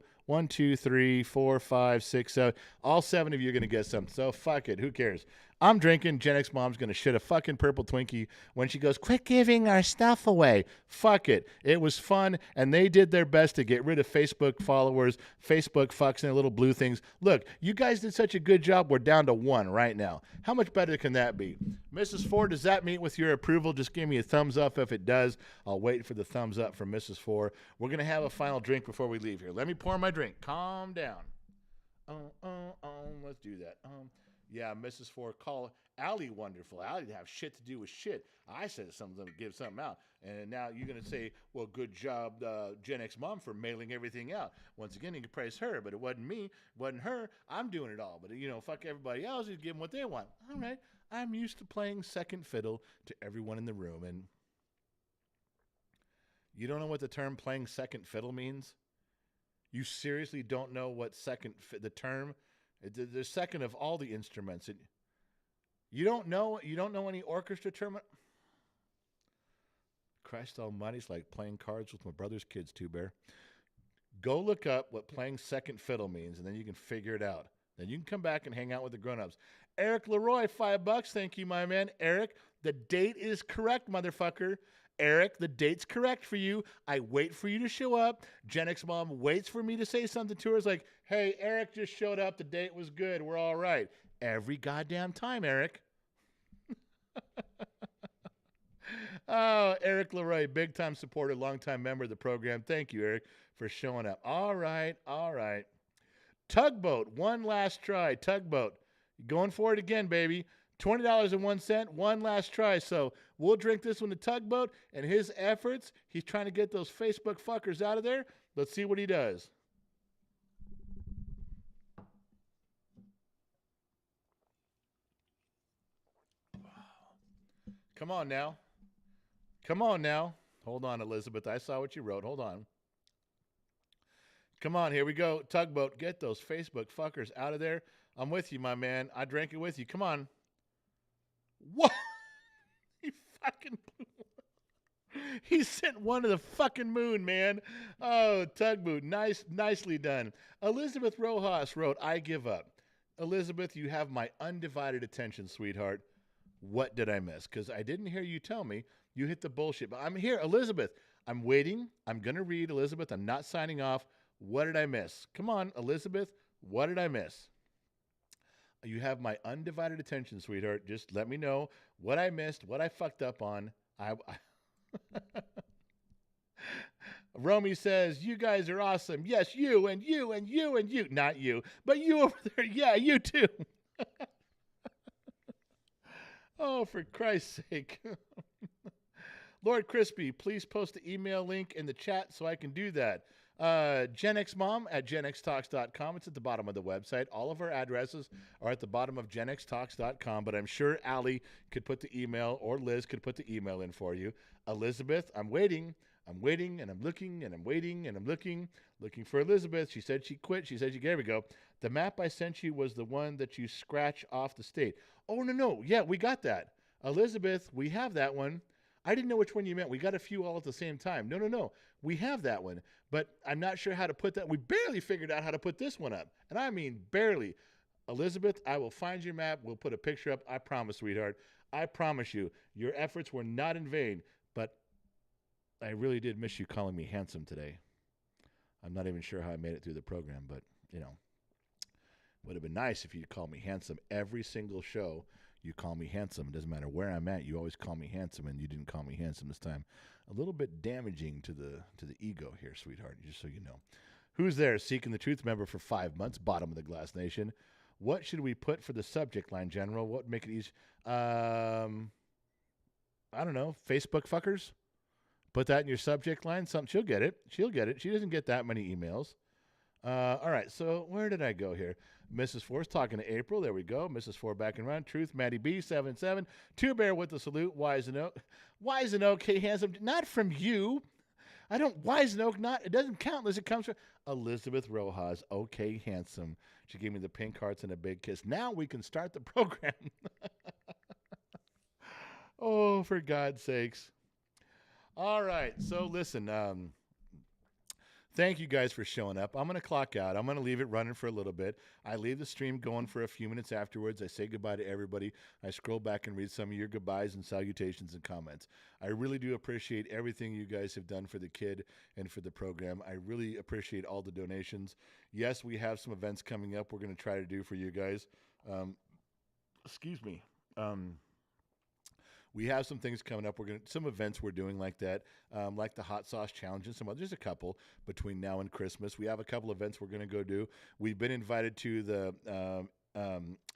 3, 4, 5, 6, 7. All 7 of you are going to get something. So fuck it. Who cares? I'm drinking. Gen X mom's going to shit a fucking purple Twinkie when she goes, quit giving our stuff away. Fuck it. It was fun, and they did their best to get rid of Facebook followers, Facebook fucks, and their little blue things. Look, you guys did such a good job. We're down to 1 right now. How much better can that be? Mrs. Ford, does that meet with your approval? Just give me a thumbs up if it does. I'll wait for the thumbs up from Mrs. Ford. We're going to have a final drink before we leave here. Let me pour my drink. Calm down. Let's do that. Yeah, Mrs. Ford, call Allie wonderful. Allie didn't have shit to do with shit. I said something to give something out. And now you're going to say, well, good job, Gen X mom, for mailing everything out. Once again, you can praise her, but it wasn't me. It wasn't her. I'm doing it all. But, fuck everybody else. You give them what they want. All right. I'm used to playing second fiddle to everyone in the room. And you don't know what the term playing second fiddle means? You seriously don't know what the term? The second of all the instruments. You don't know any orchestra term? Christ almighty, it's like playing cards with my brother's kids, too, Bear. Go look up what playing second fiddle means, and then you can figure it out. Then you can come back and hang out with the grown-ups. Eric Leroy, $5. Thank you, my man. Eric, the date is correct, motherfucker. Eric, the date's correct for you. I wait for you to show up. Gen X mom waits for me to say something to her. It's like, hey, Eric just showed up. The date was good. We're all right. Every goddamn time, Eric. Oh, Eric Leroy, big-time supporter, long-time member of the program. Thank you, Eric, for showing up. All right. Tugboat, one last try. Tugboat, going for it again, baby. $20.01, one last try. So we'll drink this one to Tugboat and his efforts. He's trying to get those Facebook fuckers out of there. Let's see what he does. Come on now. Hold on, Elizabeth. I saw what you wrote. Hold on. Come on, here we go. Tugboat, get those Facebook fuckers out of there. I'm with you, my man. I drank it with you. Come on. What? He fucking he sent one to the fucking moon, man. Oh, Tugboat, nicely done. Elizabeth Rojas wrote, I give up. Elizabeth, you have my undivided attention, sweetheart. What did I miss? Because I didn't hear you tell me. You hit the bullshit. But I'm here, Elizabeth. I'm waiting. I'm going to read, Elizabeth. I'm not signing off. What did I miss? Come on, Elizabeth. What did I miss? You have my undivided attention, sweetheart. Just let me know what I missed, what I fucked up on. Romy says, you guys are awesome. Yes, you and you and you and you. Not you, but you over there. Yeah, you too. Oh, for Christ's sake. Lord Crispy, please post the email link in the chat so I can do that. GenXMom at genxtalks.com. It's at the bottom of the website. All of our addresses are at the bottom of genxtalks.com, but I'm sure Allie could put the email or Liz could put the email in for you. Elizabeth, I'm waiting, and I'm looking, and I'm waiting, and I'm looking for Elizabeth. She said she quit. There we go. The map I sent you was the one that you scratch off the state. Oh, no. Yeah, we got that. Elizabeth, we have that one. I didn't know which one you meant. We got a few all at the same time. No. We have that one, but I'm not sure how to put that. We barely figured out how to put this one up, and I mean barely. Elizabeth, I will find your map. We'll put a picture up. I promise, sweetheart. I promise you. Your efforts were not in vain, but I really did miss you calling me handsome today. I'm not even sure how I made it through the program, but, would have been nice if you'd call me handsome every single show. You call me handsome. It doesn't matter where I'm at. You always call me handsome, and you didn't call me handsome this time. A little bit damaging to the ego here, sweetheart, just so you know. Who's there? Seeking the Truth member for 5 months. Bottom of the Glass Nation. What should we put for the subject line, General? What would make it easy? I don't know. Facebook fuckers? Put that in your subject line. She'll get it. She doesn't get that many emails. All right, so where did I go here? Mrs. Force talking to April. There we go. Mrs. Four back and run. Truth, Maddie B, 77. Two Bear with the salute. Wise and Oak. Hey, handsome. Not from you. I don't. Wise and Oak. Not. It doesn't count unless it comes from Elizabeth Rojas. Okay, handsome. She gave me the pink hearts and a big kiss. Now we can start the program. Oh, for God's sakes. All right. So listen. Thank you guys for showing up. I'm going to clock out. I'm going to leave it running for a little bit. I leave the stream going for a few minutes afterwards. I say goodbye to everybody. I scroll back and read some of your goodbyes and salutations and comments. I really do appreciate everything you guys have done for the kid and for the program. I really appreciate all the donations. Yes, we have some events coming up we're going to try to do for you guys. Excuse me. We have some things coming up. Some events we're doing like that, like the hot sauce challenge and some others. There's a couple between now and Christmas. We have a couple events we're going to go do. We've been invited to the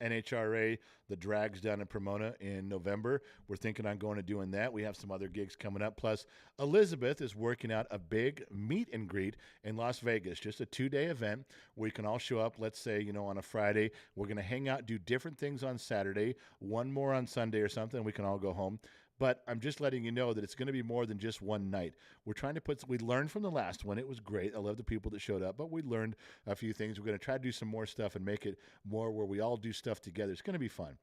NHRA, the drags down in Pomona in November. We're thinking on going to doing that. We have some other gigs coming up. Plus, Elizabeth is working out a big meet and greet in Las Vegas, just a 2-day event where you can all show up. Let's say, on a Friday, we're going to hang out, do different things on Saturday, one more on Sunday or something. We can all go home. But I'm just letting you know that it's going to be more than just one night. We're trying to we learned from the last one. It was great. I love the people that showed up, but we learned a few things. We're going to try to do some more stuff and make it more where we all do stuff together. It's going to be fun.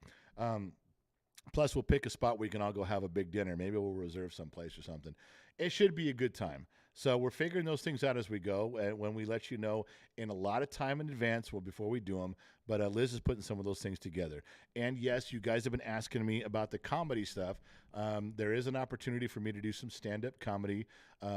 Plus, we'll pick a spot where we can all go have a big dinner. Maybe we'll reserve some place or something. It should be a good time. So we're figuring those things out as we go. And when we let you know in a lot of time in advance, before we do them. But Liz is putting some of those things together. And yes, you guys have been asking me about the comedy stuff. There is an opportunity for me to do some stand-up comedy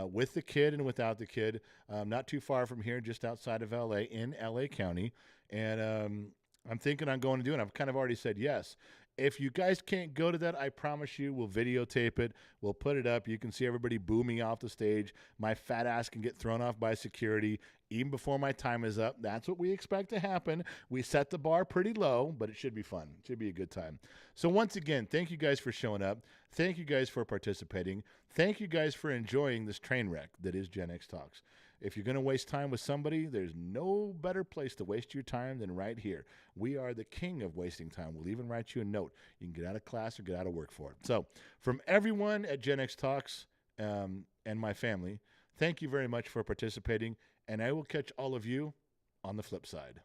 with the kid and without the kid. Not too far from here, just outside of L.A., in L.A. County. And I'm thinking on going to do it. I've kind of already said yes. If you guys can't go to that, I promise you we'll videotape it. We'll put it up. You can see everybody booming off the stage. My fat ass can get thrown off by security even before my time is up. That's what we expect to happen. We set the bar pretty low, but it should be fun. It should be a good time. So once again, thank you guys for showing up. Thank you guys for participating. Thank you guys for enjoying this train wreck that is Gen X Talks. If you're going to waste time with somebody, there's no better place to waste your time than right here. We are the king of wasting time. We'll even write you a note. You can get out of class or get out of work for it. So from everyone at Gen X Talks and my family, thank you very much for participating, and I will catch all of you on the flip side.